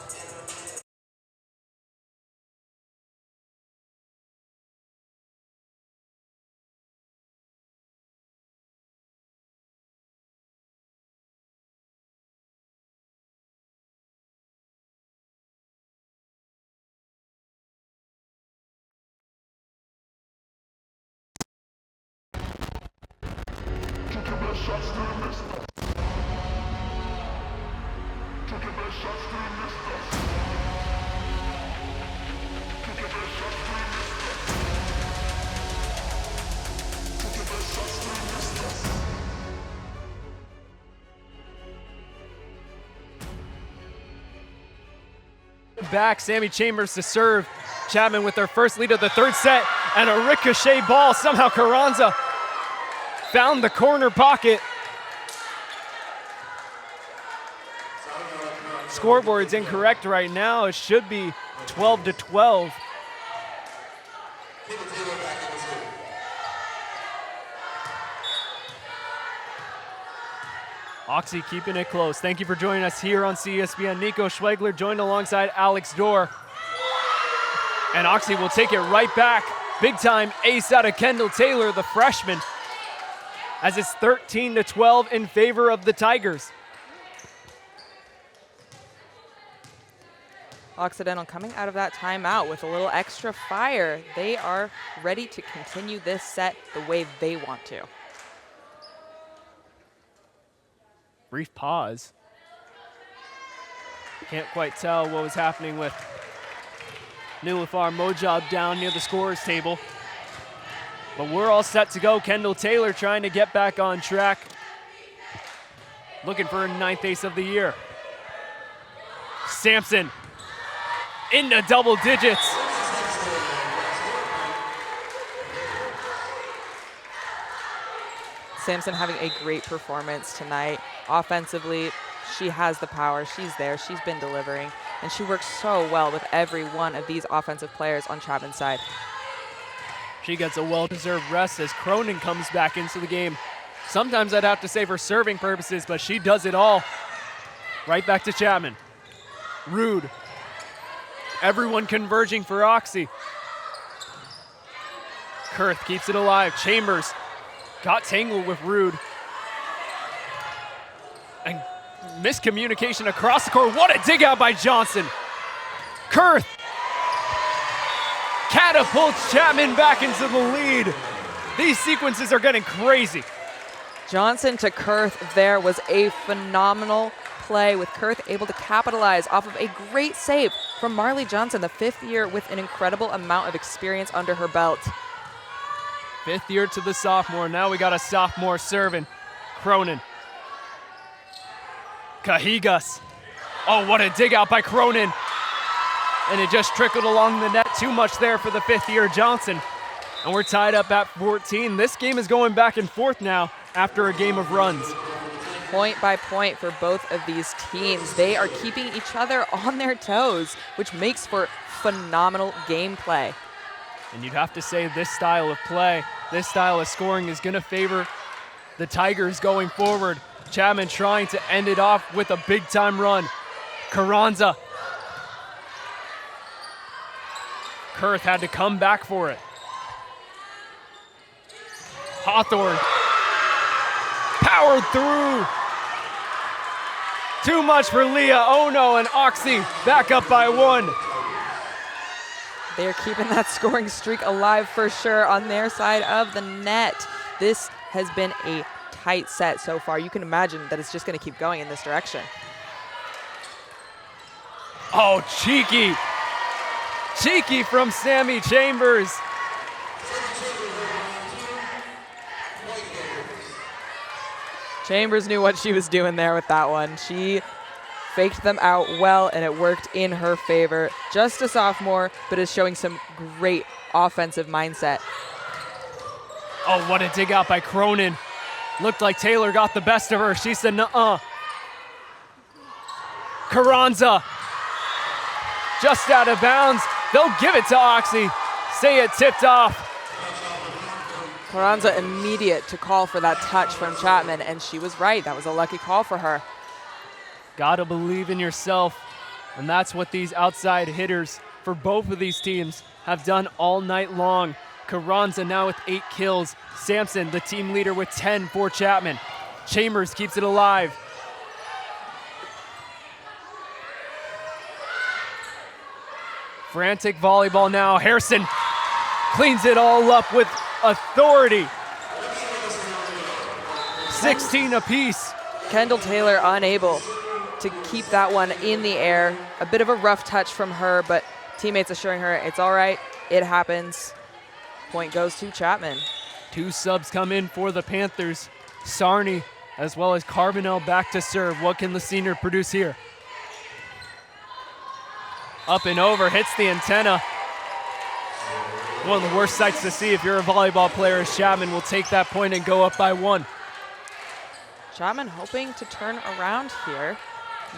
Back, Sammy Chambers to serve. Chapman with their first lead of the third set, and a ricochet ball. Somehow Carranza found the corner pocket. Scoreboard's incorrect right now. It should be 12-12. Oxy keeping it close. Thank you for joining us here on CSBN. Nico Schwegler joined alongside Alex Dorr. And Oxy will take it right back. Big time ace out of Kendall Taylor, the freshman, as it's 13-12 in favor of the Tigers. Occidental coming out of that timeout with a little extra fire. They are ready to continue this set the way they want to. Brief pause. Can't quite tell what was happening with Nilufar Mojab down near the scorer's table. But we're all set to go. Kendall Taylor trying to get back on track. Looking for a 9th ace of the year. Sampson into double digits. Sampson having a great performance tonight. Offensively, she has the power. She's there. She's been delivering. And she works so well with every one of these offensive players on Chapman's side. She gets a well-deserved rest as Cronin comes back into the game. Sometimes I'd have to say for serving purposes, but she does it all. Right back to Chapman. Rude. Everyone converging for Oxy. Kurth keeps it alive. Chambers got tangled with Rude. And miscommunication across the court. What a dig out by Johnson. Kurth catapults Chapman back into the lead. These sequences are getting crazy. Johnson to Kurth there was a phenomenal play, with Kurth able to capitalize off of a great save from Marley Johnson, the 5th year with an incredible amount of experience under her belt. 5th year to the sophomore. Now we got a sophomore serving. Cronin. Cajigas. Oh, what a dig out by Cronin. And it just trickled along the net. Too much there for the 5th year Johnson. And we're tied up at 14. This game is going back and forth now after a game of runs. Point by point for both of these teams. They are keeping each other on their toes, which makes for phenomenal gameplay. And you'd have to say this style of play, this style of scoring is going to favor the Tigers going forward. Chapman trying to end it off with a big-time run. Carranza. Kurth had to come back for it. Hawthorne. Powered through. Too much for Leah. Oh no, and Oxy back up by 1. They're keeping that scoring streak alive for sure on their side of the net. This has been a tight set so far. You can imagine that it's just going to keep going in this direction. Oh, cheeky. Cheeky from Sammy Chambers. Chambers knew what she was doing there with that one. She faked them out well, and it worked in her favor. Just a sophomore, but is showing some great offensive mindset. Oh, what a dig out by Cronin. Looked like Taylor got the best of her. She said, nuh-uh. Carranza. Just out of bounds. They'll give it to Oxy. Say it tipped off. Carranza immediate to call for that touch from Chapman, and she was right. That was a lucky call for her. Gotta believe in yourself. And that's what these outside hitters for both of these teams have done all night long. Carranza now with 8 kills. Sampson, the team leader, with 10 for Chapman. Chambers keeps it alive. Frantic volleyball now. Harrison cleans it all up with authority. 16 apiece. Kendall Taylor unable to keep that one in the air. A bit of a rough touch from her, but teammates assuring her it's all right, it happens. Point goes to Chapman. 2 subs come in for the Panthers. Sarney as well as Carbonell back to serve. What can the senior produce here? Up and over, hits the antenna. One of the worst sights to see if you're a volleyball player as Chapman will take that point and go up by 1. Chapman hoping to turn around here.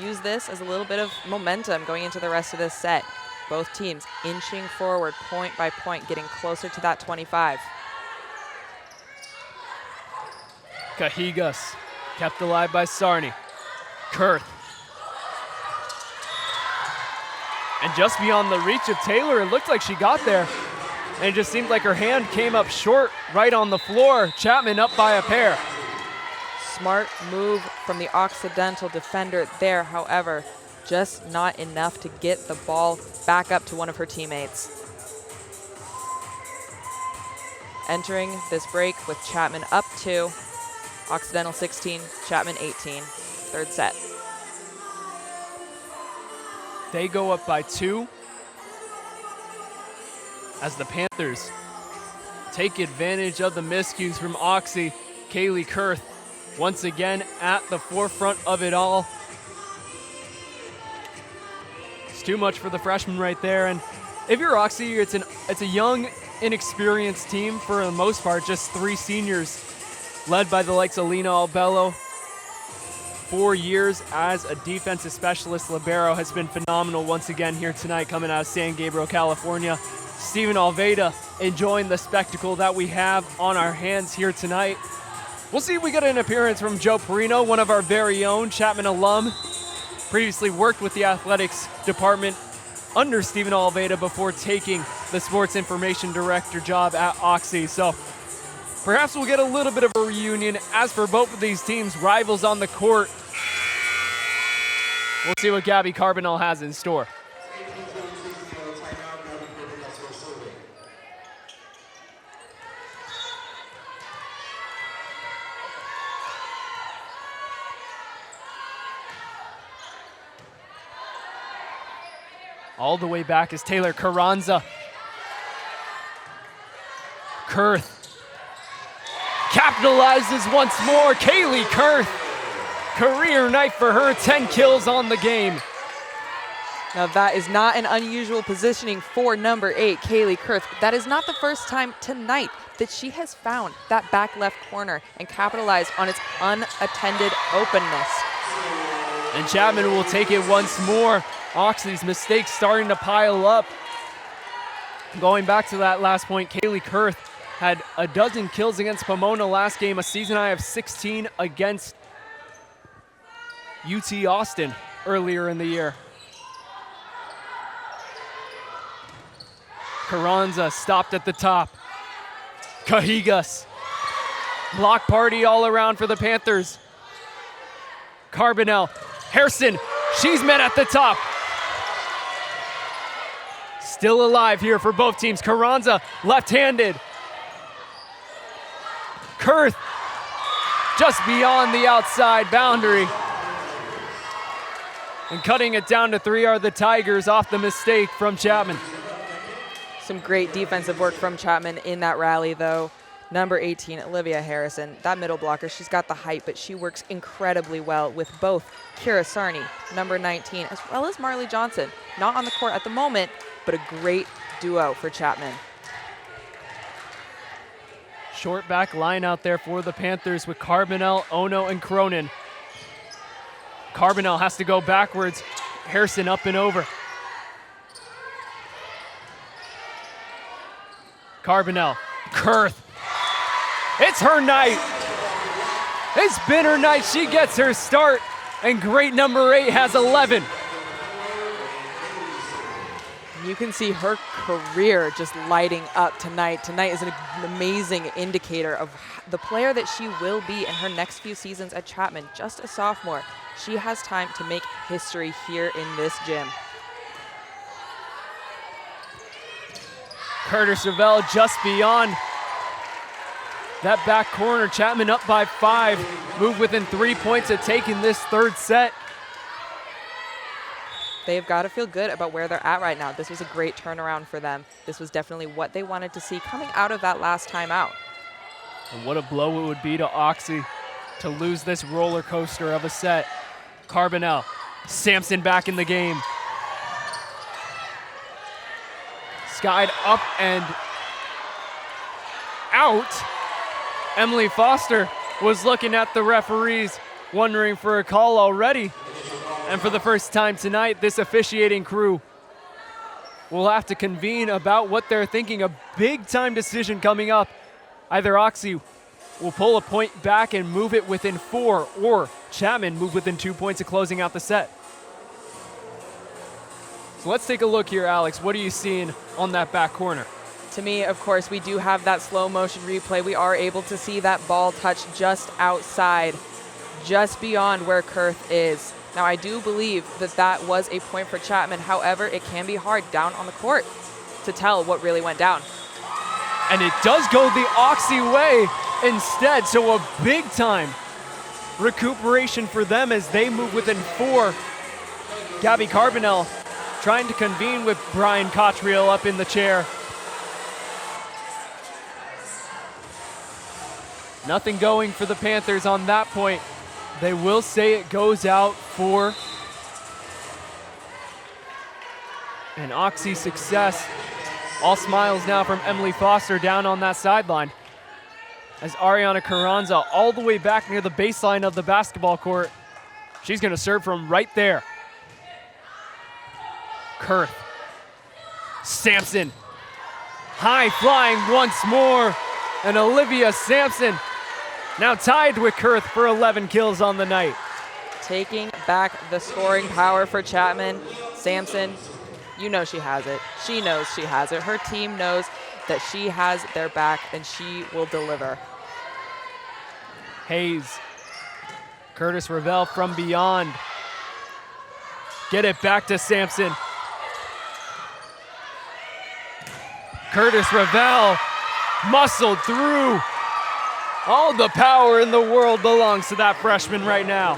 Use this as a little bit of momentum going into the rest of this set. Both teams inching forward point by point, getting closer to that 25. Cajigas kept alive by Sarney. Kurth. And just beyond the reach of Taylor, it looked like she got there. And it just seemed like her hand came up short right on the floor. Chapman up by a pair. Smart move from the Occidental defender there, however, just not enough to get the ball back up to one of her teammates. Entering this break with Chapman up 2, Occidental 16, Chapman 18, third set. They go up by 2 as the Panthers take advantage of the miscues from Oxy. Kaylee Kurth once again at the forefront of it all. It's too much for the freshman right there. And if you're Oxy, it's a young, inexperienced team for the most part, just 3 seniors led by the likes of Lena Albello. 4 years as a defensive specialist. Libero has been phenomenal once again here tonight coming out of San Gabriel, California. Steven Alveida enjoying the spectacle that we have on our hands here tonight. We'll see if we get an appearance from Joe Perino, one of our very own Chapman alum. Previously worked with the athletics department under Steven Alveida before taking the sports information director job at Oxy. So perhaps we'll get a little bit of a reunion. As for both of these teams, rivals on the court, we'll see what Gabby Carbonell has in store. All the way back is Taylor Carranza. Kurth capitalizes once more. Kaylee Kurth, career night for her, 10 kills on the game. Now that is not an unusual positioning for number 8, Kaylee Kurth. That is not the first time tonight that she has found that back left corner and capitalized on its unattended openness. And Chapman will take it once more. Oxley's mistakes starting to pile up. Going back to that last point, Kaylee Kurth had a dozen kills against Pomona last game, a season high of 16 against UT Austin earlier in the year. Carranza stopped at the top. Cajigas. Block party all around for the Panthers. Carbonell. Harrison, she's met at the top. Still alive here for both teams. Carranza, left-handed. Kurth, just beyond the outside boundary. And cutting it down to 3 are the Tigers off the mistake from Chapman. Some great defensive work from Chapman in that rally, though. Number 18, Olivia Harrison, that middle blocker, she's got the height, but she works incredibly well with both Kira Sarney, number 19, as well as Marley Johnson. Not on the court at the moment, but a great duo for Chapman. Short back line out there for the Panthers with Carbonell, Ono, and Cronin. Carbonell has to go backwards. Harrison up and over. Carbonell, Kurth. It's her night. It's been her night. She gets her start And great number 8 has 11. You can see her career just lighting up tonight. Tonight is an amazing indicator of the player that she will be in her next few seasons at Chapman. Just a sophomore, she has time to make history here in this gym. Curtis Ravel just beyond that back corner. Chapman up by 5, move within 3 points of taking this third set. They've got to feel good about where they're at right now. This was a great turnaround for them. This was definitely what they wanted to see coming out of that last time out. And what a blow it would be to Oxy to lose this roller coaster of a set. Carbonell, Sampson back in the game. Skied up and out. Emily Foster was looking at the referees, wondering for a call already. And for the first time tonight, this officiating crew will have to convene about what they're thinking. A big-time decision coming up. Either Oxy will pull a point back and move it within 4, or Chapman move within 2 points of closing out the set. So let's take a look here, Alex. What are you seeing on that back corner? To me, of course, we do have that slow motion replay. We are able to see that ball touch just outside, just beyond where Kurth is. Now, I do believe that that was a point for Chapman. However, it can be hard down on the court to tell what really went down. And it does go the Oxy way instead, so a big time recuperation for them as they move within 4. Gabby Carbonell trying to convene with Brian Cottrell up in the chair. Nothing going for the Panthers on that point. They will say it goes out for an Oxy success. All smiles now from Emily Foster down on that sideline as Ariana Carranza all the way back near the baseline of the basketball court. She's going to serve from right there. Kurth. Sampson. High flying once more. And Olivia Sampson now tied with Kurth for 11 kills on the night. Taking back the scoring power for Chapman. Sampson, you know she has it. She knows she has it. Her team knows that she has their back and she will deliver. Hayes. Curtis Ravel from beyond. Get it back to Sampson. Curtis Ravel muscled through. All the power in the world belongs to that freshman right now.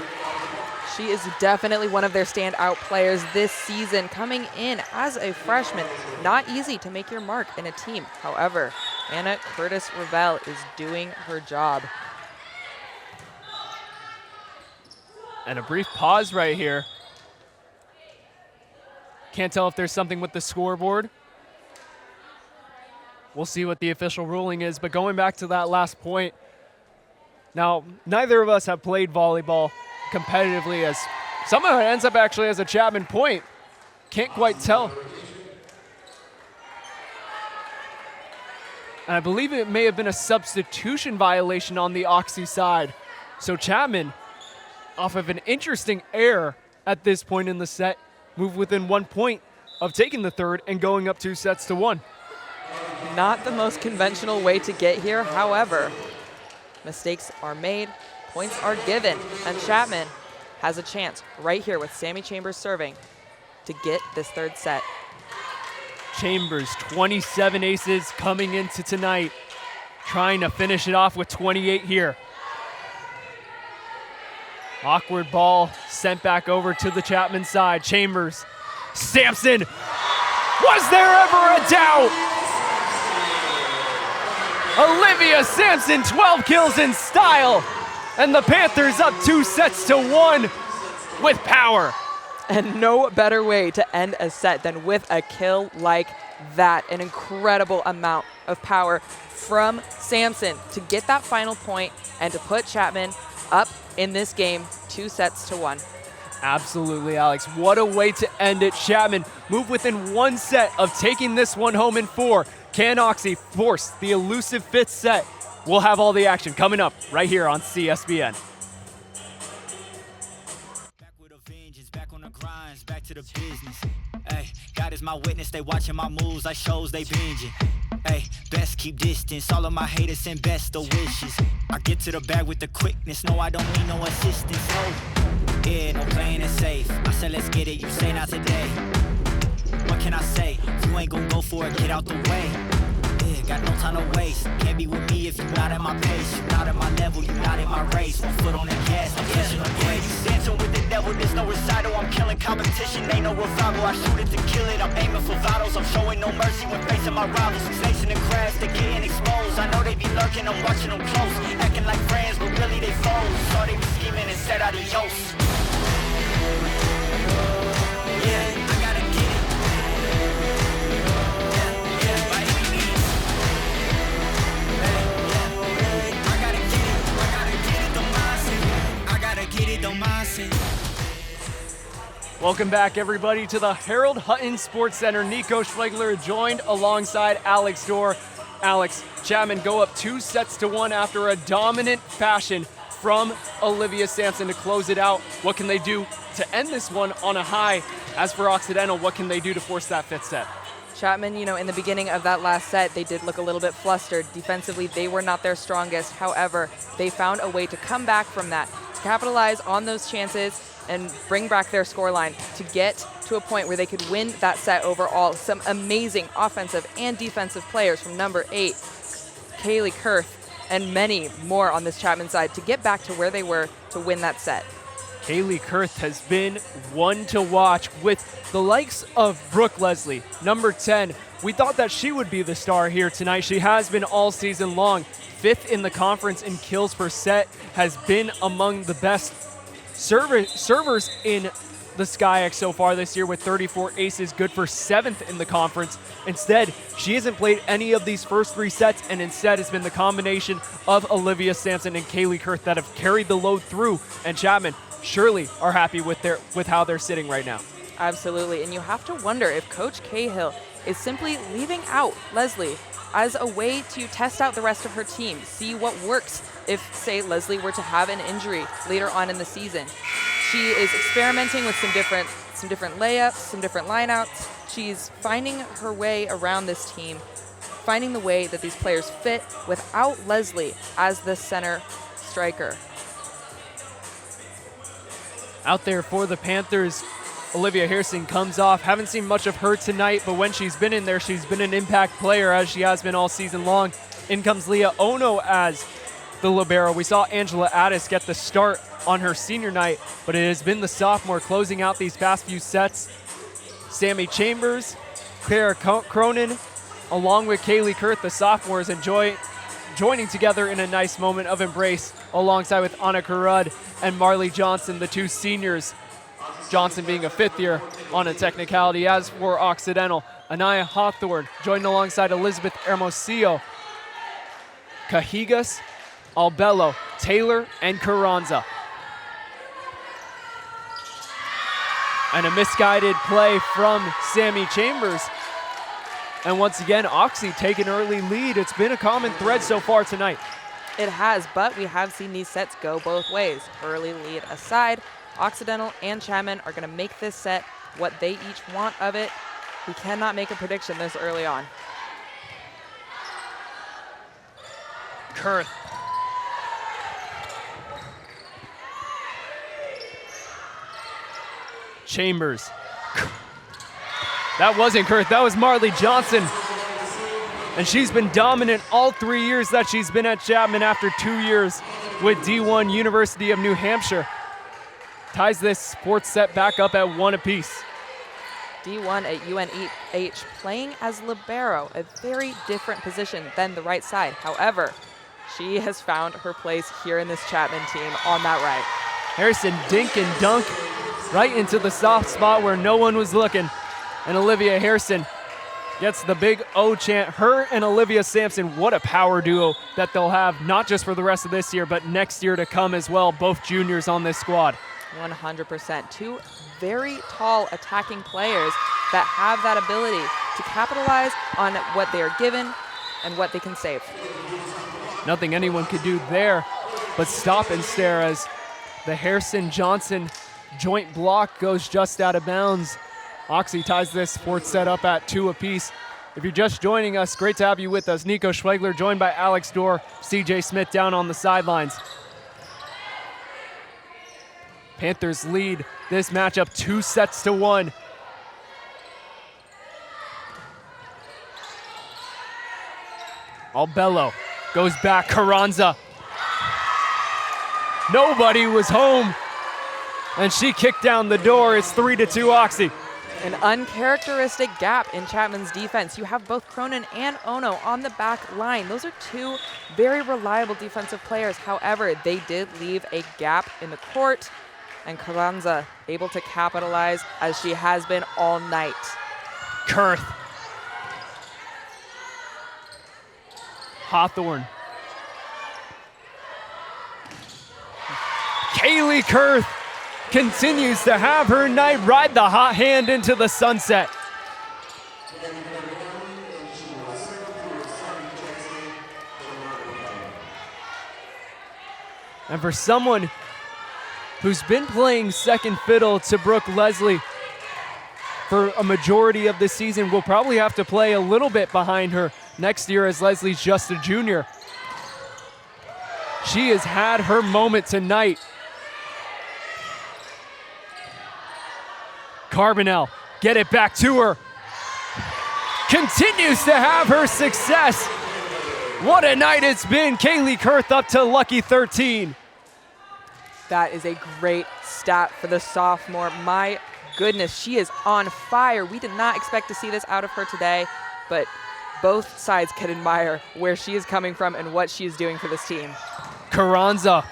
She is definitely one of their standout players this season, coming in as a freshman. Not easy to make your mark in a team. However, Anna Curtis Ravel is doing her job. And a brief pause right here. Can't tell if there's something with the scoreboard. We'll see what the official ruling is, but going back to that last point, now, neither of us have played volleyball competitively, as somehow it ends up actually as a Chapman point. Can't quite tell. And I believe it may have been a substitution violation on the Oxy side. So Chapman, off of an interesting error at this point in the set, move within 1 point of taking the third and going up 2-1. Not the most conventional way to get here, however, mistakes are made, points are given, and Chapman has a chance right here with Sammy Chambers serving to get this third set. Chambers, 27 aces coming into tonight, trying to finish it off with 28 here. Awkward ball sent back over to the Chapman side. Chambers, Sampson, was there ever a doubt? Olivia Sampson, 12 kills in style, and the Panthers up 2-1 with power. And no better way to end a set than with a kill like that. An incredible amount of power from Sampson to get that final point and to put Chapman up in this game 2-1. Absolutely, Alex. What a way to end it. Chapman move within 1 set of taking this one home in 4. Can Oxy force the elusive 5th set? We'll have all the action coming up right here on CSBN. to the business. Hey, God is my witness, they watching my moves like shows they binging. Hey, best keep distance, all of my haters send best of wishes. I get to the bag with the quickness, no, I don't need no assistance, no. Yeah, no playing it safe. I said let's get it, you say not today. What can I say? If you ain't gon' go for it, get out the way. Yeah, got no time to waste. Can't be with me if you're not at my pace. You're not at my level, you're not in my race. One foot on the gas, I'm pushing the brakes. You dancing with the devil, there's no recital. I'm killing competition, ain't no revival. I shoot it to kill it, I'm aiming for vitals. I'm showing no mercy when facing my rivals. Snakes in the grass, they getting exposed. I know they be lurking, I'm watching them close. Acting like friends, but really they foes. Saw they be scheming and said adios. Yeah, I gotta get it. Yeah, by any means. I gotta get it, don't mind it. I gotta get it, don't mind it. Welcome back, everybody, to the Harold Hutton Sports Center. Nico Schwegler joined alongside Alex Dorr. Alex, Chapman go up 2-1 after a dominant fashion from Olivia Sampson to close it out. What can they do to end this one on a high? As for Occidental, what can they do to force that fifth set? Chapman, in the beginning of that last set, they did look a little bit flustered. Defensively, they were not their strongest. However, they found a way to come back from that, to capitalize on those chances and bring back their scoreline to get to a point where they could win that set overall. Some amazing offensive and defensive players from number 8, Kaylee Kurth, and many more on this Chapman side to get back to where they were to win that set. Kaylee Kurth has been one to watch with the likes of Brooke Leslie, number 10. We thought that she would be the star here tonight. She has been all season long. 5th in the conference in kills per set, has been among the best servers in the SkyX so far this year with 34 aces, good for 7th in the conference. Instead, she hasn't played any of these first 3 sets, and instead it's been the combination of Olivia Sampson and Kaylee Kurth that have carried the load through, and Chapman surely are happy with how they're sitting right now. Absolutely, and you have to wonder if Coach Cahill is simply leaving out Leslie as a way to test out the rest of her team, see what works if, say, Leslie were to have an injury later on in the season. She is experimenting with some different layups, some different lineouts. She's finding her way around this team, finding the way that these players fit without Leslie as the center striker. Out there for the Panthers, Olivia Hairston comes off. Haven't seen much of her tonight, but when she's been in there, she's been an impact player as she has been all season long. In comes Leah Ono as the libero. We saw Angela Addis get the start on her senior night, but it has been the sophomore closing out these past few sets. Sammy Chambers, Claire Cronin, along with Kaylee Kurth, the sophomores, joining together in a nice moment of embrace alongside with Anna Karud and Marley Johnson, the 2 seniors. Johnson being a 5th year on a technicality. As for Occidental, Anaya Hawthorne joined alongside Elizabeth Hermosillo, Cajigas, Albello, Taylor, and Carranza. And a misguided play from Sammy Chambers. And once again, Oxy take an early lead. It's been a common thread so far tonight. It has, but we have seen these sets go both ways. Early lead aside, Occidental and Chapman are going to make this set what they each want of it. We cannot make a prediction this early on. Kurth. Chambers. That wasn't Kurth, that was Marley Johnson. And she's been dominant all 3 years that she's been at Chapman after 2 years with D1 University of New Hampshire. Ties this fourth set back up at 1 apiece. D1 at UNH playing as libero, a very different position than the right side. However, she has found her place here in this Chapman team on that right. Harrison dink and dunk right into the soft spot where no one was looking. And Olivia Harrison gets the big O chant. Her and Olivia Sampson, what a power duo that they'll have, not just for the rest of this year, but next year to come as well. Both juniors on this squad. 100%. 2 very tall attacking players that have that ability to capitalize on what they are given and what they can save. Nothing anyone could do there but stop and stare as the Harrison-Johnson Joint block goes just out of bounds. Oxy ties this fourth set up at 2 apiece. If you're just joining us, great to have you with us. Nico Schwegler joined by Alex Dorr, CJ Smith down on the sidelines. Panthers lead this matchup 2-1. Albello goes back, Carranza. Nobody was home, and she kicked down the door. It's 3-2 Oxy. An uncharacteristic gap in Chapman's defense. You have both Cronin and Ono on the back line. Those are two very reliable defensive players. However, they did leave a gap in the court, and Carranza able to capitalize as she has been all night. Kurth. Hawthorne. Kaylee Kurth continues to have her night, ride the hot hand into the sunset. And for someone who's been playing second fiddle to Brooke Leslie for a majority of the season, will probably have to play a little bit behind her next year as Leslie's just a junior. She has had her moment tonight. Carbonell, get it back to her. Continues to have her success. What a night it's been. Kaylee Kurth up to lucky 13. That is a great stat for the sophomore. My goodness, she is on fire. We did not expect to see this out of her today, but both sides can admire where she is coming from and what she is doing for this team. Carranza,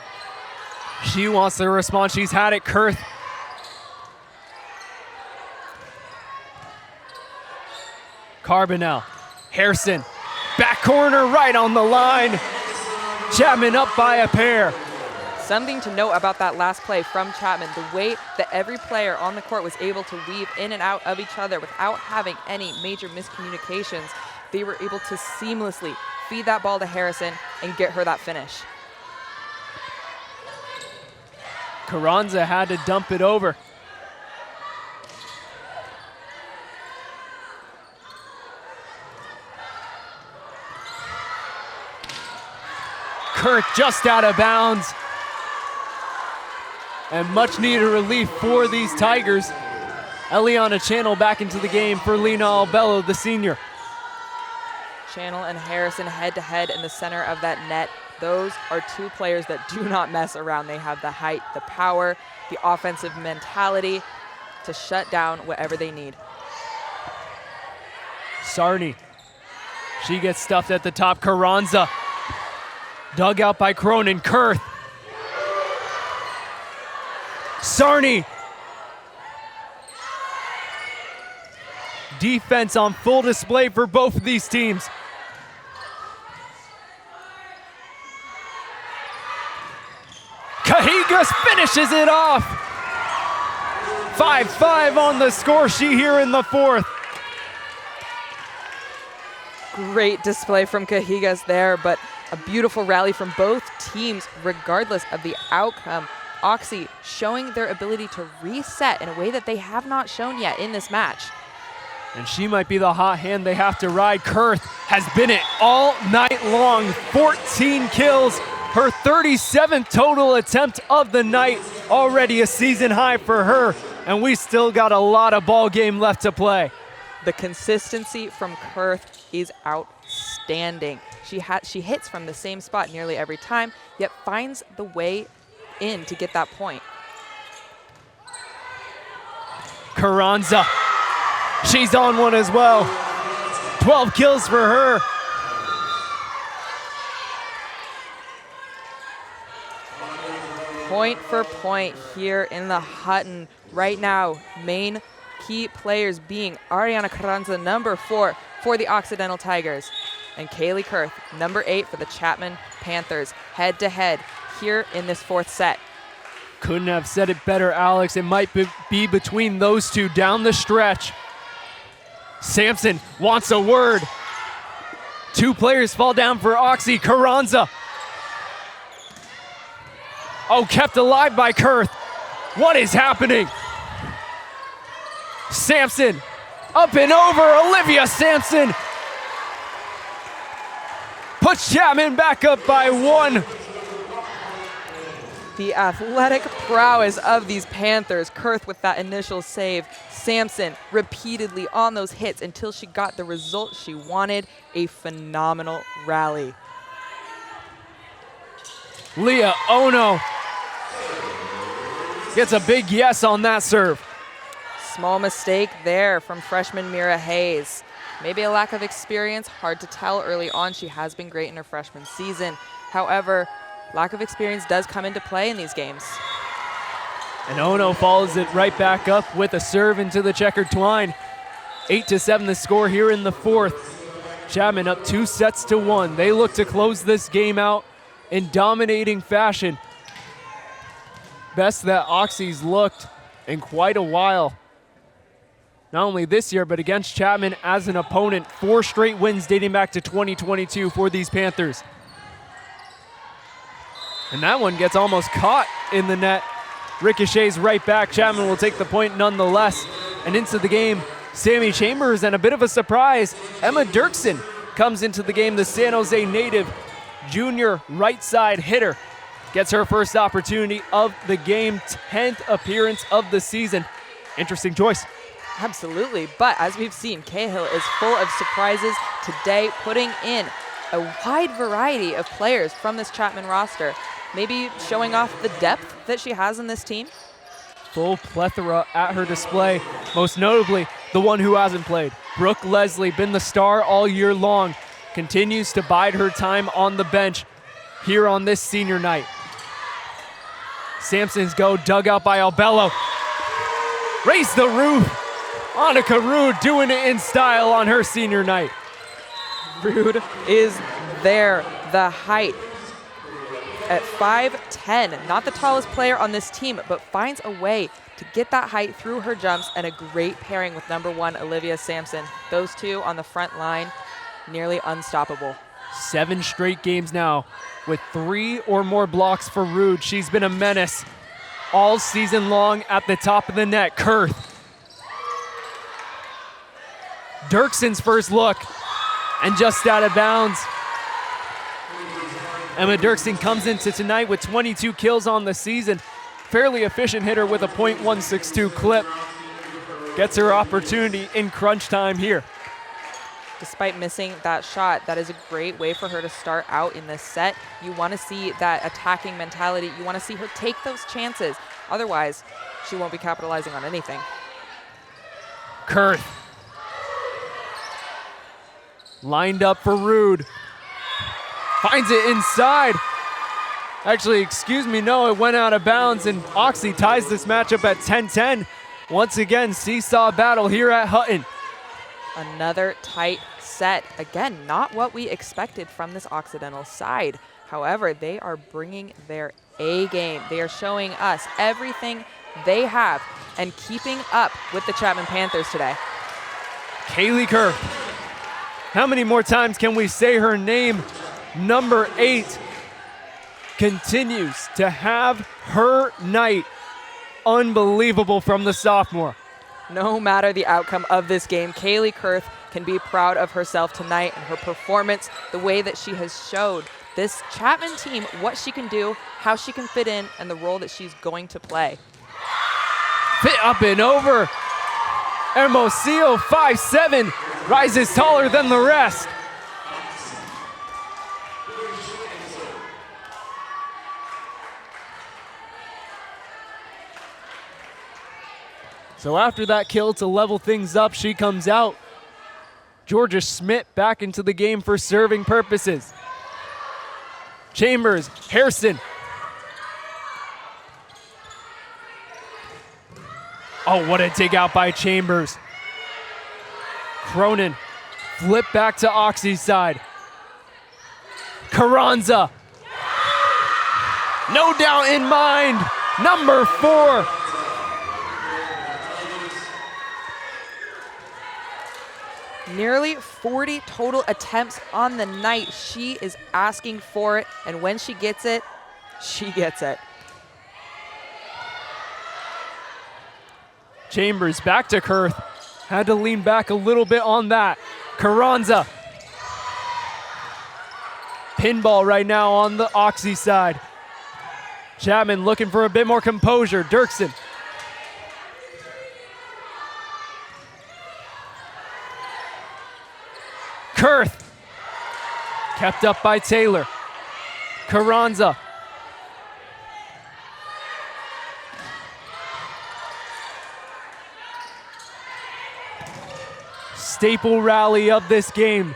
she wants to respond. She's had it. Kurth. Carbonell, Harrison, back corner right on the line. Chapman up by a pair. Something to note about that last play from Chapman, the way that every player on the court was able to weave in and out of each other without having any major miscommunications. They were able to seamlessly feed that ball to Harrison and get her that finish. Carranza had to dump it over. Kurth just out of bounds. And much needed relief for these Tigers. Eliana Channel back into the game for Lena Albello, the senior. Channel and Harrison head to head in the center of that net. Those are two players that do not mess around. They have the height, the power, the offensive mentality to shut down whatever they need. Sarni, she gets stuffed at the top. Carranza, dug out by Cronin. Kurth. Sarni. Defense on full display for both of these teams. Cajigas finishes it off. 5-5 on the score sheet here in the fourth. Great display from Cajigas there, but a beautiful rally from both teams regardless of the outcome. Oxy showing their ability to reset in a way that they have not shown yet in this match. And she might be the hot hand they have to ride. Kurth has been it all night long. 14 kills, her 37th total attempt of the night. Already a season high for her, and we still got a lot of ball game left to play. The consistency from Kurth is outstanding. She hits from the same spot nearly every time, yet finds the way in to get that point. Carranza, she's on one as well. 12 kills for her. Point for point here in the Hutton. Right now, main key players being Ariana Carranza, number 4 for the Occidental Tigers, and Kaylee Kurth, number 8 for the Chapman Panthers, head to head here in this fourth set. Couldn't have said it better, Alex. It might be between those two down the stretch. Sampson wants a word. Two players fall down for Oxy. Carranza. Oh, kept alive by Kurth. What is happening? Sampson, up and over, Olivia Sampson puts Chapman back up by 1. The athletic prowess of these Panthers. Kurth with that initial save. Sampson repeatedly on those hits until she got the result she wanted. A phenomenal rally. Leah Ono gets a big yes on that serve. Small mistake there from freshman Mira Hayes. Maybe a lack of experience, hard to tell early on. She has been great in her freshman season. However, lack of experience does come into play in these games. And Ono follows it right back up with a serve into the checkered twine. 8-7 the score here in the 4th. Chapman up 2-1. They look to close this game out in dominating fashion. Best that Oxy's looked in quite a while. Not only this year, but against Chapman as an opponent. 4 straight wins dating back to 2022 for these Panthers. And that one gets almost caught in the net. Ricochets right back. Chapman will take the point nonetheless. And into the game, Sammy Chambers, and a bit of a surprise, Emma Dirksen comes into the game, the San Jose native junior right side hitter. Gets her first opportunity of the game, 10th appearance of the season. Interesting choice. Absolutely, but as we've seen, Cahill is full of surprises today, putting in a wide variety of players from this Chapman roster. Maybe showing off the depth that she has in this team. Full plethora at her display, most notably the one who hasn't played. Brooke Leslie, been the star all year long, continues to bide her time on the bench here on this senior night. Sampson's go, dug out by Albello. Raise the roof. Annika Ruud doing it in style on her senior night. Ruud is there, the height at 5'10", not the tallest player on this team, but finds a way to get that height through her jumps, and a great pairing with #1 Olivia Sampson. Those two on the front line, nearly unstoppable. 7 straight games now with 3 or more blocks for Ruud. She's been a menace all season long at the top of the net. Kurth. Dirksen's first look, and just out of bounds. Emma Dirksen comes into tonight with 22 kills on the season. Fairly efficient hitter with a .162 clip. Gets her opportunity in crunch time here. Despite missing that shot, that is a great way for her to start out in this set. You want to see that attacking mentality. You want to see her take those chances. Otherwise, she won't be capitalizing on anything. Kurth. Lined up for Ruud. Finds it inside. Actually, excuse me, no, it went out of bounds, and Oxy ties this matchup at 10-10. Once again, seesaw battle here at Hutton. Another tight set. Again, not what we expected from this Occidental side. However, they are bringing their A game. They are showing us everything they have and keeping up with the Chapman Panthers today. Kaylee Kurth. How many more times can we say her name? #8 continues to have her night. Unbelievable from the sophomore. No matter the outcome of this game, Kaylee Kurth can be proud of herself tonight and her performance, the way that she has showed this Chapman team what she can do, how she can fit in, and the role that she's going to play. Fit up and over. Hermosillo, 5'7", rises taller than the rest. So after that kill to level things up, she comes out. Georgia Schmidt back into the game for serving purposes. Chambers, Hairston. Oh, what a dig out by Chambers. Cronin, flip back to Oxy's side. Carranza. No doubt in mind, #4. Nearly 40 total attempts on the night. She is asking for it, and when she gets it, she gets it. Chambers back to Kurth. Had to lean back a little bit on that. Carranza. Pinball right now on the Oxy side. Chapman looking for a bit more composure. Dirksen. Kurth. Kept up by Taylor. Carranza. Staple rally of this game.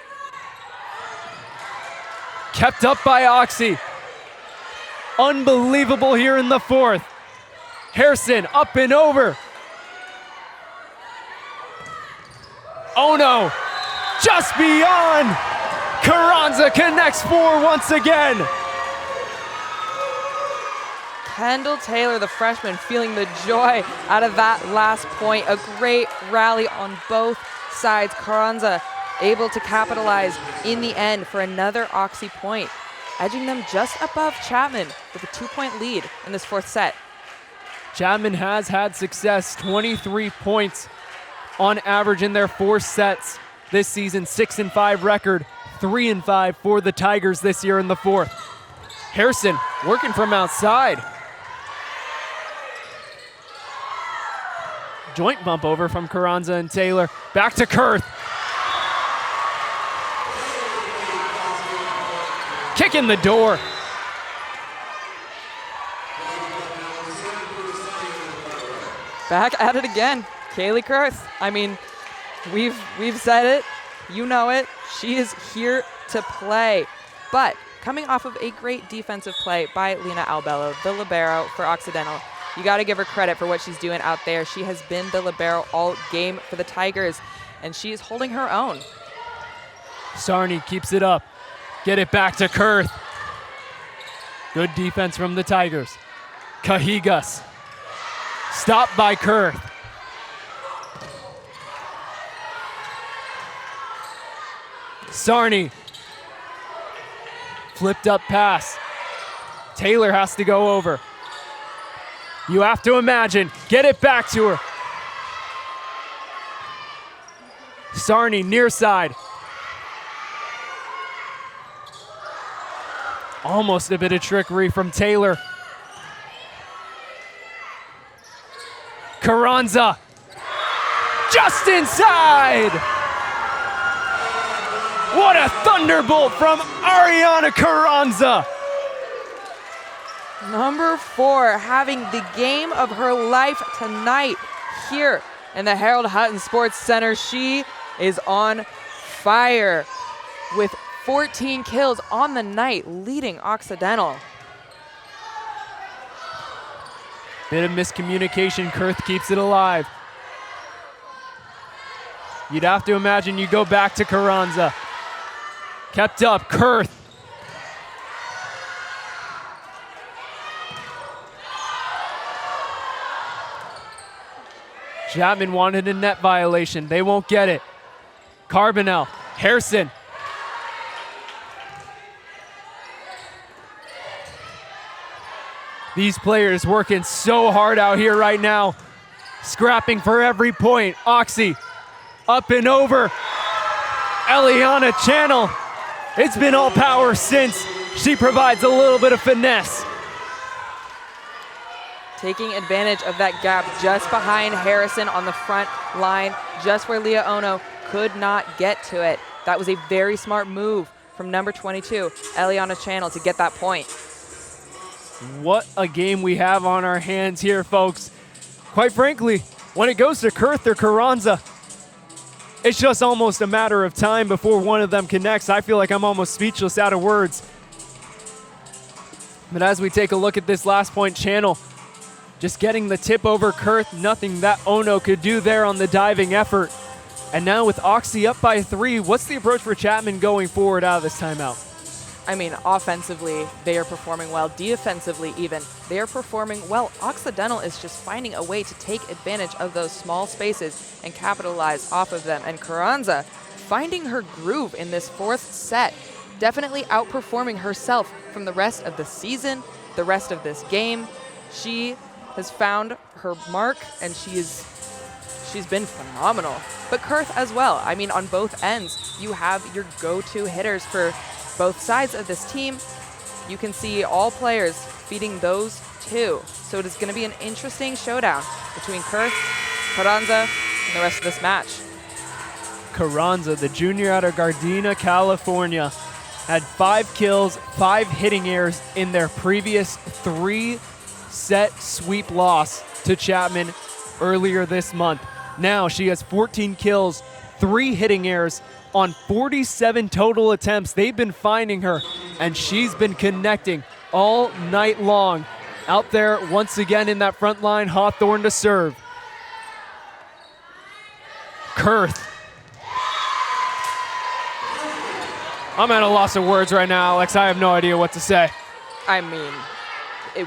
Kept up by Oxy. Unbelievable here in the fourth. Harrison up and over. Oh no, just beyond. Carranza connects 4 once again. Kendall Taylor, the freshman, feeling the joy out of that last point. A great rally on both sides. Carranza able to capitalize in the end for another Oxy point, edging them just above Chapman with a 2-point lead in this fourth set. Chapman has had success, 23 points on average in their 4 sets this season, 6-5 record, 3-5 for the Tigers this year in the fourth. Harrison working from outside. Joint bump over from Carranza and Taylor. Back to Kurth. Kick in the door. Back at it again, Kaylee Kurth. I mean, we've said it, you know it. She is here to play. But coming off of a great defensive play by Lena Albello, the libero for Occidental, you got to give her credit for what she's doing out there. She has been the libero all game for the Tigers, and she is holding her own. Sarni keeps it up. Get it back to Kurth. Good defense from the Tigers. Cajigas. Stopped by Kurth. Sarni. Flipped up pass. Taylor has to go over. You have to imagine. Get it back to her. Sarni near side. Almost a bit of trickery from Taylor. Carranza. Just inside. What a thunderbolt from Ariana Carranza. Number 4 having the game of her life tonight here in the Harold Hutton Sports Center. She is on fire with 14 kills on the night, leading Occidental. Bit of miscommunication. Kurth keeps it alive. You'd have to imagine you go back to Carranza. Kept up, Kurth. Chapman wanted a net violation. They won't get it. Carbonell, Harrison. These players working so hard out here right now, scrapping for every point. Oxy, up and over. Eliana Channel, it's been all power since. She provides a little bit of finesse. Taking advantage of that gap just behind Harrison on the front line, just where Leah Ono could not get to it. That was a very smart move from number 22, Eliana Channel, to get that point. What a game we have on our hands here, folks. Quite frankly, when it goes to Kurth or Carranza, it's just almost a matter of time before one of them connects. I feel like I'm almost speechless, out of words. But as we take a look at this last point, Channel just getting the tip over Kurth, nothing that Ono could do there on the diving effort. And now with Oxy up by 3, what's the approach for Chapman going forward out of this timeout? I mean, offensively, they are performing well. Defensively, even, they are performing well. Occidental is just finding a way to take advantage of those small spaces and capitalize off of them. And Carranza finding her groove in this fourth set, definitely outperforming herself from the rest of the season, the rest of this game. She has found her mark, and she is she's been phenomenal. But Kurth as well. I mean, on both ends, you have your go-to hitters for both sides of this team. You can see all players feeding those two. So it is going to be an interesting showdown between Kurth, Carranza, and the rest of this match. Carranza, the junior out of Gardena, California, had 5 kills, 5 hitting errors in their previous 3-set sweep loss to Chapman earlier this month. Now she has 14 kills, 3 hitting errors on 47 total attempts. They've been finding her, and she's been connecting all night long. Out there once again in that front line, Hawthorne to serve. Kurth. I'm at a loss of words right now, Alex. I have no idea what to say. I mean,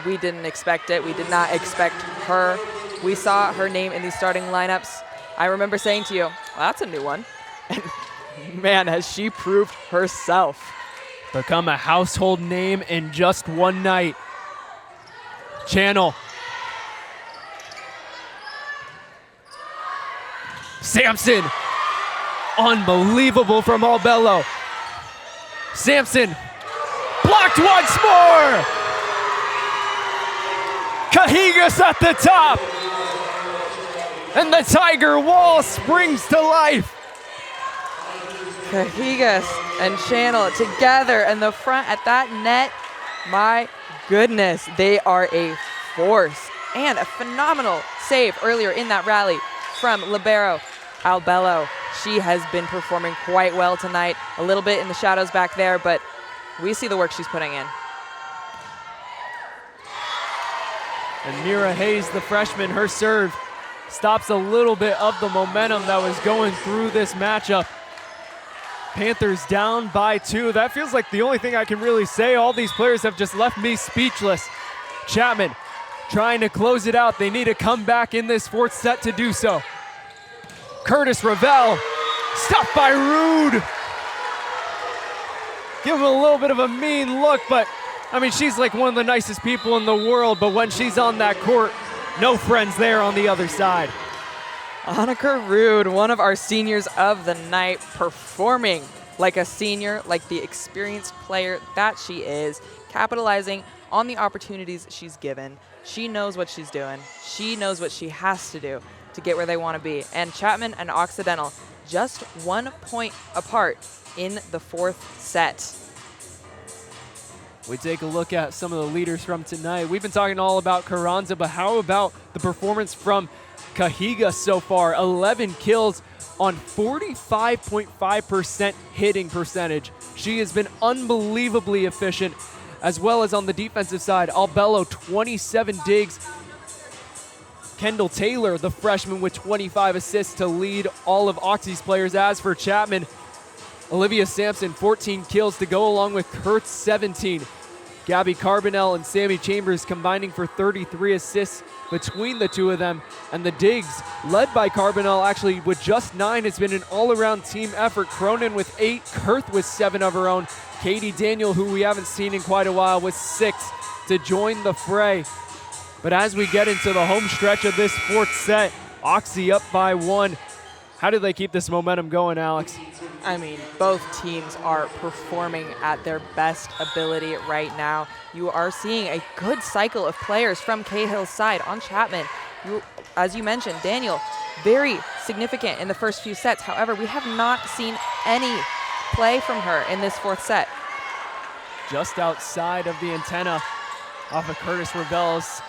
we didn't expect it. We did not expect her. We saw her name in these starting lineups. I remember saying to you, well, that's a new one. And man, has she proved herself. Become a household name in just one night. Channel. Sampson. Unbelievable from Albello. Sampson. Blocked once more. Cajigas at the top. And the Tiger Wall springs to life. Cajigas and Channel together in the front at that net. My goodness, they are a force. And a phenomenal save earlier in that rally from libero Albello. She has been performing quite well tonight. A little bit in the shadows back there, but we see the work she's putting in. And Mira Hayes, the freshman, her serve stops a little bit of the momentum that was going through this matchup. Panthers down by 2. That feels like the only thing I can really say. All these players have just left me speechless. Chapman trying to close it out. They need to come back in this 4th set to do so. Curtis Ravel, stopped by Rude. Give him a little bit of a mean look, but I mean, she's like one of the nicest people in the world, but when she's on that court, no friends there on the other side. Annika Rude, one of our seniors of the night, performing like a senior, like the experienced player that she is, capitalizing on the opportunities she's given. She knows what she's doing. She knows what she has to do to get where they want to be. And Chapman and Occidental just 1 point apart in the 4th set. We take a look at some of the leaders from tonight. We've been talking all about Carranza, but how about the performance from Cajigas so far? 11 kills on 45.5% hitting percentage. She has been unbelievably efficient, as well as on the defensive side. Albello, 27 digs. Kendall Taylor, the freshman, with 25 assists to lead all of Oxy's players. As for Chapman, Olivia Sampson, 14 kills to go along with Kurt's 17. Gabby Carbonell and Sammy Chambers combining for 33 assists between the two of them. And the digs, led by Carbonell, actually with just 9. It's been an all-around team effort. Cronin with 8, Kurth with 7 of her own. Katie Daniel, who we haven't seen in quite a while, with 6 to join the fray. But as we get into the home stretch of this 4th set, Oxy up by 1. How do they keep this momentum going, Alex? I mean, both teams are performing at their best ability right now. You are seeing a good cycle of players from Cahill's side on Chapman. As you mentioned, Daniel, very significant in the first few sets. However, we have not seen any play from her in this 4th set. Just outside of the antenna off of Curtis Ravel's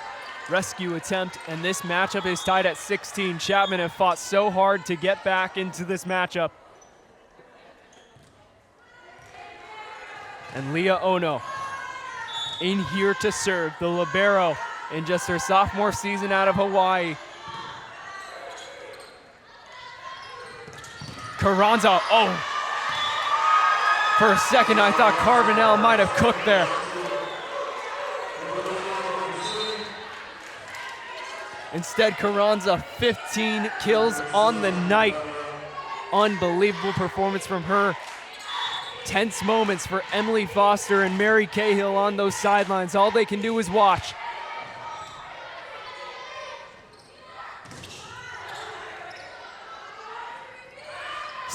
rescue attempt, and this matchup is tied at 16. Chapman have fought so hard to get back into this matchup. And Leah Ono in here to serve, the libero in just her sophomore season out of Hawaii. Carranza, oh. For a second, I thought Carbonell might have cooked there. Instead, Carranza, 15 kills on the night. Unbelievable performance from her. Tense moments for Emily Foster and Mary Cahill on those sidelines. All they can do is watch.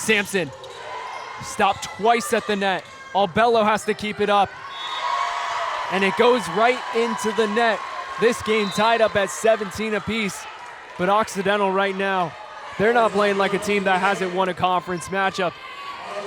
Sampson stopped twice at the net. Albello has to keep it up. And it goes right into the net. This game tied up at 17 apiece. But Occidental right now, they're not playing like a team that hasn't won a conference matchup.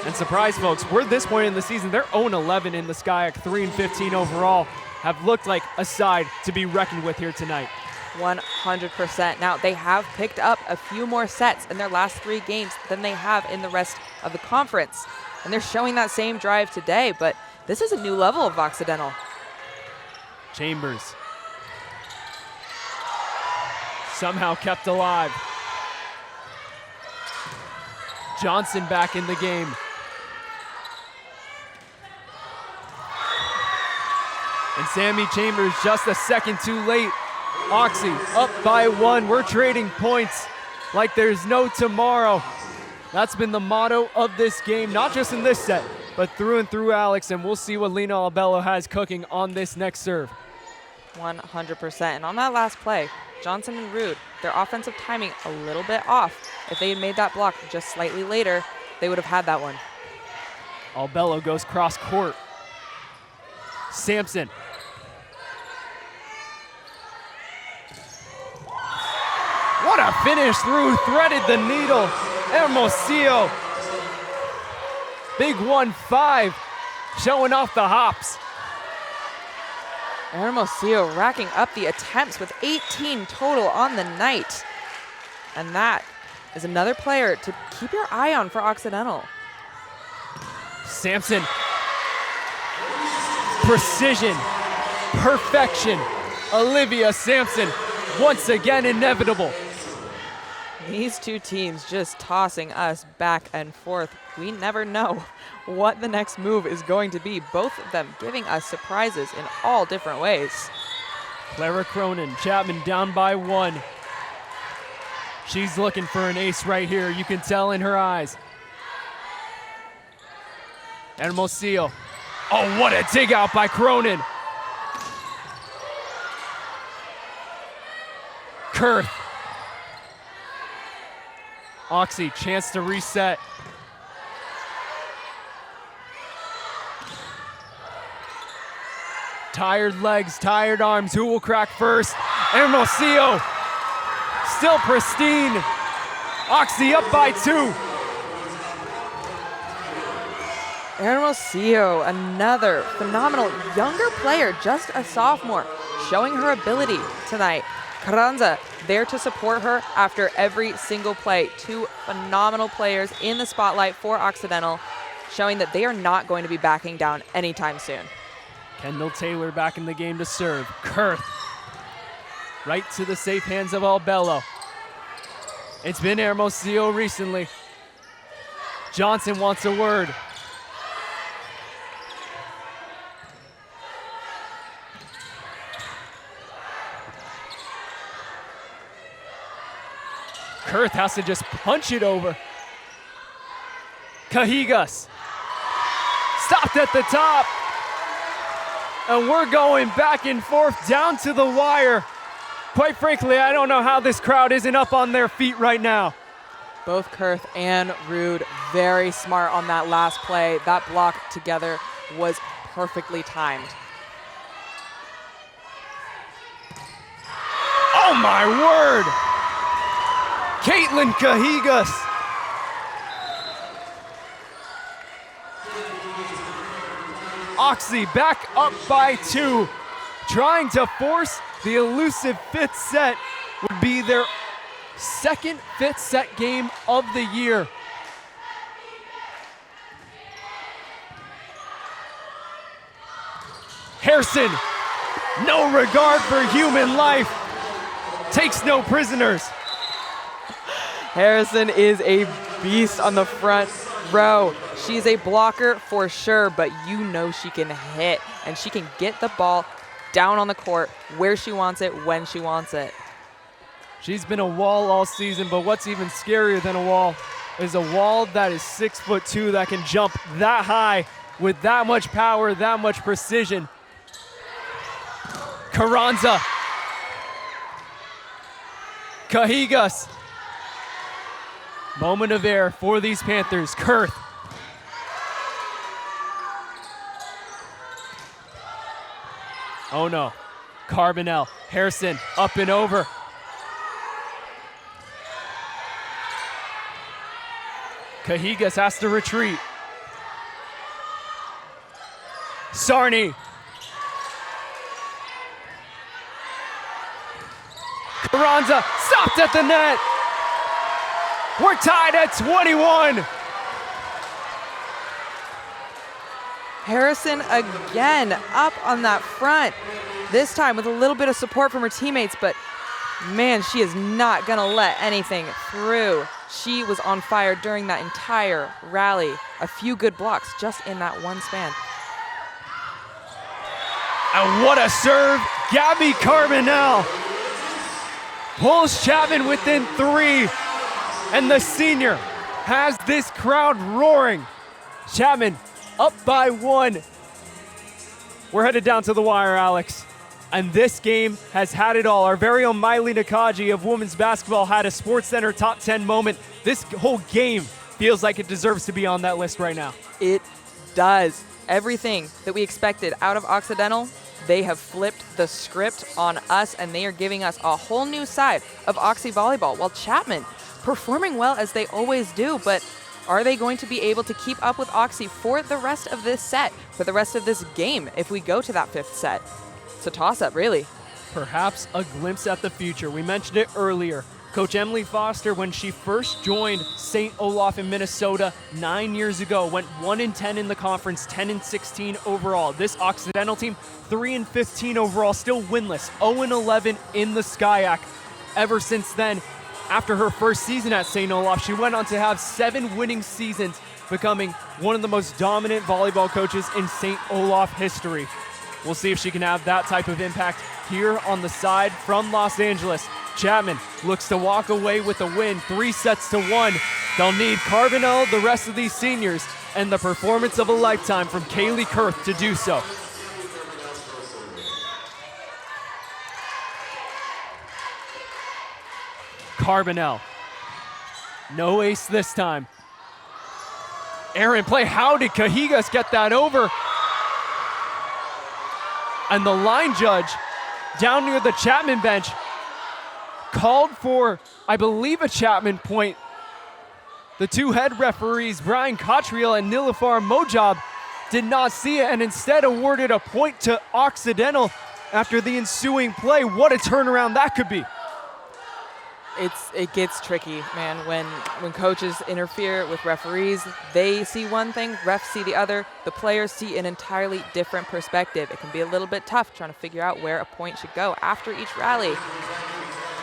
And surprise, folks, we're at this point in the season, they're 0-11 in the SCIAC, 3-15 overall. Have looked like a side to be reckoned with here tonight. 100%. Now, they have picked up a few more sets in their last 3 games than they have in the rest of the conference. And they're showing that same drive today, but this is a new level of Occidental. Chambers somehow kept alive. Johnson back in the game. And Sammy Chambers just a second too late. Oxy up by 1. We're trading points like there's no tomorrow. That's been the motto of this game, not just in this set, but through and through, Alex. And we'll see what Lena Albello has cooking on this next serve. 100%. And on that last play, Johnson and Rude, their offensive timing a little bit off. If they had made that block just slightly later, they would have had that one. Albello goes cross court. Sampson. What a finish through, threaded the needle. Hermosillo. Big 1-5, showing off the hops. Hermosillo racking up the attempts with 18 total on the night. And that is another player to keep your eye on for Occidental. Sampson. Precision, perfection. Olivia Sampson, once again inevitable. These two teams just tossing us back and forth. We never know what the next move is going to be. Both of them giving us surprises in all different ways. Clara Cronin, Chapman down by 1. She's looking for an ace right here. You can tell in her eyes. Hermosillo. Oh, what a dig out by Cronin. Kurth. Oxy, chance to reset. Tired legs, tired arms. Who will crack first? Hermosillo. Still pristine. Oxy up by 2. Hermosillo, another phenomenal younger player, just a sophomore, showing her ability tonight. Carranza there to support her after every single play. 2 phenomenal players in the spotlight for Occidental, showing that they are not going to be backing down anytime soon. Kendall Taylor back in the game to serve. Kurth. Right to the safe hands of Albello. It's been Hermosillo recently. Johnson wants a word. Kurth has to just punch it over. Cajigas. Stopped at the top. And we're going back and forth down to the wire. Quite frankly, I don't know how this crowd isn't up on their feet right now. Both Kurth and Rude very smart on that last play. That block together was perfectly timed. Oh my word! Caitlin Cajigas. Oxy back up by 2, trying to force the elusive 5th set. Would be their second 5th set game of the year. Harrison, no regard for human life, takes no prisoners. Harrison is a beast on the front row. She's a blocker for sure, but you know she can hit, and she can get the ball down on the court where she wants it, when she wants it. She's been a wall all season, but what's even scarier than a wall is a wall that is 6'2", that can jump that high with that much power, that much precision. Carranza. Cajigas. Moment of air for these Panthers. Kurth. Oh no. Carbonell. Harrison up and over. Cajigas has to retreat. Sarney. Carranza stopped at the net. We're tied at 21. Harrison again up on that front. This time with a little bit of support from her teammates, but man, she is not gonna let anything through. She was on fire during that entire rally. A few good blocks just in that one span. And what a serve, Gabby Carbonell pulls Chapman within 3, and the senior has this crowd roaring. Chapman up by 1. We're headed down to the wire, Alex. And this game has had it all. Our very own Miley Nakaji of women's basketball had a SportsCenter top 10 moment. This whole game feels like it deserves to be on that list right now. It does. Everything that we expected out of Occidental, they have flipped the script on us, and they are giving us a whole new side of Oxy volleyball. While Chapman performing well as they always do, but are they going to be able to keep up with Oxy for the rest of this set, for the rest of this game if we go to that 5th set? It's a toss-up, really. Perhaps a glimpse at the future. We mentioned it earlier. Coach Emily Foster, when she first joined St. Olaf in Minnesota 9 years ago, went 1-10 in the conference, 10-16 overall. This Occidental team, 3-15 overall, still winless, 0-11 in the SCIAC. Ever since then, after her first season at St. Olaf, she went on to have 7 winning seasons, becoming one of the most dominant volleyball coaches in St. Olaf history. We'll see if she can have that type of impact here on the side from Los Angeles. Chapman looks to walk away with a win, 3-1. They'll need Carbonell, the rest of these seniors, and the performance of a lifetime from Kaylee Kurth to do so. Carbonell. No ace this time. Aaron play. How did Cajigas get that over? And the line judge down near the Chapman bench called for, I believe, a Chapman point. The 2 head referees, Brian Cottriell and Nilufar Mojab, did not see it and instead awarded a point to Occidental after the ensuing play. What a turnaround that could be. It gets tricky, man. When coaches interfere with referees, they see one thing, refs see the other. The players see an entirely different perspective. It can be a little bit tough trying to figure out where a point should go after each rally.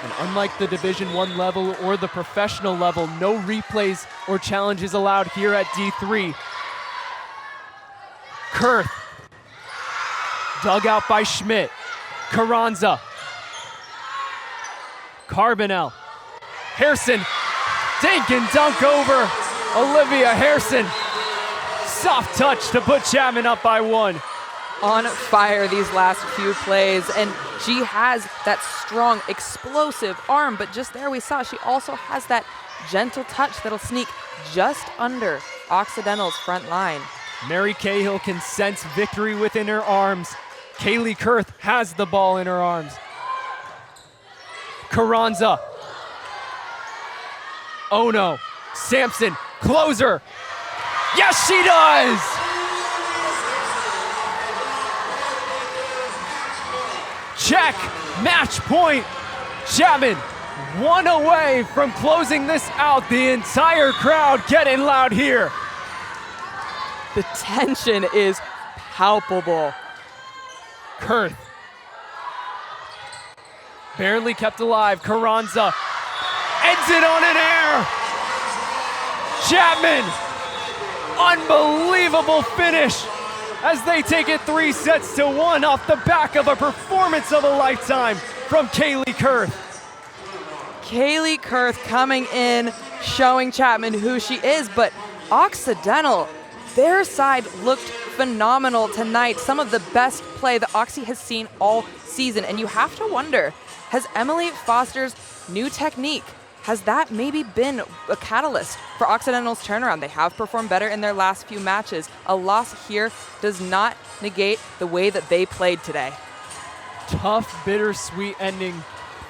And unlike the Division I level or the professional level, no replays or challenges allowed here at D3. Kurth, dug out by Schmidt. Carranza. Carbonell. Harrison, dink and dunk over Olivia Harrison. Soft touch to put Chapman up by 1. On fire these last few plays, and she has that strong, explosive arm, but just there we saw she also has that gentle touch that'll sneak just under Occidental's front line. Mary Cahill can sense victory within her arms. Kaylee Kurth has the ball in her arms. Carranza. Oh no. Sampson, closer. Yes, she does! Check, match point. Chapman, 1 away from closing this out. The entire crowd getting loud here. The tension is palpable. Kurth. Barely kept alive. Carranza ends it on an air. Chapman, unbelievable finish as they take it 3-1 off the back of a performance of a lifetime from Kaylee Kurth. Kaylee Kurth coming in, showing Chapman who she is, but Occidental, their side looked phenomenal tonight. Some of the best play that Oxy has seen all season, and you have to wonder, has Emily Foster's new technique has that maybe been a catalyst for Occidental's turnaround? They have performed better in their last few matches. A loss here does not negate the way that they played today. Tough, bittersweet ending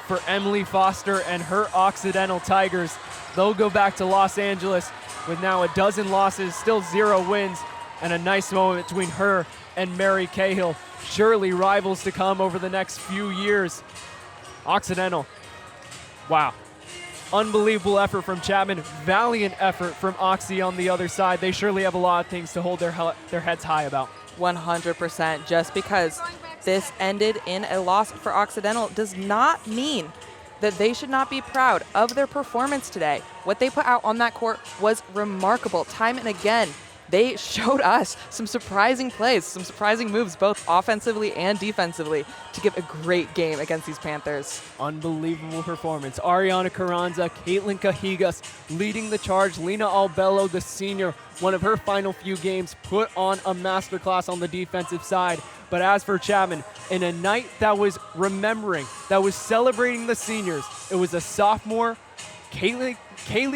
for Emily Foster and her Occidental Tigers. They'll go back to Los Angeles with now a dozen losses, still 0 wins, and a nice moment between her and Mary Cahill. Surely rivals to come over the next few years. Occidental, wow. Unbelievable effort from Chapman, valiant effort from Oxy on the other side. They surely have a lot of things to hold their heads high about. 100%. Just because this ended in a loss for Occidental does not mean that they should not be proud of their performance today. What they put out on that court was remarkable. Time and again, they showed us some surprising plays, some surprising moves, both offensively and defensively, to give a great game against these Panthers. Unbelievable performance. Ariana Carranza, Caitlin Cajigas leading the charge. Lena Albello, the senior, one of her final few games, put on a masterclass on the defensive side. But as for Chapman, in a night that was remembering, that was celebrating the seniors, it was a sophomore, Kaylee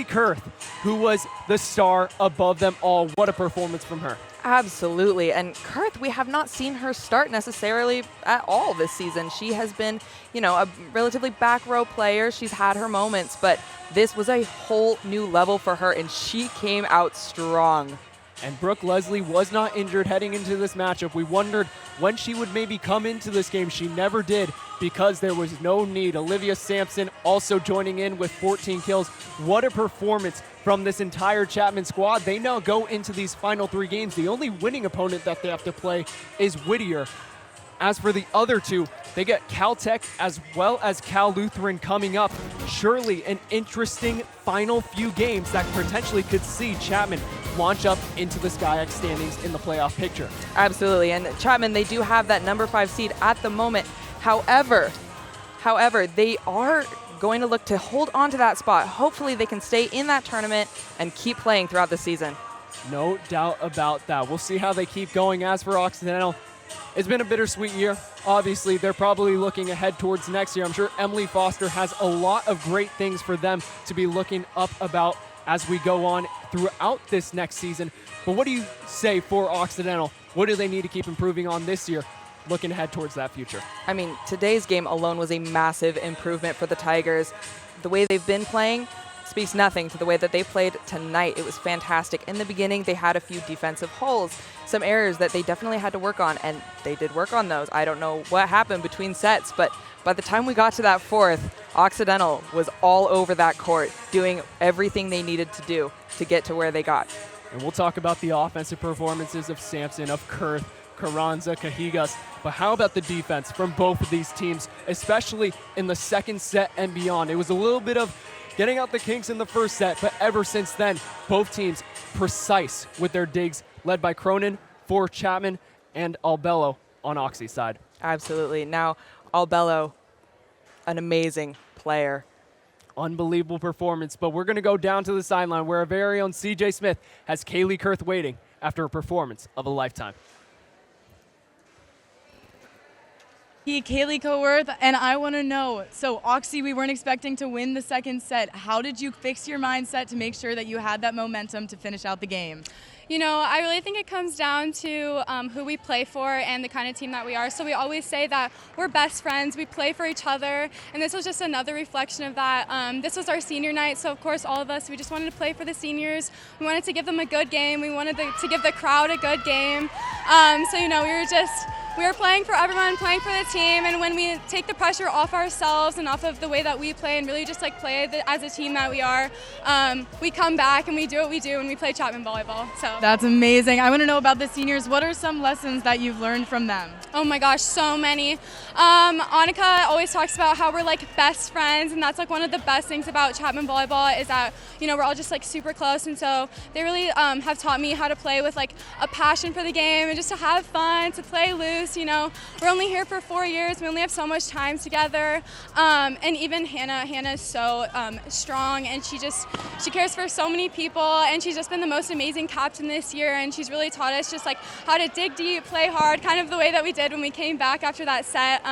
Kurth, who was the star above them all. What a performance from her. Absolutely. And Kurth, we have not seen her start necessarily at all this season. She has been, a relatively back row player. She's had her moments, but this was a whole new level for her, and she came out strong. And Brooke Leslie was not injured heading into this matchup. We wondered when she would maybe come into this game. She never did because there was no need. Olivia Sampson also joining in with 14 kills. What a performance from this entire Chapman squad. They now go into these final 3 games. The only winning opponent that they have to play is Whittier. As for the other two, they get Caltech as well as Cal Lutheran coming up. Surely an interesting final few games that potentially could see Chapman launch up into the SkyX standings in the playoff picture. Absolutely, and Chapman, they do have that number 5 seed at the moment. However, they are going to look to hold on to that spot. Hopefully they can stay in that tournament and keep playing throughout the season. No doubt about that. We'll see how they keep going. As for Occidental, it's been a bittersweet year. Obviously, they're probably looking ahead towards next year. I'm sure Emily Foster has a lot of great things for them to be looking up about as we go on throughout this next season. But what do you say for Occidental? What do they need to keep improving on this year, looking ahead towards that future? I mean, today's game alone was a massive improvement for the Tigers. The way they've been playing speaks nothing to the way that they played tonight. It was fantastic. In the beginning, they had a few defensive holes, some errors that they definitely had to work on, and they did work on those. I don't know what happened between sets, but by the time we got to that 4th, Occidental was all over that court, doing everything they needed to do to get to where they got. And we'll talk about the offensive performances of Sampson, of Kurth, Carranza, Cajigas, but how about the defense from both of these teams, especially in the second set and beyond? It was a little bit of getting out the kinks in the first set, but ever since then, both teams precise with their digs, led by Cronin for Chapman and Albello on Oxy's side. Absolutely. Now, Albello, an amazing player. Unbelievable performance, but we're going to go down to the sideline where our very own CJ Smith has Kaylee Kurth waiting after a performance of a lifetime. Kaylee Coworth, and I want to know, so Oxy, we weren't expecting to win the second set. How did you fix your mindset to make sure that you had that momentum to finish out the game? I really think it comes down to who we play for and the kind of team that we are. So we always say that we're best friends, we play for each other, and this was just another reflection of that. This was our senior night, so of course all of us, we just wanted to play for the seniors. We wanted to give them a good game. We wanted to give the crowd a good game. We were playing for everyone, playing for the team, and when we take the pressure off ourselves and off of the way that we play and really just play as a team that we are, we come back and we do what we do and we play Chapman volleyball. So that's amazing. I want to know about the seniors. What are some lessons that you've learned from them? Oh my gosh, so many. Annika always talks about how we're best friends, and that's one of the best things about Chapman volleyball is that we're all just super close, and so they really have taught me how to play with a passion for the game and just to have fun, to play loose. We're only here for 4 years. We only have so much time together. And even Hannah is so strong, and she cares for so many people, and she's just been the most amazing captain this year, and she's really taught us just how to dig deep, play hard, kind of the way that we did when we came back after that set.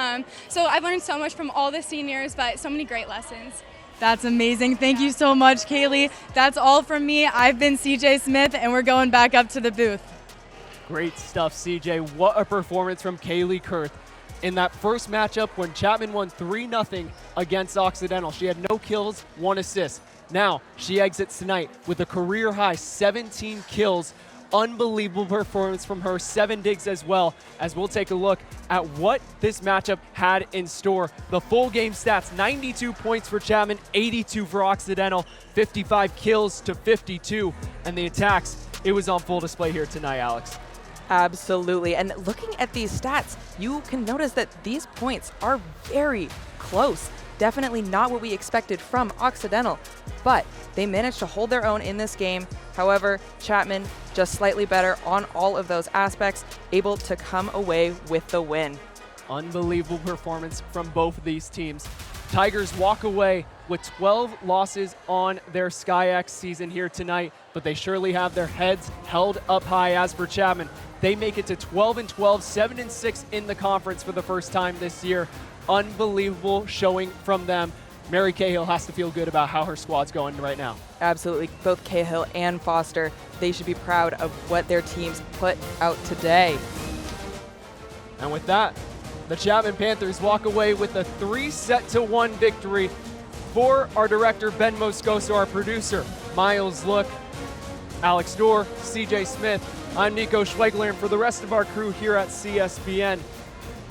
So I've learned so much from all the seniors, but so many great lessons. That's amazing. Thank you so much, Kaylee. That's all from me. I've been CJ Smith, and we're going back up to the booth. Great stuff, CJ. What a performance from Kaylee Kurth. In that first matchup when Chapman won 3-0 against Occidental, she had no kills, 1 assist. Now she exits tonight with a career high 17 kills. Unbelievable performance from her, 7 digs as well, as we'll take a look at what this matchup had in store. The full game stats: 92 points for Chapman, 82 for Occidental, 55 kills to 52. And the attacks, it was on full display here tonight, Alex. Absolutely. And looking at these stats, you can notice that these points are very close. Definitely not what we expected from Occidental, but they managed to hold their own in this game. However, Chapman just slightly better on all of those aspects, able to come away with the win. Unbelievable performance from both of these teams. Tigers walk away with 12 losses on their SkyX season here tonight, but they surely have their heads held up high. As for Chapman, they make it to 12-12, 7-6 in the conference for the first time this year. Unbelievable showing from them. Mary Cahill has to feel good about how her squad's going right now. Absolutely. Both Cahill and Foster, they should be proud of what their teams put out today. And with that, the Chapman Panthers walk away with a 3-1 victory. For our director, Ben Moscoso, our producer, Miles Look, Alex Dorr, CJ Smith, I'm Nico Schwegler, and for the rest of our crew here at CSBN,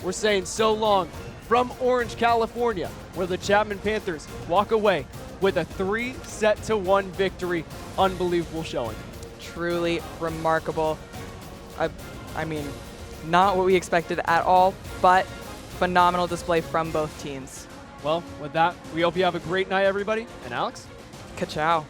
we're saying so long from Orange, California, where the Chapman Panthers walk away with a 3-1 victory. Unbelievable showing. Truly remarkable. I mean, not what we expected at all, but phenomenal display from both teams. Well, with that, we hope you have a great night, everybody. And Alex? Ka-chow.